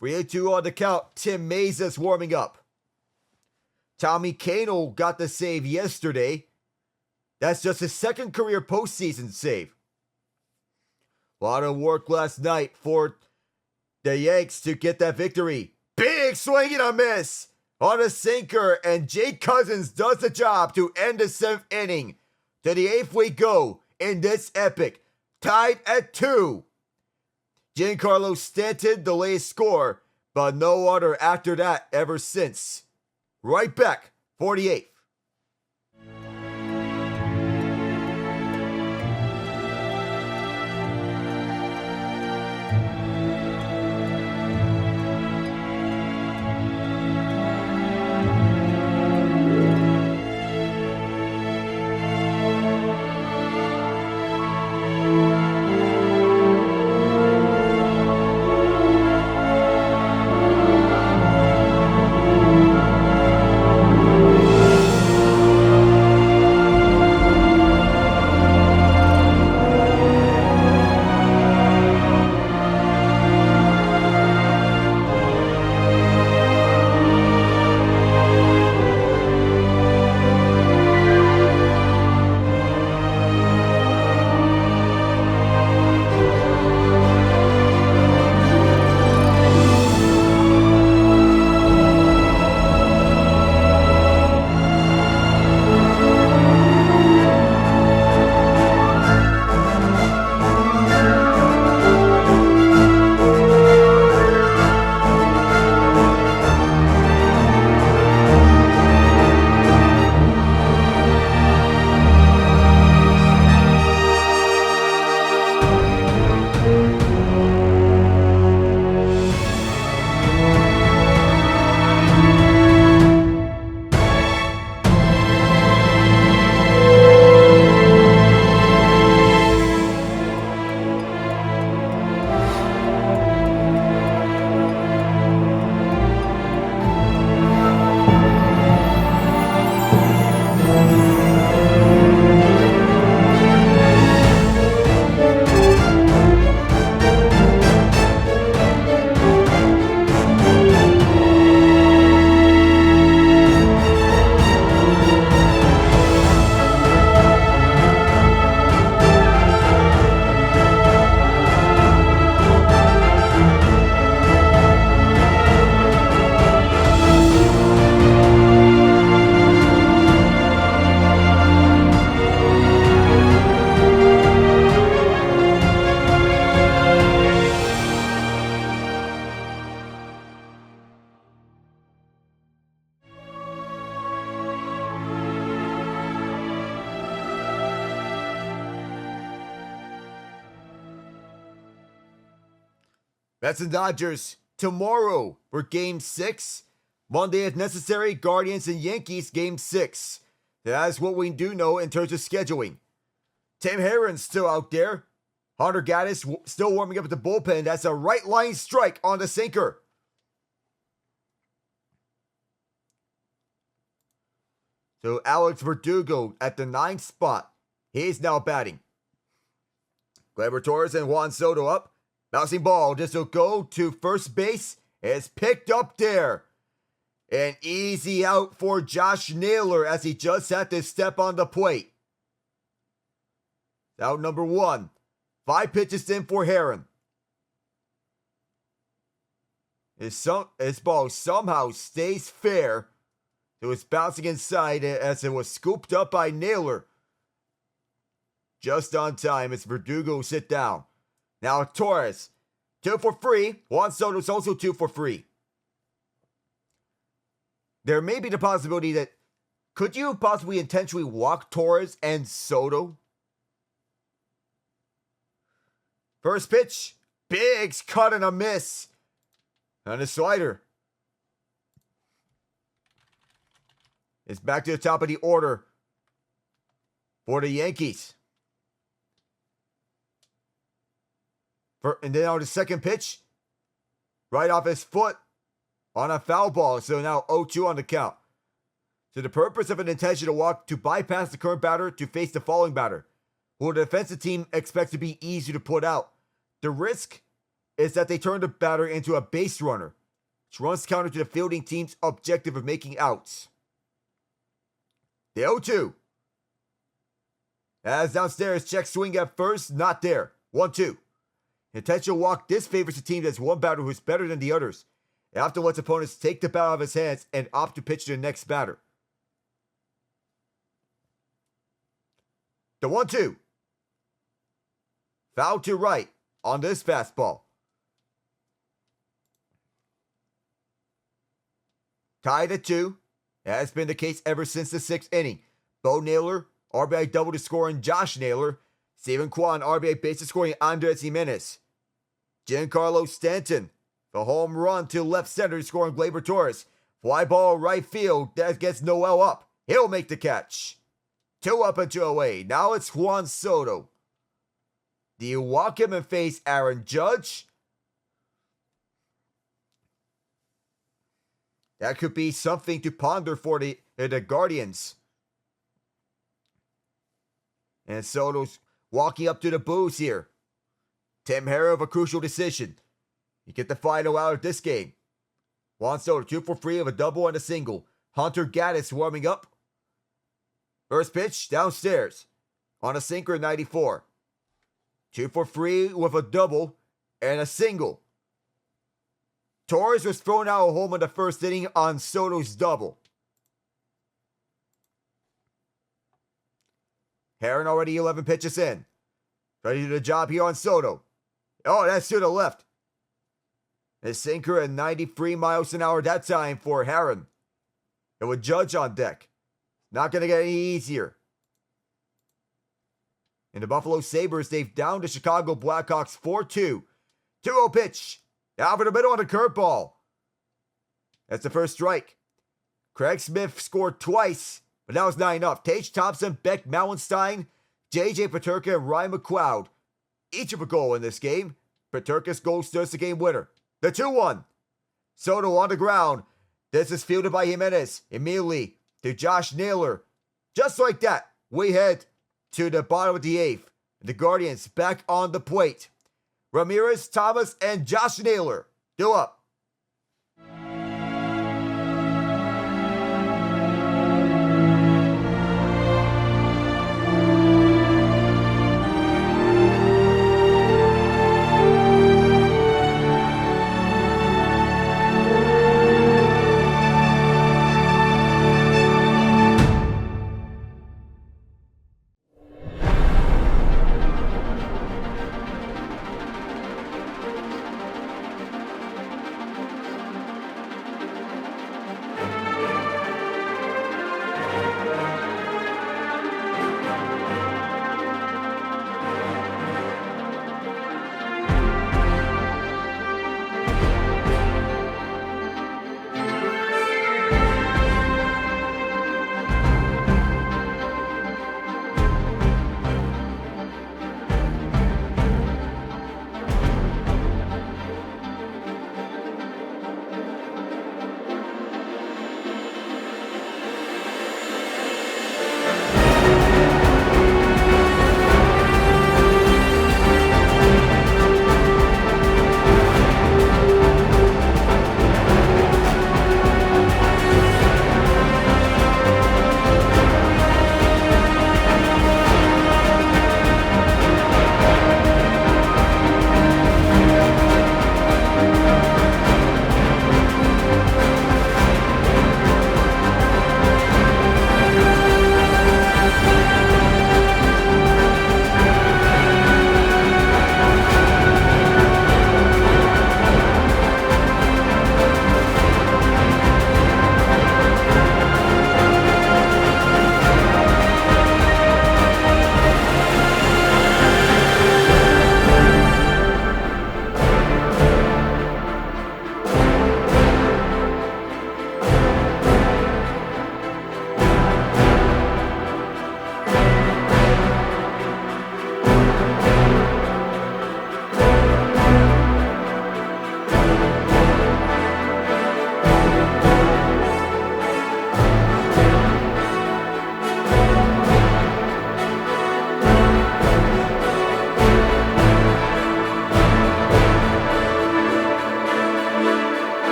Speaker 1: 3-2 on the count. Tim Mesa's warming up. Tommy Cano got the save yesterday. That's just his 2nd career postseason save. A lot of work last night for the Yanks to get that victory. Big swing and a miss on a sinker, and Jake Cousins does the job to end the 7th inning. To the 8th we go in this epic. Tied at 2. Giancarlo Stanton, the latest score, but no other after that ever since. Right back, 48th. Mets and Dodgers tomorrow for Game 6. Monday, if necessary, Guardians and Yankees Game 6. That is what we do know in terms of scheduling. Tim Herron's still out there. Hunter Gaddis still warming up at the bullpen. That's a right line strike on the sinker. So Alex Verdugo at the 9th spot. He's now batting. Gleyber Torres and Juan Soto up. Bouncing ball. This will go to first base. It's picked up there. An easy out for Josh Naylor as he just had to step on the plate. Out number 1. 5 pitches in for Herron. His ball somehow stays fair. It was bouncing inside as it was scooped up by Naylor. Just on time as Verdugo sit down. Now Torres, 2 for free. Juan Soto's also 2 for free. There may be the possibility that, could you possibly intentionally walk Torres and Soto? First pitch, Biggs cut and a miss. On a slider. It's back to the top of the order for the Yankees. And then on the second pitch, right off his foot on a foul ball. So now 0-2 on the count. So the purpose of an intentional walk to bypass the current batter to face the following batter, who the defensive team expects to be easy to put out. The risk is that they turn the batter into a base runner, which runs counter to the fielding team's objective of making outs. The 0-2. As downstairs, check swing at first, not there. 1-2. Intentional walk. This favors the team that's one batter who's better than the others. After lets opponents take the bat out of his hands and opt to pitch to the next batter. The 1-2. Foul to right on this fastball. Tied at 2. Has been the case ever since the 6th inning. Bo Naylor, RBI double to scoring Josh Naylor. Steven Kwan, RBI base to scoring Andres Gimenez. Giancarlo Stanton, the home run to left center scoring Gleyber Torres. Fly ball right field, that gets Noel up. He'll make the catch. 2 up and 2 away. Now it's Juan Soto. Do you walk him and face Aaron Judge? That could be something to ponder for the Guardians. And Soto's walking up to the booze here. Tim Herron of a crucial decision. You get the final out of this game. Juan Soto 2 for 3 of a double and a single. Hunter Gaddis warming up. First pitch downstairs on a sinker 94. 2 for 3 with a double and a single. Torres was thrown out of home in the first inning on Soto's double. Herron already 11 pitches in. Ready to do the job here on Soto. Oh, that's to the left. A sinker at 93 miles an hour that time for Herron. It would Judge on deck. Not going to get any easier. In the Buffalo Sabres, they've downed the Chicago Blackhawks 4-2. 2-0 pitch. Out for the middle on the curveball. That's the first strike. Craig Smith scored twice, but that was not enough. Tage Thompson, Beck Mallenstein, J.J. Peterka, and Ryan McLeod. Each of a goal in this game. Peterka's goal starts the game winner. The 2-1. Soto on the ground. This is fielded by Gimenez. Immediately to Josh Naylor. Just like that, we head to the bottom of the 8th. The Guardians back on the plate. Ramirez, Thomas, and Josh Naylor. Due up.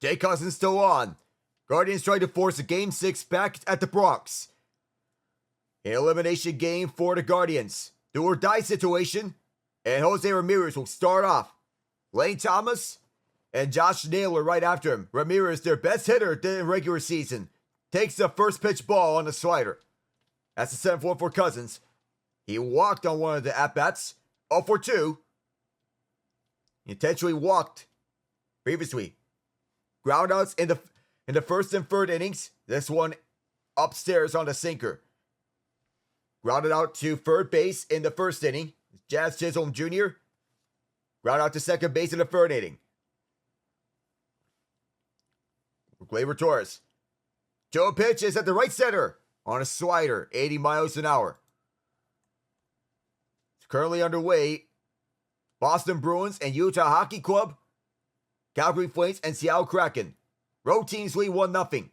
Speaker 1: Jay Cousins still on. Guardians trying to force a Game 6 back at the Bronx. An elimination game for the Guardians. Do or die situation. And Jose Ramirez will start off. Lane Thomas and Josh Naylor right after him. Ramirez, their best hitter in the regular season, takes the first pitch ball on the slider. That's the 7-4 for Cousins. He walked on one of the at-bats. 0 for 2. He intentionally walked previously. Groundouts in the first and third innings. This one upstairs on the sinker. Grounded out to third base in the first inning. Jazz Chisholm Jr. Ground out to second base in the third inning. Gleyber Torres. Joe pitch is at the right center on a slider, 80 miles an hour. It's currently underway. Boston Bruins and Utah Hockey Club, Calgary Flames and Seattle Kraken. Road teams lead 1-0.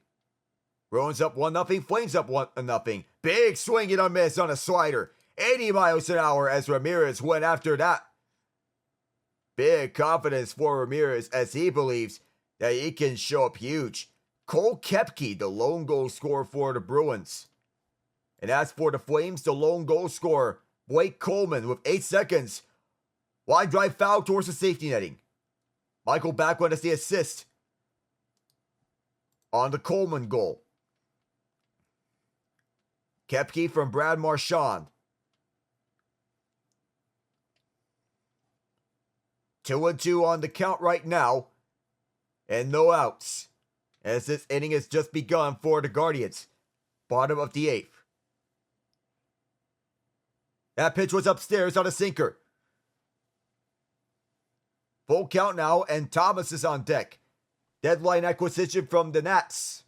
Speaker 1: Bruins up 1-0, Flames up 1-0. Big swing and a miss on a slider, 80 miles an hour as Ramirez went after that. Big confidence for Ramirez as he believes that he can show up huge. Cole Koepke, the lone goal scorer for the Bruins. And as for the Flames, the lone goal scorer, Blake Coleman with 8 seconds. Wide drive foul towards the safety netting. Michael Backlund has the assist on the Coleman goal. Koepke from Brad Marchand. 2-2 on the count right now. And no outs, as this inning has just begun for the Guardians. Bottom of the 8th. That pitch was upstairs on a sinker. Full count now, and Thomas is on deck. Deadline acquisition from the Nats.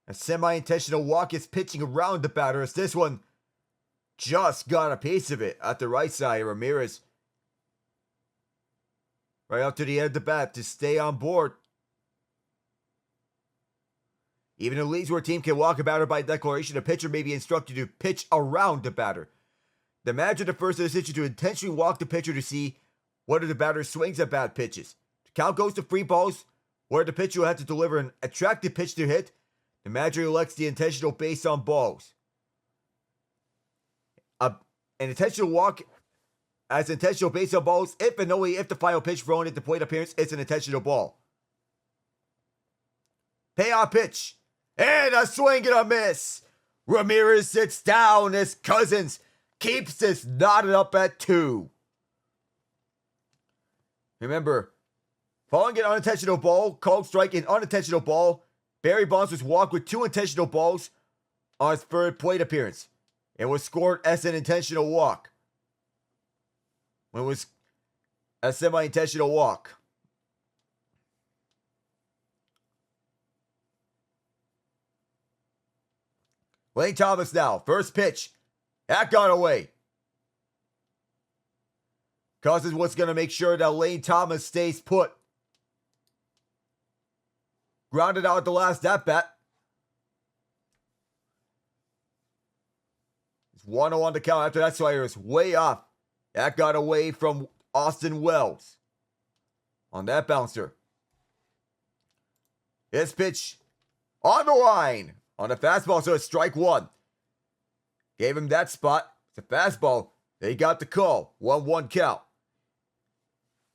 Speaker 1: A semi-intentional walk is pitching around the batter as this one just got a piece of it at the right side. Ramirez right up to the end of the bat to stay on board. Even in leagues where a team can walk a batter by declaration, a pitcher may be instructed to pitch around the batter. The manager defers to the decision to intentionally walk the pitcher to see whether the batter swings at bad pitches. The count goes to 3 balls, where the pitcher will have to deliver an attractive pitch to hit. The manager elects the intentional base on balls. An intentional walk as intentional base on balls if and only if the final pitch thrown at the plate appearance is an intentional ball. Payoff pitch. And a swing and a miss. Ramirez sits down as Cousins keeps this knotted up at 2. Remember, following an unintentional ball, called strike an unintentional ball, Barry Bonds was walked with 2 intentional balls on his third plate appearance. It was scored as an intentional walk. When it was a semi-intentional walk. Lane Thomas now. First pitch. That got away. Cousins was going to make sure that Lane Thomas stays put. Grounded out at the last at-bat. It's 1-0 on the count after that slider is way off. That got away from Austin Wells on that bouncer. This pitch on the line on the fastball, so it's strike 1. Gave him that spot. It's a fastball. They got the call. 1-1 count.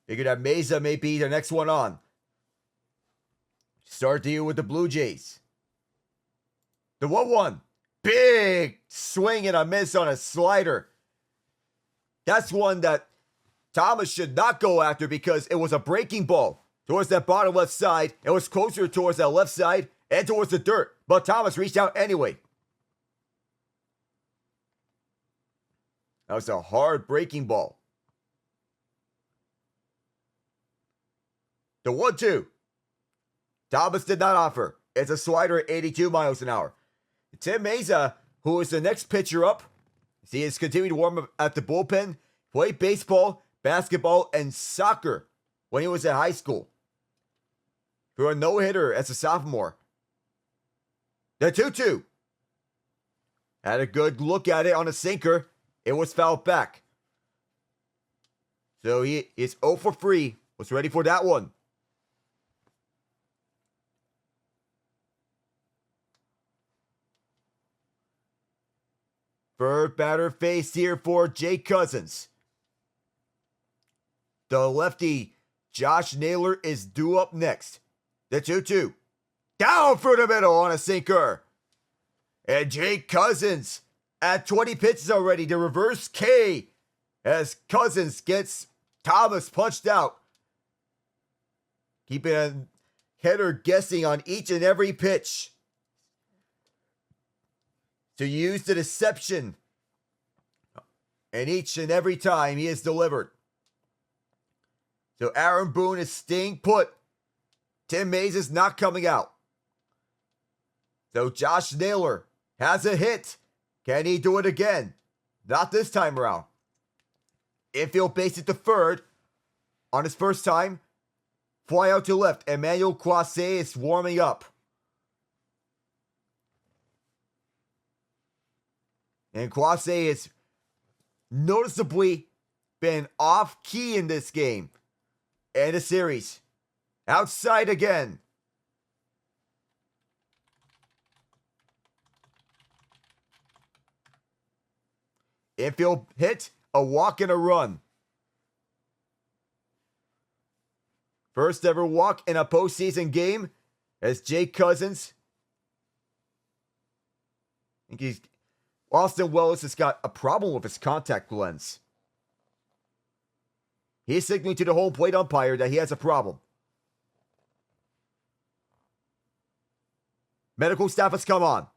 Speaker 1: Figured that Mesa may be the next one on. Start the year with the Blue Jays. The 1-1. Big swing and a miss on a slider. That's one that Thomas should not go after because it was a breaking ball towards that bottom left side. It was closer towards that left side and towards the dirt. But Thomas reached out anyway. That was a hard breaking ball. The 1-2. Thomas did not offer. It's a slider at 82 miles an hour. Tim Mesa, who is the next pitcher up, he has continued to warm up at the bullpen, played baseball, basketball, and soccer when he was in high school. Threw a no-hitter as a sophomore. The 2-2. Had a good look at it on a sinker. It was fouled back. So he is 0 for 3. Was ready for that one. Third batter faced here for Jake Cousins. The lefty, Josh Naylor, is due up next. The 2-2. Down through the middle on a sinker. And Jake Cousins at 20 pitches already to reverse K as Cousins gets Thomas punched out. Keeping a hitter guessing on each and every pitch to use the deception. And each and every time he is delivered. So Aaron Boone is staying put. Tim Mays is not coming out. So Josh Naylor has a hit. Can he do it again? Not this time around. Infield base it to third. On his first time, fly out to left. Emmanuel Croisset is warming up. And Croisset has noticeably been off key in this game and the series. Outside again. Infield hit, a walk and a run. First ever walk in a postseason game as Jake Cousins. I think Austin Wells has got a problem with his contact lens. He's signaling to the home plate umpire that he has a problem. Medical staff has come on.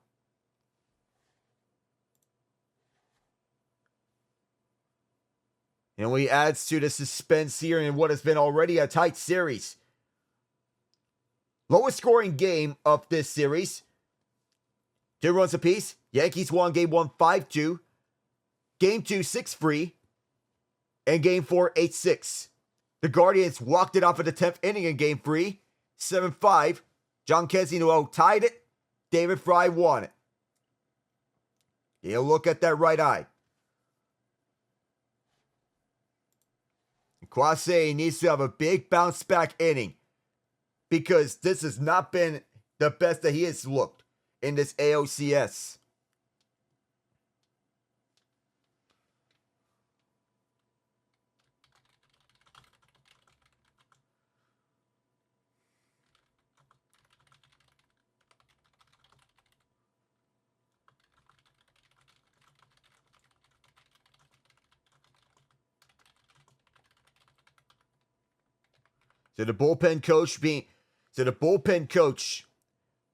Speaker 1: And we adds to the suspense here in what has been already a tight series. Lowest scoring game of this series. 2 runs apiece. Yankees won game 1 5-2. Game 2 6-3. And game 4 8-6. The Guardians walked it off at the 10th inning in game 3. 7-5. John Kensington tied it. David Fry won it. He'll look at that right eye. Croisset needs to have a big bounce back inning because this has not been the best that he has looked in this AOCS. So the bullpen coach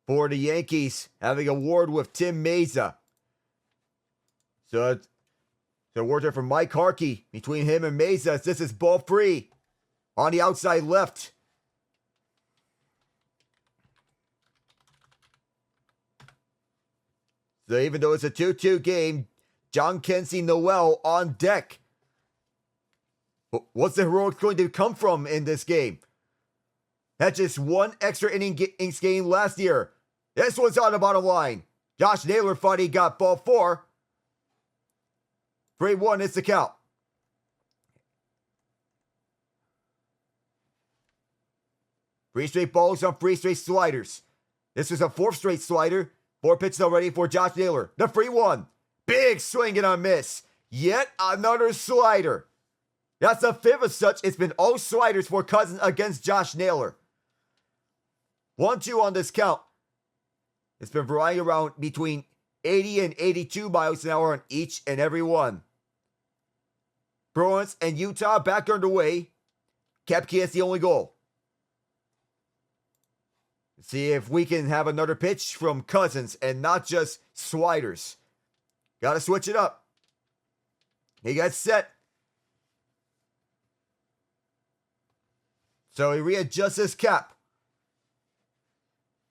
Speaker 1: for the Yankees having a word with Tim Meza. So word there from Mike Harkey between him and Meza. This is ball 3 on the outside left. So even though it's a 2-2 game, John Kensey Noel on deck. What's the heroics going to come from in this game? That's just one extra innings game last year. This one's on the bottom line. Josh Naylor thought he got ball 4. 3-1 is the count. Three straight balls on 3 straight sliders. This is a 4th straight slider. 4 pitches already for Josh Naylor. The 3-1. Big swing and a miss. Yet another slider. That's the 5th of such. It's been all sliders for Cousins against Josh Naylor. 1-2 on this count. It's been varying around between 80 and 82 miles an hour on each and every one. Bruins and Utah back underway. Kepke is the only goal. Let's see if we can have another pitch from Cousins and not just sliders. Gotta switch it up. He gets set. So he readjusts his cap.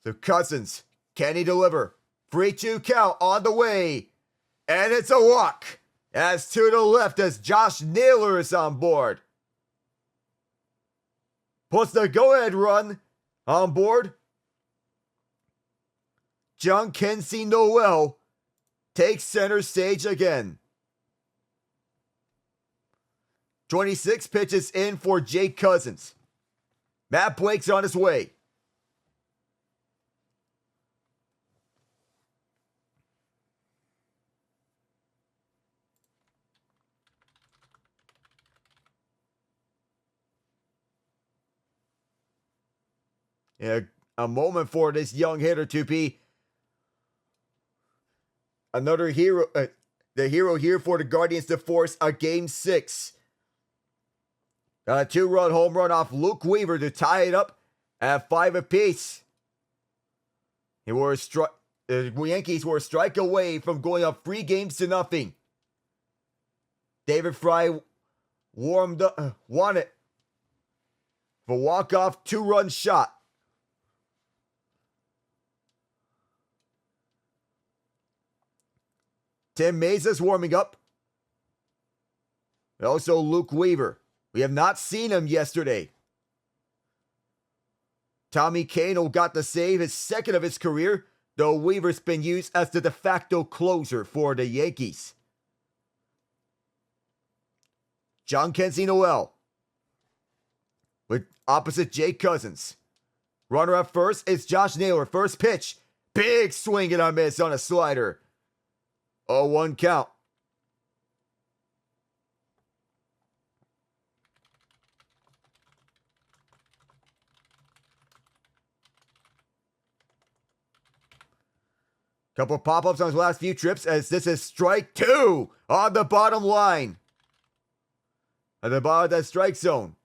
Speaker 1: So Cousins, can he deliver? 3-2 count on the way. And it's a walk. As to the left as Josh Naylor is on board. Puts the go-ahead run on board. John Kensey Noel takes center stage again. 26 pitches in for Jake Cousins. Matt Blake's on his way. Yeah, a moment for this young hitter to be another hero. The hero here for the Guardians to force a Game 6. A 2-run home run off Luke Weaver to tie it up at 5 apiece. The Yankees were a strike away from going up 3-0. David Fry won it for a walk-off 2-run shot. Tim Mesa's warming up. And also Luke Weaver. We have not seen him yesterday. Tommy Cano got the save, his second of his career, though Weaver's been used as the de facto closer for the Yankees. John Kenzie Noel with opposite Jake Cousins. Runner at first is Josh Naylor. First pitch. Big swing and a miss on a slider. 0-1 count. Couple pop-ups on his last few trips as this is strike 2 on the bottom line. At the bottom of that strike zone.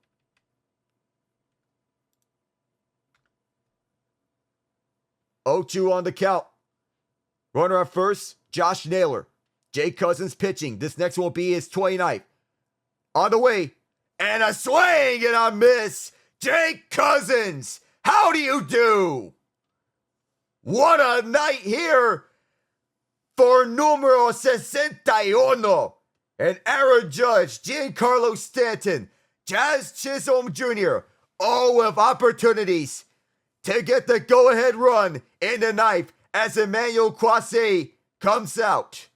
Speaker 1: Oh, 2 on the count. Runner at first, Josh Naylor. Jake Cousins pitching. This next one will be his 29th. On the way. And a swing and a miss. Jake Cousins. How do you do? What a night here for numero 61. And Aaron Judge, Giancarlo Stanton, Jazz Chisholm Jr. all with opportunities to get the go-ahead run in the ninth as Emmanuel Croisset comes out.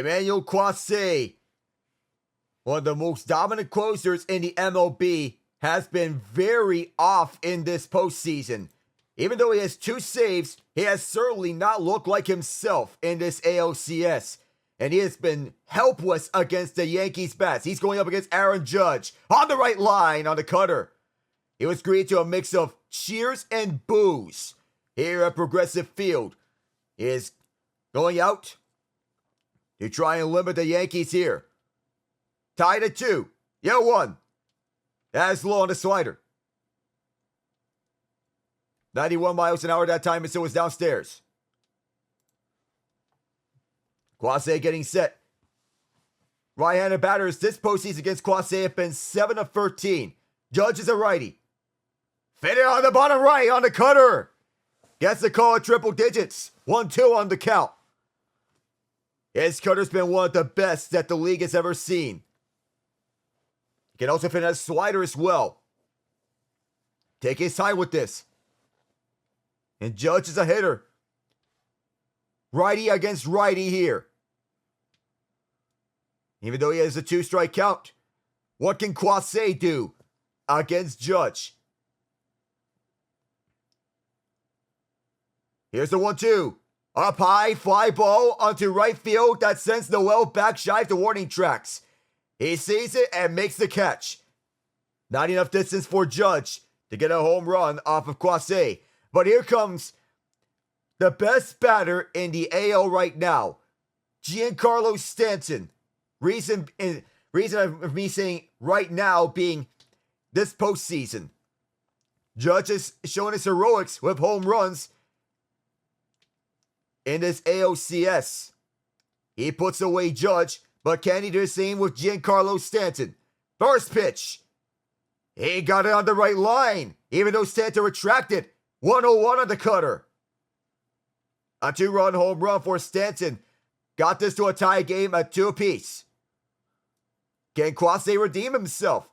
Speaker 1: Emmanuel Clase, one of the most dominant closers in the MLB, has been very off in this postseason. Even though he has 2 saves, he has certainly not looked like himself in this ALCS. And he has been helpless against the Yankees bats. He's going up against Aaron Judge on the right line on the cutter. It was greeted to a mix of cheers and boos here at Progressive Field. He is going out to try and limit the Yankees here. Tied at 2. 1. That is low on the slider. 91 miles an hour that time, and so was downstairs. Clase getting set. Right-handed batters this postseason against Clase have been 7 of 13. Judge is a righty. Fit it on the bottom right on the cutter. Gets the call at triple digits. 1-2 on the count. His cutter's been one of the best that the league has ever seen. He can also fit a slider as well. Take his time with this. And Judge is a hitter. Righty against righty here. Even though he has a 2-strike count, what can Clase do against Judge? Here's the 1-2. Up high, fly ball onto right field that sends Noel back shy of the warning tracks. He sees it and makes the catch. Not enough distance for Judge to get a home run off of Clase. But here comes the best batter in the AL right now, Giancarlo Stanton. Reason of me saying right now being this postseason. Judge is showing his heroics with home runs in this ALCS. He puts away Judge, but can he do the same with Giancarlo Stanton? First pitch. He got it on the right line, even though Stanton retracted. 101 on the cutter. A 2-run home run for Stanton. Got this to a tie game at 2 apiece. Can Clase redeem himself?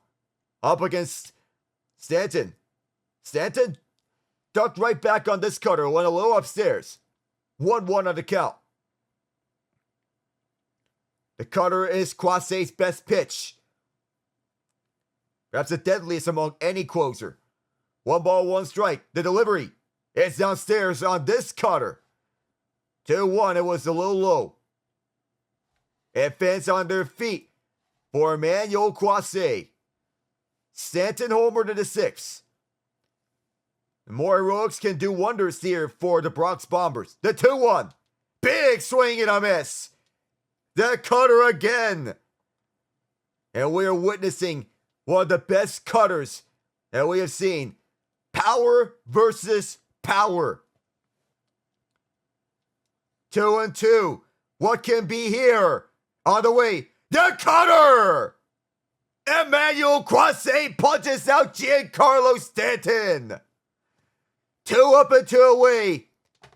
Speaker 1: Up against Stanton. Stanton ducked right back on this cutter, went a little upstairs. 1-1 on the count. The cutter is Clase's best pitch. Perhaps the deadliest among any closer. 1 ball, 1 strike. The delivery is downstairs on this cutter. 2-1, it was a little low. And fans on their feet for Emmanuel Clase. Stanton homered in the 6th. More heroics can do wonders here for the Bronx Bombers. The 2-1. Big swing and a miss. The cutter again. And we are witnessing one of the best cutters that we have seen. Power versus power. 2-2. What can be here? On the way. The cutter! Emmanuel Clase punches out Giancarlo Stanton. 2 up and 2 away.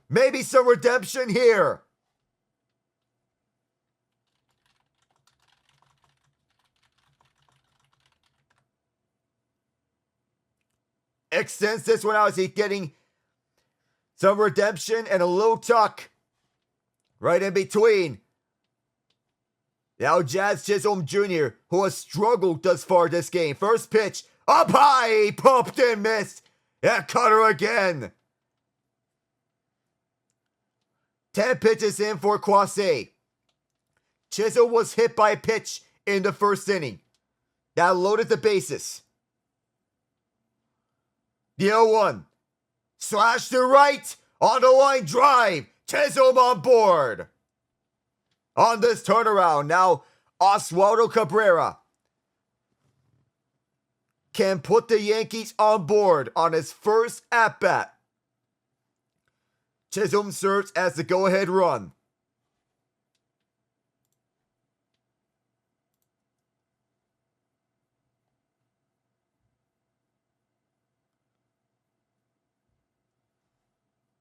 Speaker 1: Maybe some redemption here. Extends this one out as he's getting some redemption and a little tuck right in between. Now Jazz Chisholm Jr., who has struggled thus far this game. First pitch, up high, pumped and missed. And cutter again. 10 pitches in for Clase. Chisholm was hit by a pitch in the first inning. That loaded the bases. The 0-1. Slash to right. On the line drive. Chisholm on board. On this turnaround, now Oswaldo Cabrera can put the Yankees on board on his first at-bat. Chisholm serves as the go-ahead run.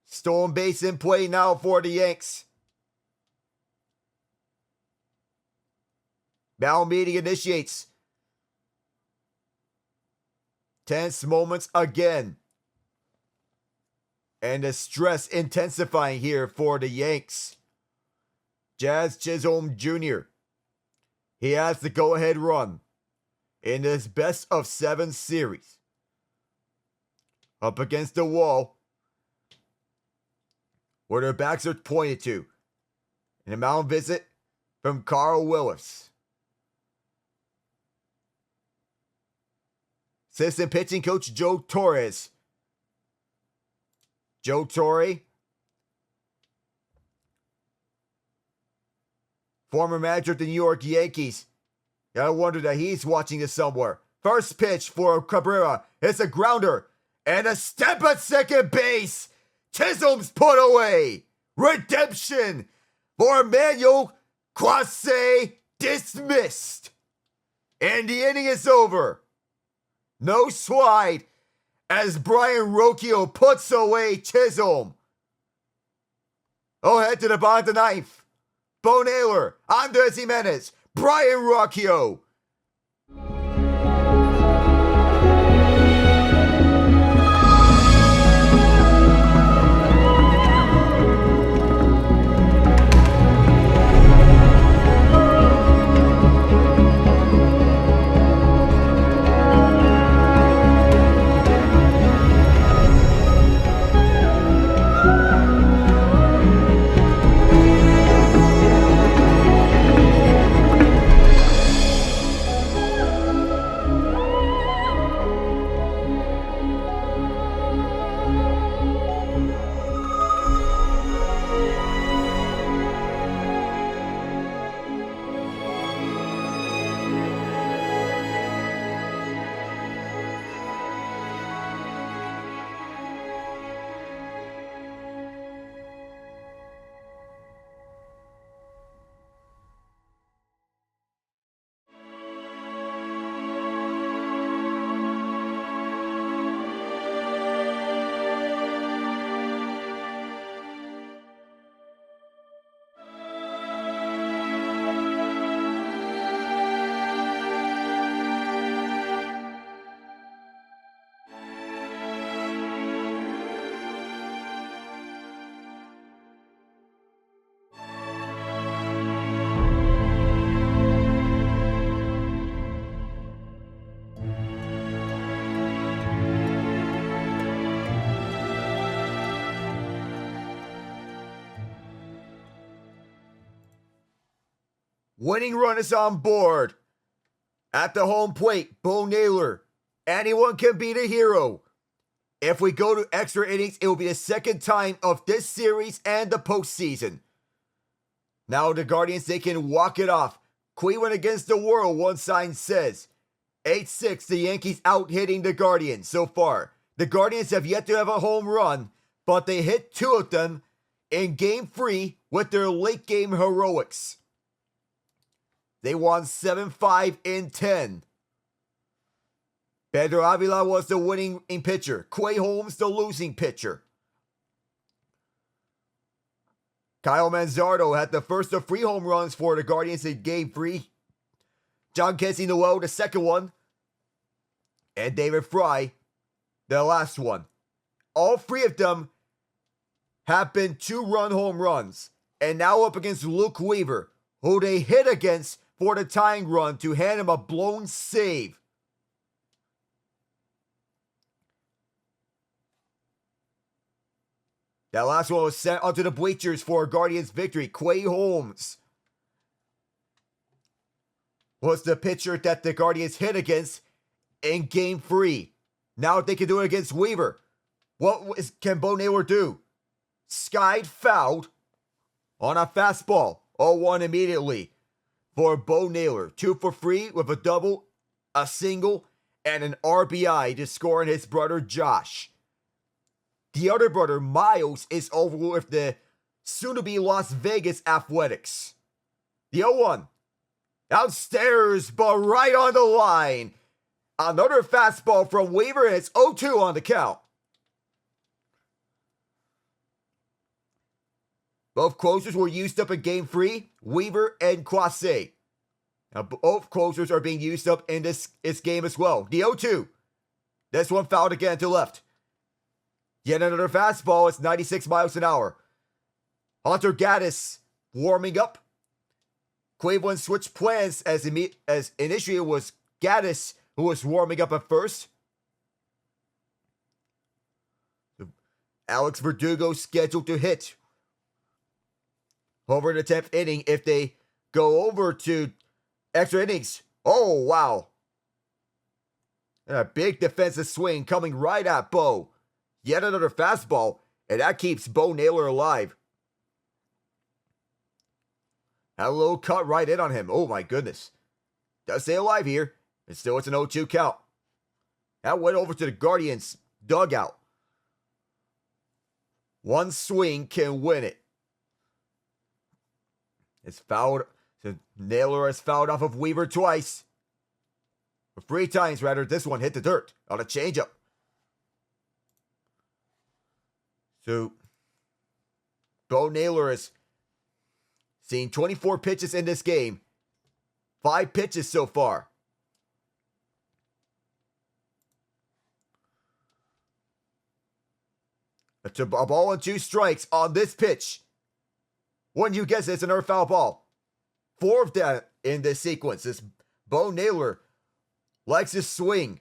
Speaker 1: Stolen base in play now for the Yanks. Now meeting initiates. Tense moments again. And the stress intensifying here for the Yanks. Jazz Chisholm Jr. He has the go-ahead run in this best-of-7 series. Up against the wall, where their backs are pointed to. And a mound visit from Carl Willis. Assistant pitching coach Joe Torres. Joe Torre, former manager of the New York Yankees. Gotta wonder that he's watching this somewhere. First pitch for Cabrera. It's a grounder. And a step at second base. Chisholm's put away. Redemption for Emmanuel Crosse, dismissed. And the inning is over. No slide as Brian Rocchio puts away Chisholm. Head to the bottom of the ninth. Bo Naylor, Andres Jimenez, Brian Rocchio. Winning run is on board. At the home plate, Bo Naylor. Anyone can be the hero. If we go to extra innings, it will be the second time of this series and the postseason. Now the Guardians, they can walk it off. Cleveland against the world, one sign says. 8-6, the Yankees out-hitting the Guardians so far. The Guardians have yet to have a home run, but they hit 2 of them in Game 3 with their late-game heroics. They won 7-5 in 10. Pedro Avila was the winning pitcher. Quay Holmes the losing pitcher. Kyle Manzardo had the first of 3 home runs for the Guardians in Game 3. John Casey Noel, the second one. And David Fry, the last one. All 3 of them have been 2-run home runs. And now up against Luke Weaver, who they hit against for the tying run to hand him a blown save. That last one was sent onto the bleachers for a Guardians victory. Quay Holmes was the pitcher that the Guardians hit against in Game 3. Now they can do it against Weaver. What can Bo Naylor do? Skied fouled on a fastball. 0-1 immediately for Bo Naylor. 2 for 3 with a double, a single, and an RBI to score on his brother Josh. The other brother, Miles, is over with the soon-to-be Las Vegas Athletics. The 0-1. Downstairs, but right on the line. Another fastball from Weaver, and it's 0-2 on the count. Both closers were used up in Game 3, Weaver and Crosse. Now, both closers are being used up in this game as well. The 0-2. This one fouled again to left. Yet another fastball. It's 96 miles an hour. Hunter Gaddis warming up Cleveland switched plans as initially it was Gaddis who was warming up at first. Alex Verdugo scheduled to hit over the 10th inning if they go over to extra innings. Oh, wow. And a big defensive swing coming right at Bo. Yet another fastball, and that keeps Bo Naylor alive. Had a little cut right in on him. Oh my goodness. Does stay alive here. And still it's an 0-2 count. That went over to the Guardians' dugout. One swing can win it. It's fouled. So Naylor has fouled off of Weaver twice. Or 3 times rather. This one hit the dirt on a changeup. So Bo Naylor has seen 24 pitches in this game. 5 pitches so far. It's a ball and 2 strikes on this pitch. Wouldn't you guess it's another foul ball? 4 of that in this sequence. This Bo Naylor likes his swing.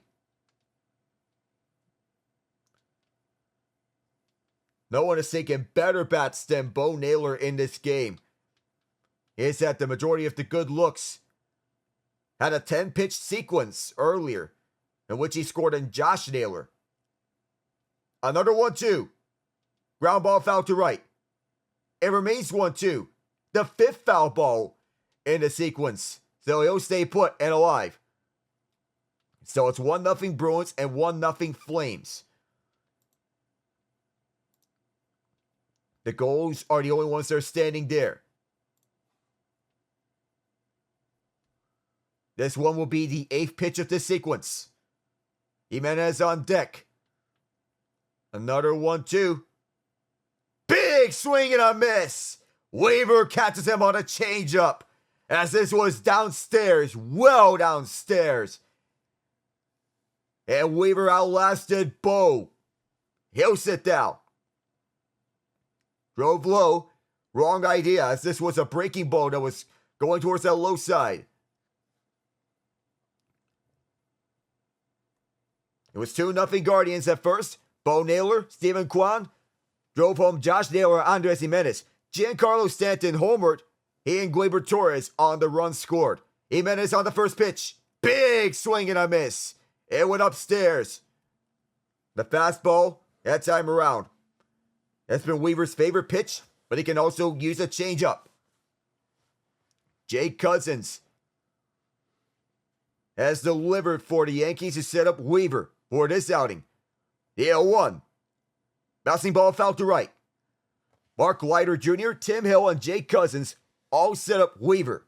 Speaker 1: No one has taken better bats than Bo Naylor in this game. He's had the majority of the good looks. Had a 10-pitch sequence earlier in which he scored on Josh Naylor. Another 1-2. Ground ball foul to right. It remains 1-2. The 5th foul ball in the sequence. So he'll stay put and alive. So it's 1-0 Bruins and 1-0 Flames. The goals are the only ones that are standing there. This one will be the 8th pitch of this sequence. Jimenez on deck. Another 1-2. Big swing and a miss. Weaver catches him on a changeup. As this was downstairs, well downstairs. And Weaver outlasted Bo. He'll sit down. Drove low. Wrong idea, as this was a breaking ball that was going towards that low side. It was 2-0 Guardians at first. Bo Naylor, Stephen Kwan drove home Josh Naylor and Andres Jimenez. Giancarlo Stanton homered. He and Gleyber Torres on the run scored. Jimenez on the first pitch. Big swing and a miss. It went upstairs. The fastball, that time around. That's been Weaver's favorite pitch, but he can also use a changeup. Jake Cousins has delivered for the Yankees to set up Weaver for this outing. The 0-1. Bouncing ball foul to right. Mark Leiter Jr., Tim Hill, and Jake Cousins all set up Weaver.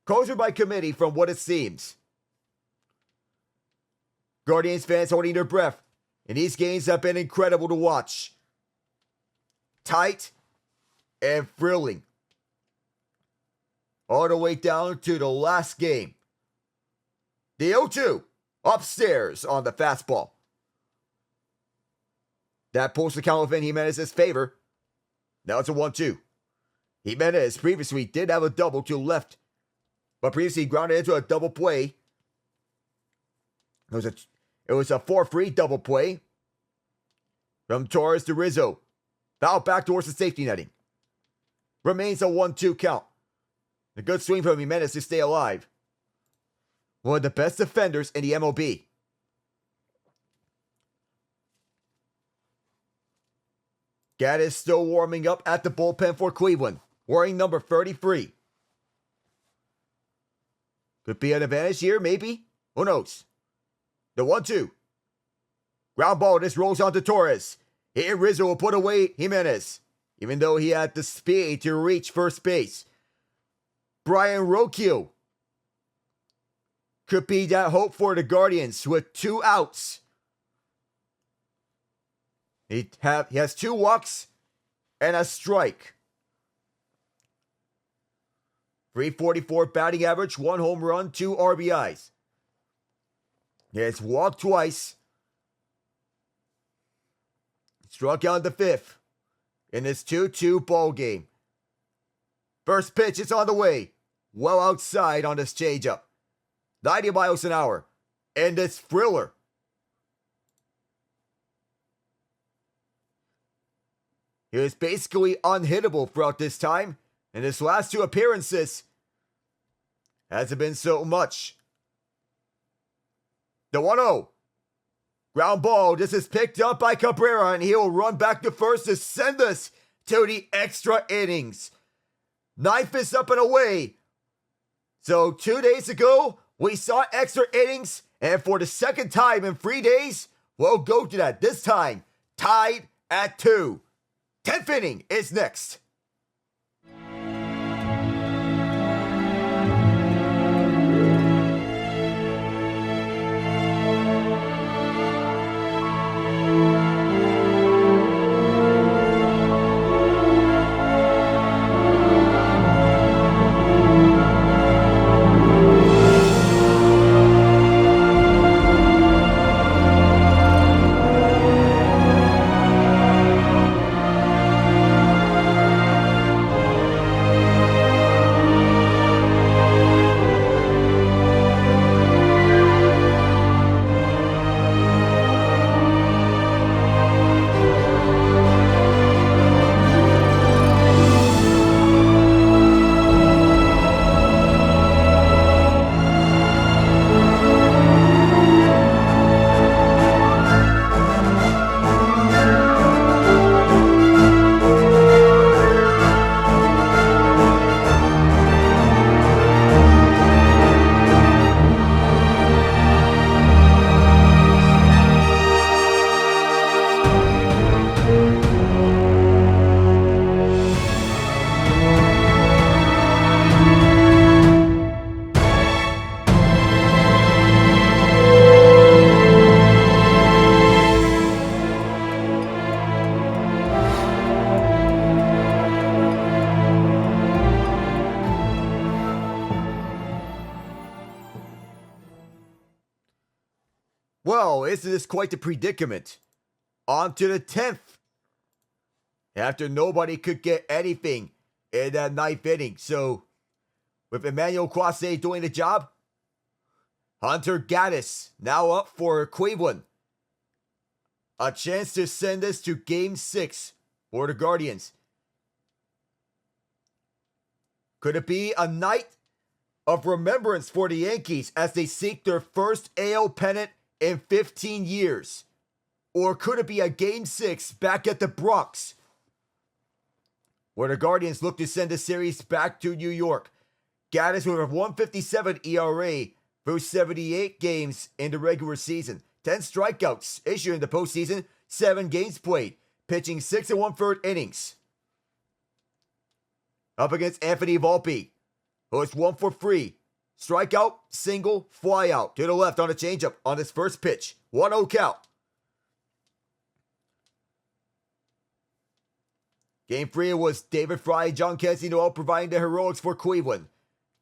Speaker 1: Closer by committee from what it seems. Guardians fans holding their breath, and these games have been incredible to watch. Tight and thrilling. All the way down to the last game. The 0-2 upstairs on the fastball. That pulls the count in Jimenez's favor. Now it's a 1-2. Jimenez previously did have a double to left, but previously grounded into a double play. It was a 4-3 double play from Torres to Rizzo. Foul back towards the safety netting. Remains a 1-2 count. A good swing from Jimenez to stay alive. One of the best defenders in the MLB. Gaddis still warming up at the bullpen for Cleveland, wearing number 33. Could be an advantage here, maybe. Who knows? The 1-2. Ground ball, this rolls onto Torres. Here Rizzo will put away Jimenez, even though he had the speed to reach first base. Brian Roquio could be that hope for the Guardians with 2 outs. He has 2 walks and a strike. .344 batting average, 1 home run, 2 RBIs. He has walked twice. Struck out the 5th in this 2-2 ball game. First pitch is on the way. Well outside on this changeup. 90 miles an hour. And this thriller. He was basically unhittable throughout this time. And his last 2 appearances hasn't been so much. The 1-0. Ground ball. This is picked up by Cabrera, and he'll run back to first to send us to the extra innings. 9th is up and away. So 2 days ago, we saw extra innings, and for the second time in 3 days, we'll go to that. This time, tied at 2. 10th inning is next. Well, isn't this quite the predicament? On to the 10th. After nobody could get anything in that 9th inning. So, with Emmanuel Clase doing the job, Hunter Gaddis now up for Cleveland. A chance to send us to Game 6 for the Guardians. Could it be a night of remembrance for the Yankees as they seek their first AL pennant in 15 years? Or could it be a Game 6 back at the Bronx, where the Guardians look to send the series back to New York? Gaddis with a 1.57 ERA through 78 games in the regular season. 10 strikeouts issued in the postseason, 7 games played, pitching 6 1/3 innings. Up against Anthony Volpe, who is 1 for 3. Strikeout, single, fly out to the left on a changeup on his first pitch. 1-0 count. Game 3 was David Fry and John Kelsey Noel providing the heroics for Cleveland.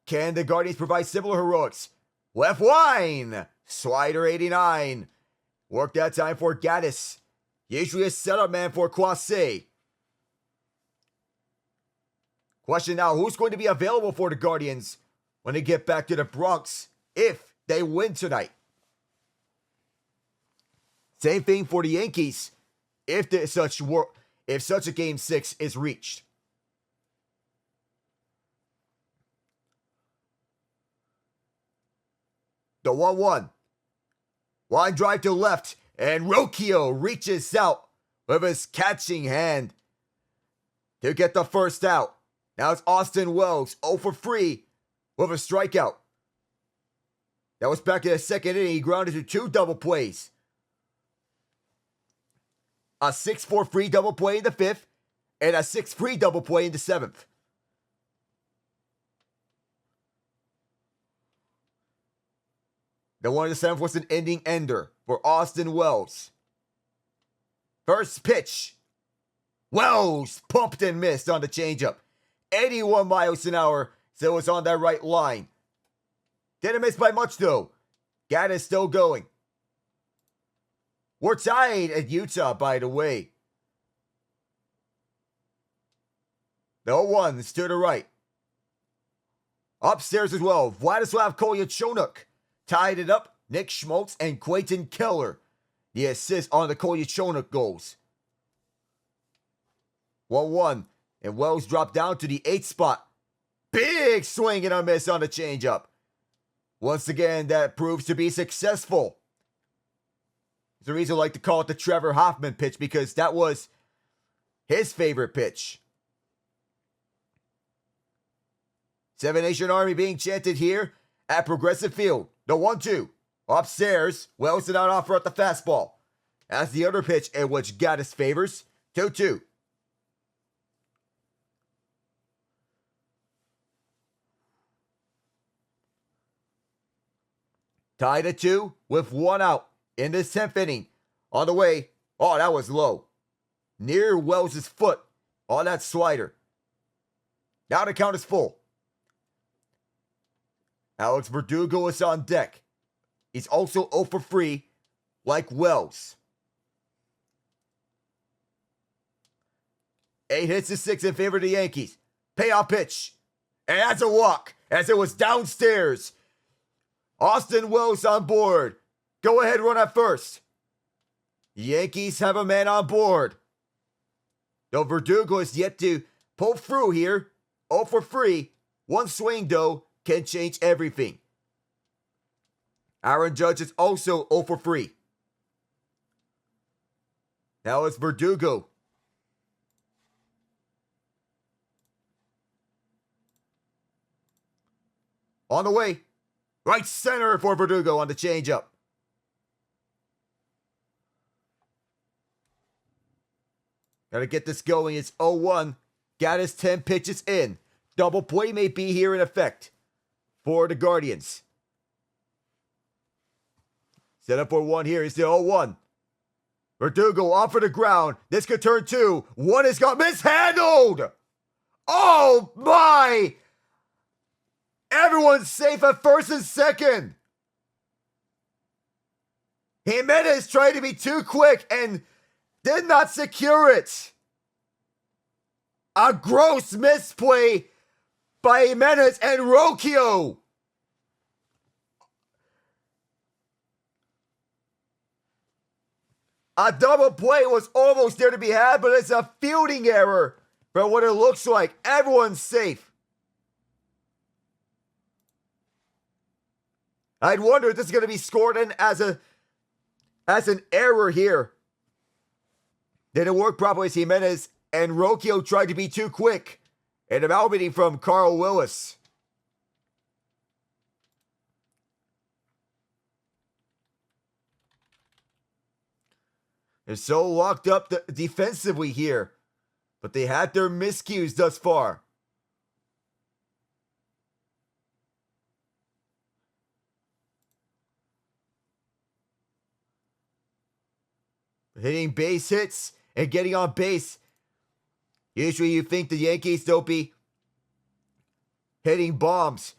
Speaker 1: Can the Guardians provide similar heroics? Left line! Slider 89. Work that time for Gaddis. Usually a setup man for Clase. Question now, who's going to be available for the Guardians when they get back to the Bronx if they win tonight? Same thing for the Yankees if such a Game 6 is reached. The 1-1. Line drive to left, and Rocchio reaches out with his catching hand to get the first out. Now it's Austin Wells, 0 for 3 with a strikeout. That was back in the second inning. He grounded to 2 double plays. A 6-4 double play in the 5th, and a 6-3 double play in the 7th. The one in the 7th was an inning ender for Austin Wells. First pitch. Wells pumped and missed on the changeup. 81 miles an hour, so it was on that right line. Didn't miss by much though. Gaddis still going. We're tied at Utah, by the way. The 0-1 is to the right. Upstairs as well, Vladislav Kolyachonok tied it up. Nick Schmaltz and Quayton Keller, the assist on the Kolyachonok goals. 1-1, and Wells dropped down to the 8th spot. Big swing and a miss on the changeup. Once again, that proves to be successful. There's a reason I like to call it the Trevor Hoffman pitch, because that was his favorite pitch. Seven Nation Army being chanted here at Progressive Field. The 1-2. Upstairs, Wells did not offer up the fastball. As the other pitch in which Gaddis favors. 2-2. Tied at 2 with 1 out in this 10th inning. On the way. Oh, that was low. Near Wells' foot on that slider. Now the count is full. Alex Verdugo is on deck. He's also 0 for 3, like Wells. 8 hits to 6 in favor of the Yankees. Payoff pitch. And that's a walk, as it was downstairs. Austin Wells on board. Go ahead, run at first. The Yankees have a man on board. Though Verdugo is yet to pull through here. 0 for 3. One swing, though, can change everything. Aaron Judge is also 0 for 3. Now it's Verdugo. On the way. Right center for Verdugo on the changeup. Gotta get this going. It's 0-1. Got his 10 pitches in. Double play may be here in effect for the Guardians. Set up for 1 here. It's the 0-1. Verdugo off of the ground. This could turn 2. 1 is got mishandled. Oh my! Everyone's safe at first and second. Jimenez tried to be too quick and did not secure it. A gross misplay by Jimenez and Rocchio. A double play was almost there to be had, but it's a fielding error for what it looks like. Everyone's safe. I'd wonder if this is going to be scored in as an error here. Didn't work properly as Jimenez and Rocchio tried to be too quick. And a malmeeting from Carl Willis. They're so locked up defensively here. But they had their miscues thus far. Hitting base hits and getting on base. Usually you think the Yankees don't be hitting bombs.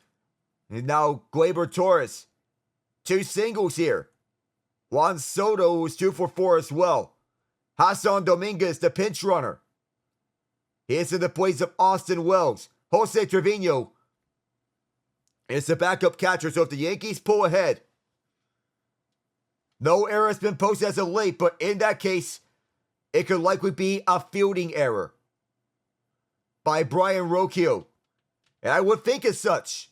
Speaker 1: And now Gleyber Torres. 2 singles here. Juan Soto was 2 for 4 as well. Hassan Dominguez, the pinch runner. He is in the place of Austin Wells. Jose Trevino is the backup catcher. So if the Yankees pull ahead, no error has been posted as of late, but in that case, it could likely be a fielding error by Brian Rocchio. And I would think as such.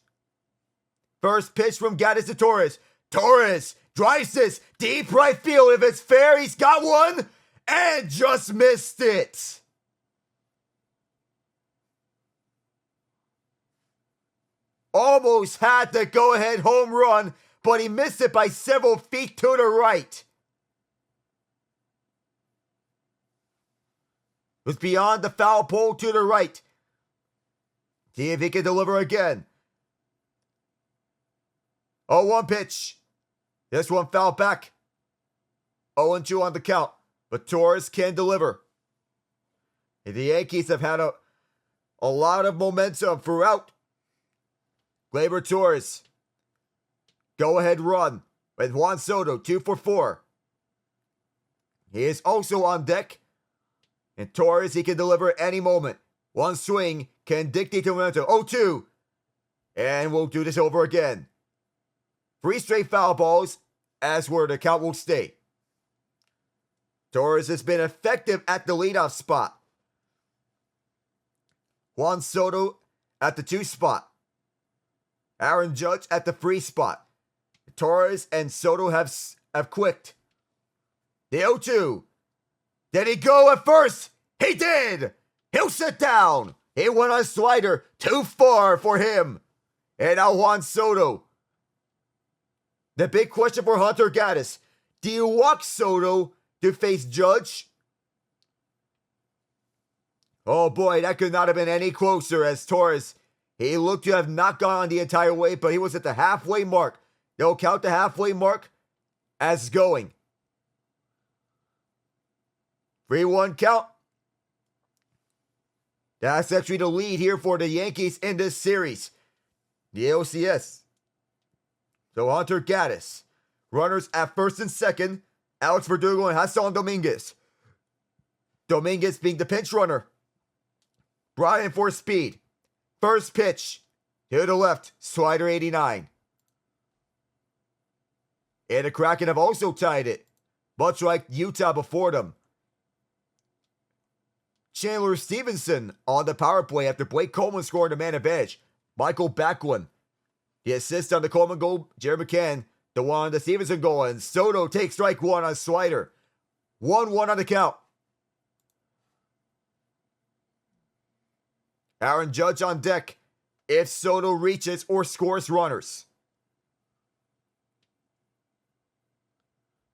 Speaker 1: First pitch from Gaddis to Torres. Torres drives this deep right field. If it's fair, he's got one and just missed it. Almost had the go-ahead home run, but he missed it by several feet to the right. It was beyond the foul pole to the right. See if he can deliver again. 0-1 pitch. This one foul back. 0-2 on the count. But Torres can deliver. And the Yankees have had a lot of momentum throughout. Gleyber Torres. Go-ahead run with Juan Soto, 2 for 4. He is also on deck. And Torres, he can deliver at any moment. One swing can dictate the momentum. 0-2. And we'll do this over again. 3 straight foul balls, as where the count will stay. Torres has been effective at the leadoff spot. Juan Soto at the 2 spot. Aaron Judge at the 3 spot. Torres and Soto have quicked. The 0-2. Did he go at first? He did! He'll sit down. He went on a slider. Too far for him. And now Juan Soto. The big question for Hunter Gaddis. Do you walk Soto to face Judge? Oh boy, that could not have been any closer as Torres. He looked to have not gone the entire way, but he was at the halfway mark. They'll count the halfway mark as going. 3-1 count. That's actually the lead here for the Yankees in this series. The ALCS. So Hunter Gaddis. Runners at first and second. Alex Verdugo and Hassan Dominguez. Dominguez being the pinch runner. Brian for speed. First pitch. To the left. Slider 89. And the Kraken have also tied it. Much like Utah before them. Chandler Stevenson on the power play after Blake Coleman scored a man advantage. Michael Backlund. The assist on the Coleman goal, Jared McCann. The one on the Stevenson goal, and Soto takes strike 1 on slider. 1-1 on the count. Aaron Judge on deck if Soto reaches or scores runners.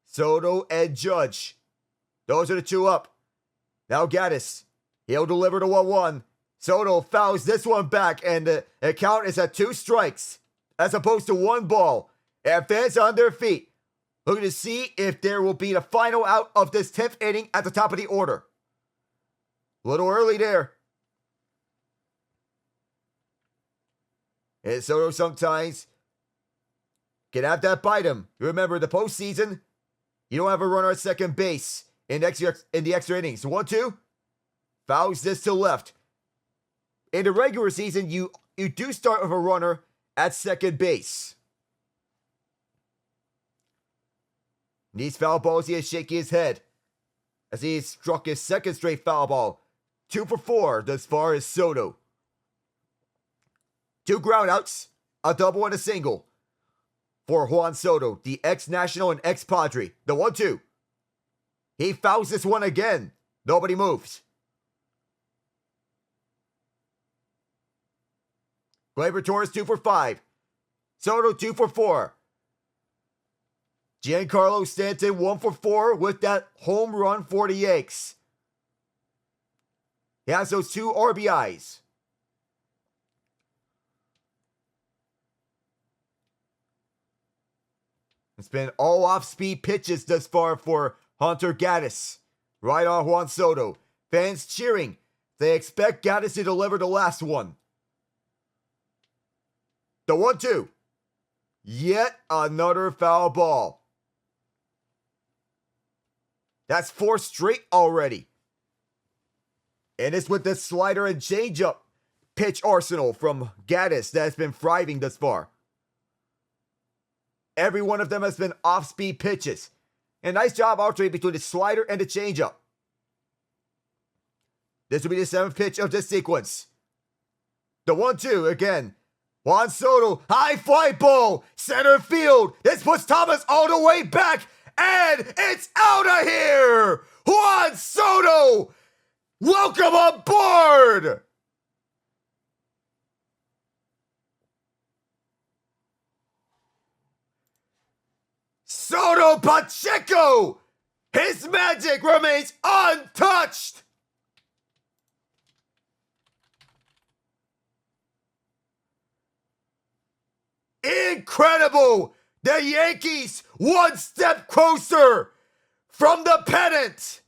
Speaker 1: Soto and Judge. Those are the 2 up. Now Gaddis. He'll deliver to 1-1. Soto fouls this one back, and the count is at 2 strikes as opposed to 1 ball. And fans on their feet, looking to see if there will be the final out of this 10th inning at the top of the order. A little early there. And Soto sometimes can have that bite him. Remember, the postseason, you don't have a runner at second base in the extra innings. 1-2. Fouls this to left. In the regular season, you do start with a runner at second base. These foul balls, he is shaking his head as he struck his second straight foul ball. 2 for 4 thus far as Soto. 2 groundouts, a double and a single for Juan Soto, the ex-National and ex-Padre. The 1-2. He fouls this one again. Nobody moves. Gleyber Torres 2 for 5. Soto 2 for 4. Giancarlo Stanton 1 for 4 with that home run for the Yanks. He has those 2 RBIs. It's been all off-speed pitches thus far for Hunter Gaddis. Right on Juan Soto. Fans cheering. They expect Gaddis to deliver the last one. The 1-2. Yet another foul ball. That's 4 straight already. And it's with the slider and changeup pitch arsenal from Gaddis that has been thriving thus far. Every one of them has been off-speed pitches. And nice job alternating between the slider and the changeup. This will be the 7th pitch of this sequence. The 1-2 again. Juan Soto, high fly ball, center field. This puts Thomas all the way back, and it's out of here. Juan Soto, welcome aboard. Soto Pacheco, his magic remains untouched. Incredible! The Yankees one step closer from the pennant.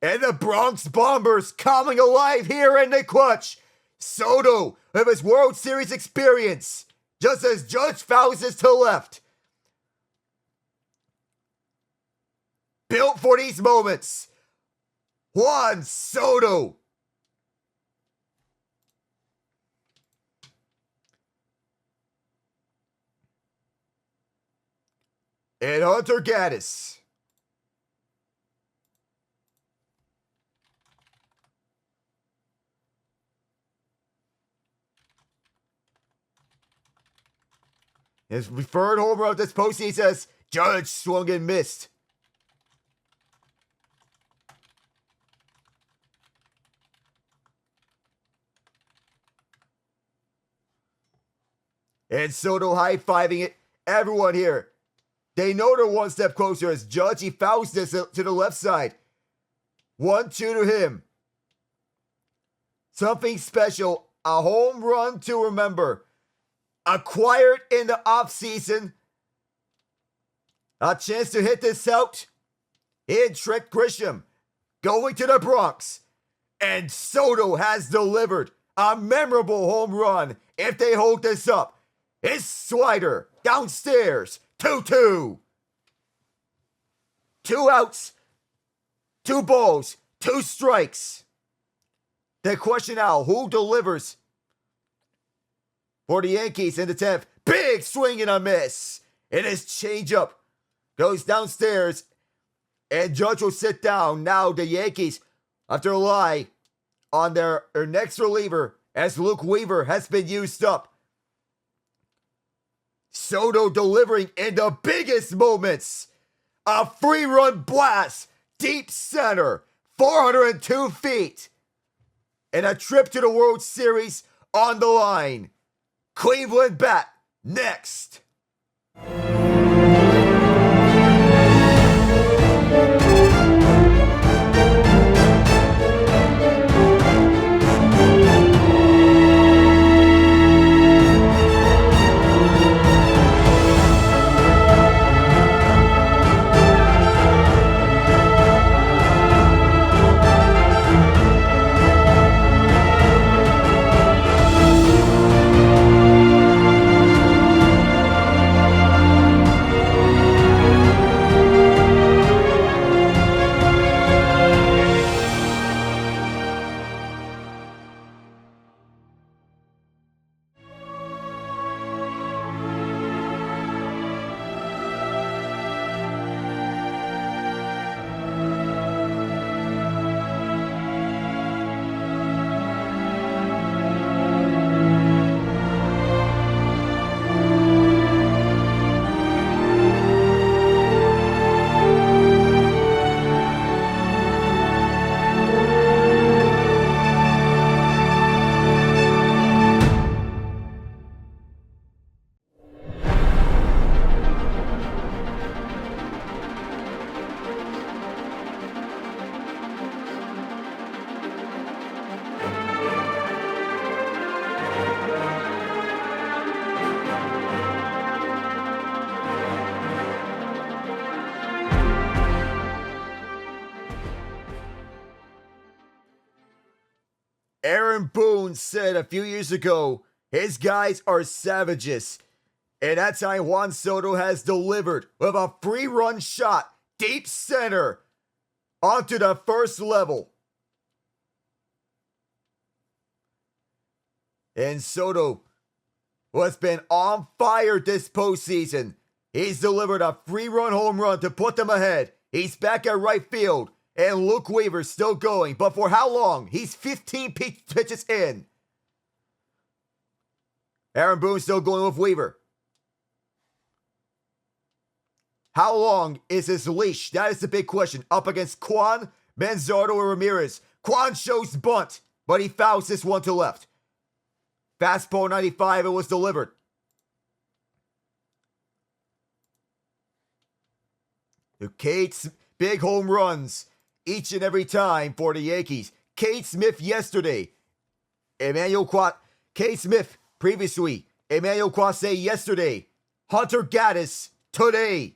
Speaker 1: And the Bronx Bombers coming alive here in the clutch. Soto with his World Series experience, just as Judge fouls to left. Built for these moments, Juan Soto. And Hunter Gaddis. His third home run of this postseason says Judge swung and missed. And Soto high-fiving it. Everyone here, they know they're one step closer as Judge, he fouls this to the left side. 1-2 to him. Something special. A home run to remember. Acquired in the offseason. A chance to hit this out in Trent Grisham. Going to the Bronx. And Soto has delivered a memorable home run if they hold this up. His slider downstairs. 2-2. 2 outs. 2 balls. 2 strikes. The question now, who delivers for the Yankees in the 10th? Big swing and a miss. And his changeup goes downstairs. And Judge will sit down. Now the Yankees have to rely on their next reliever as Luke Weaver has been used up. Soto delivering in the biggest moments. A 3-run blast. Deep center. 402 feet. And a trip to the World Series on the line. Cleveland bat next. Aaron Boone said a few years ago, his guys are savages. And that time Juan Soto has delivered with a 3-run shot deep center onto the first level. And Soto, who has been on fire this postseason, he's delivered a 3-run home run to put them ahead. He's back at right field. And Luke Weaver's still going. But for how long? He's 15 pitches in. Aaron Boone still going with Weaver. How long is his leash? That is the big question. Up against Kwan, Manzardo, or Ramirez. Kwan shows bunt, but he fouls this one to left. Fastball 95, it was delivered. The Cates, big home runs each and every time for the Yankees. Cade Smith yesterday. Cade Smith previously. Emmanuel Quase yesterday. Hunter Gaddis today.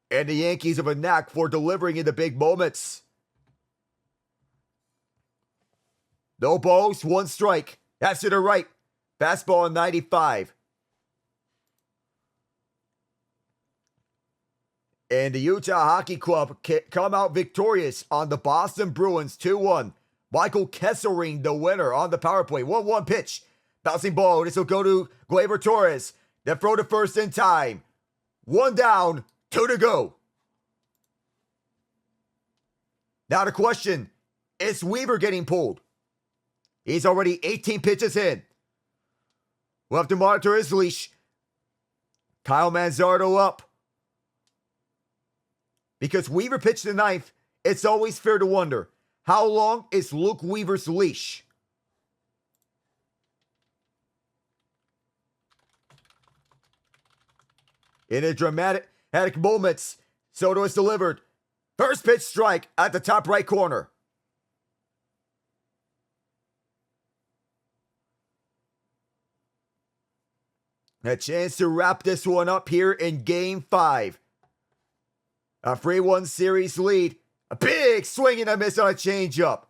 Speaker 1: And the Yankees have a knack for delivering in the big moments. No balls, 1 strike. That's to the right. Fastball 95. And the Utah Hockey Club come out victorious on the Boston Bruins 2-1. Michael Kesselring, the winner on the power play. 1-1 pitch. Bouncing ball. This will go to Gleyber Torres. They throw to first in time. 1 down, 2 to go. Now the question, is Weaver getting pulled? He's already 18 pitches in. We'll have to monitor his leash. Kyle Manzardo up. Because Weaver pitched the 9th, it's always fair to wonder, how long is Luke Weaver's leash? In a dramatic moments, Soto is delivered. First pitch strike at the top right corner. A chance to wrap this one up here in Game 5. A 3-1 series lead. A big swing and a miss on a changeup.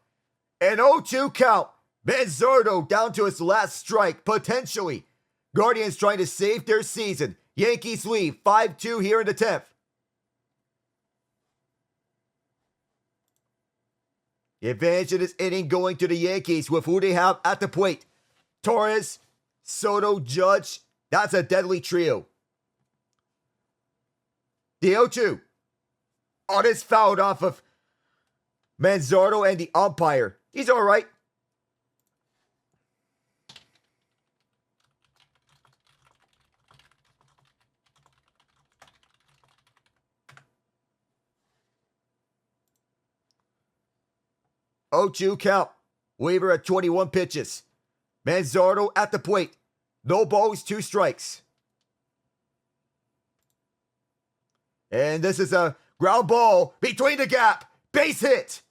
Speaker 1: An 0-2 count. Manzardo down to his last strike, potentially. Guardians trying to save their season. Yankees lead 5-2 here in the 10th. The advantage of this inning going to the Yankees with who they have at the plate. Torres, Soto, Judge. That's a deadly trio. The 0-2. Oh, this fouled off of Manzardo and the umpire. He's all right. Oh, 2 count. Weaver at 21 pitches. Manzardo at the plate. No balls, 2 strikes. And this is a ground ball between the gap. Base hit.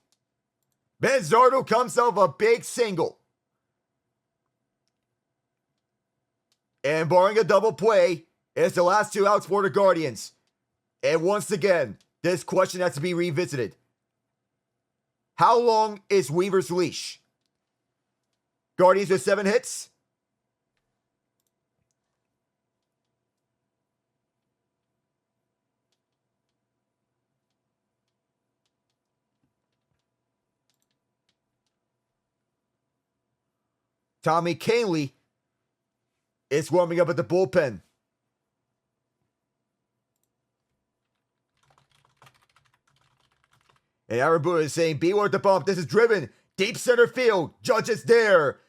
Speaker 1: Manzardo comes off a big single. And barring a double play, it's the last 2 outs for the Guardians. And once again, this question has to be revisited. How long is Weaver's leash? Guardians with 7 hits. Tommy Kahnle is warming up at the bullpen. And Arabu is saying, beware at the bump. This is driven. Deep center field. Judge is there.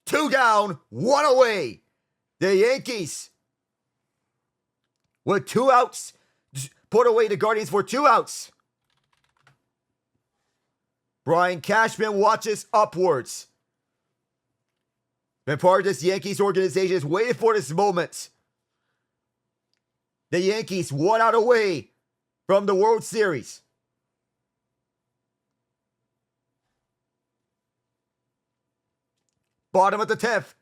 Speaker 1: 2 down, 1 away. The Yankees with 2 outs put away the Guardians for 2 outs. Brian Cashman watches upwards. Been part of this Yankees organization is waiting for this moment. The Yankees 1 out away from the World Series. Bottom of the 10th.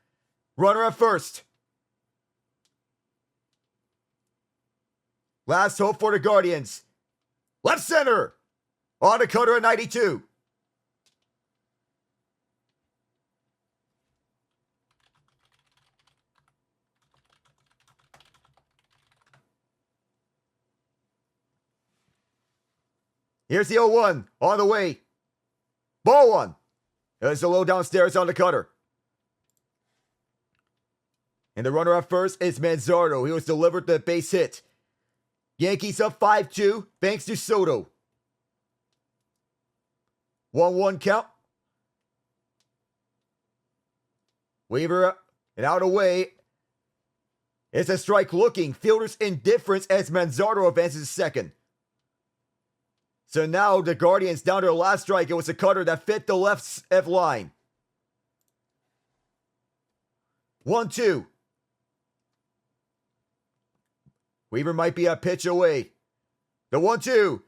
Speaker 1: Runner at first. Last hope for the Guardians. Left center. On the cutter at 92. Here's the 0-1 on the way. Ball 1. There's the low downstairs on the cutter. And the runner at first is Manzardo. He was delivered the base hit. Yankees up 5-2 thanks to Soto. 1-1 count. Weaver and out away. It's a strike looking. Fielder's indifference as Manzardo advances second. So now the Guardians down to their last strike. It was a cutter that fit the left F line. 1-2. Weaver might be a pitch away. The 1-2.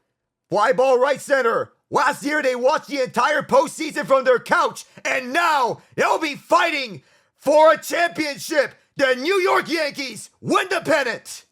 Speaker 1: Fly ball right center. Last year they watched the entire postseason from their couch. And now they'll be fighting for a championship. The New York Yankees win the pennant.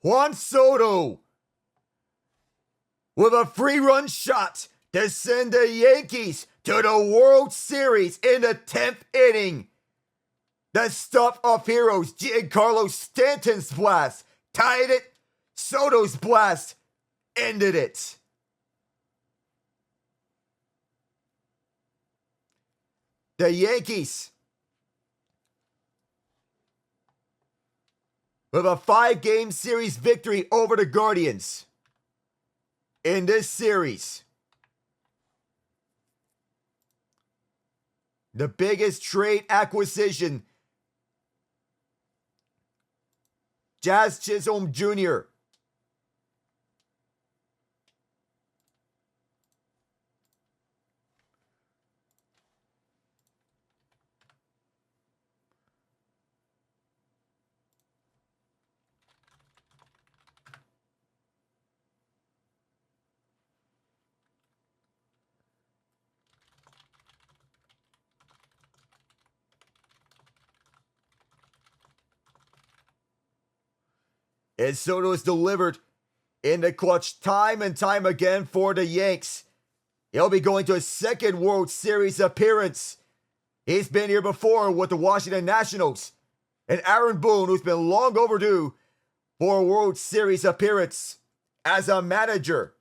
Speaker 1: Juan Soto with a 3-run shot to send the Yankees to the World Series in the 10th inning. The stuff of heroes, Giancarlo Stanton's blast tied it. Soto's blast ended it. The Yankees with a 5-game series victory over the Guardians. In this series, the biggest trade acquisition, Jazz Chisholm Jr. And Soto is delivered in the clutch time and time again for the Yanks. He'll be going to his second World Series appearance. He's been here before with the Washington Nationals. And Aaron Boone, who's been long overdue for a World Series appearance as a manager.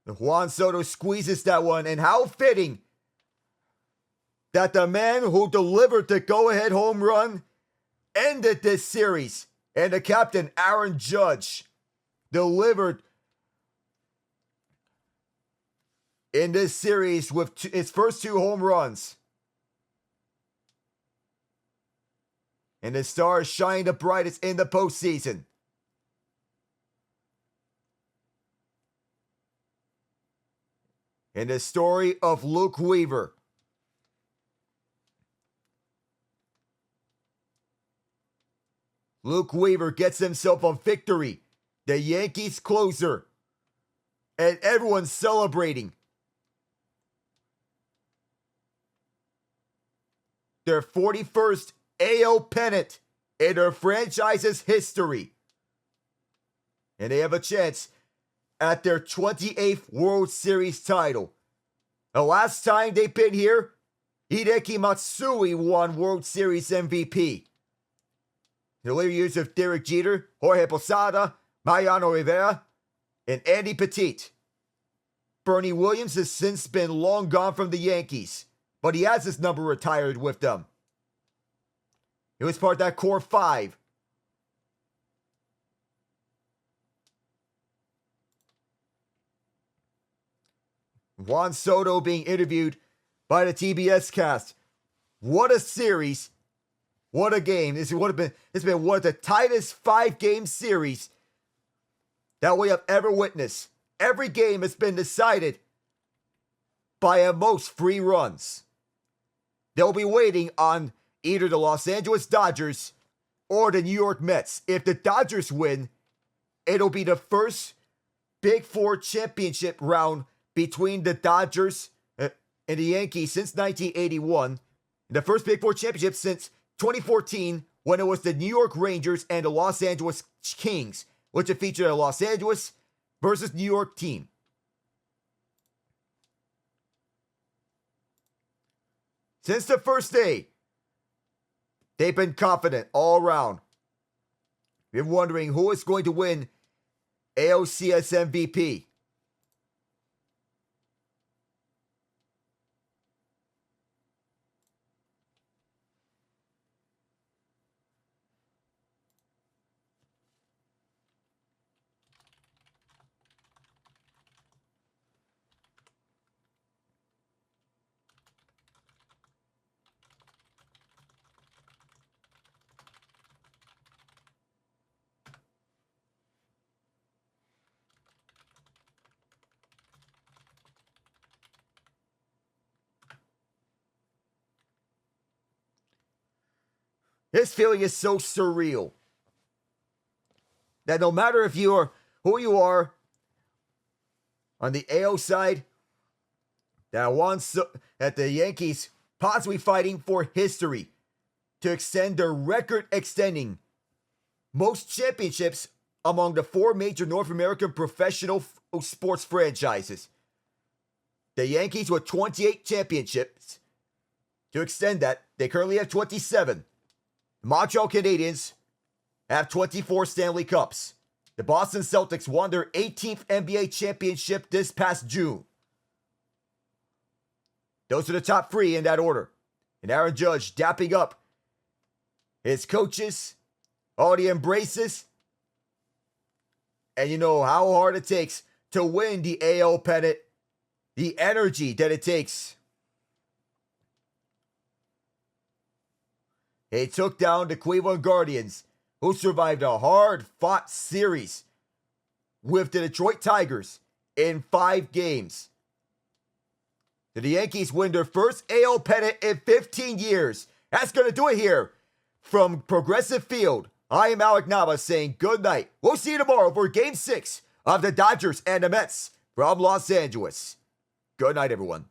Speaker 1: Juan Soto squeezes that one, and how fitting that the man who delivered the go-ahead home run ended this series. And the captain, Aaron Judge, delivered in this series with his first 2 home runs. And the Stars shine the brightest in the postseason. In the story of Luke Weaver. Luke Weaver gets himself a victory. The Yankees closer. And everyone's celebrating their 41st AL pennant in their franchise's history. And they have a chance at their 28th World Series title. The last time they've been here, Hideki Matsui won World Series MVP. The later years of Derek Jeter, Jorge Posada, Mariano Rivera, and Andy Pettitte. Bernie Williams has since been long gone from the Yankees, but he has his number retired with them. He was part of that core 5. Juan Soto being interviewed by the TBS cast. What a series. What a game. It's been one of the tightest 5-game series that we have ever witnessed. Every game has been decided by at most 3 runs. They'll be waiting on either the Los Angeles Dodgers or the New York Mets. If the Dodgers win, it'll be the first Big Four championship round between the Dodgers and the Yankees since 1981. And the first Big Four championship since 2014, when it was the New York Rangers and the Los Angeles Kings, which would feature a Los Angeles versus New York team. Since the first day, they've been confident all around. You're wondering who is going to win ALCS MVP. This feeling is so surreal that no matter if you are who you are on the AL side, that the Yankees possibly fighting for history to extend their record-extending most championships among the 4 major North American professional sports franchises. The Yankees with 28 championships. To extend that, they currently have 27. The Montreal Canadiens have 24 Stanley Cups. The Boston Celtics won their 18th NBA championship this past June. Those are the top 3 in that order. And Aaron Judge dapping up his coaches, all the embraces, and you know how hard it takes to win the AL pennant, the energy that it takes. He took down the Cleveland Guardians, who survived a hard-fought series with the Detroit Tigers in 5 games. The Yankees win their first AL pennant in 15 years. That's going to do it here from Progressive Field. I am Alec Nava saying good night. We'll see you tomorrow for Game 6 of the Dodgers and the Mets from Los Angeles. Good night, everyone.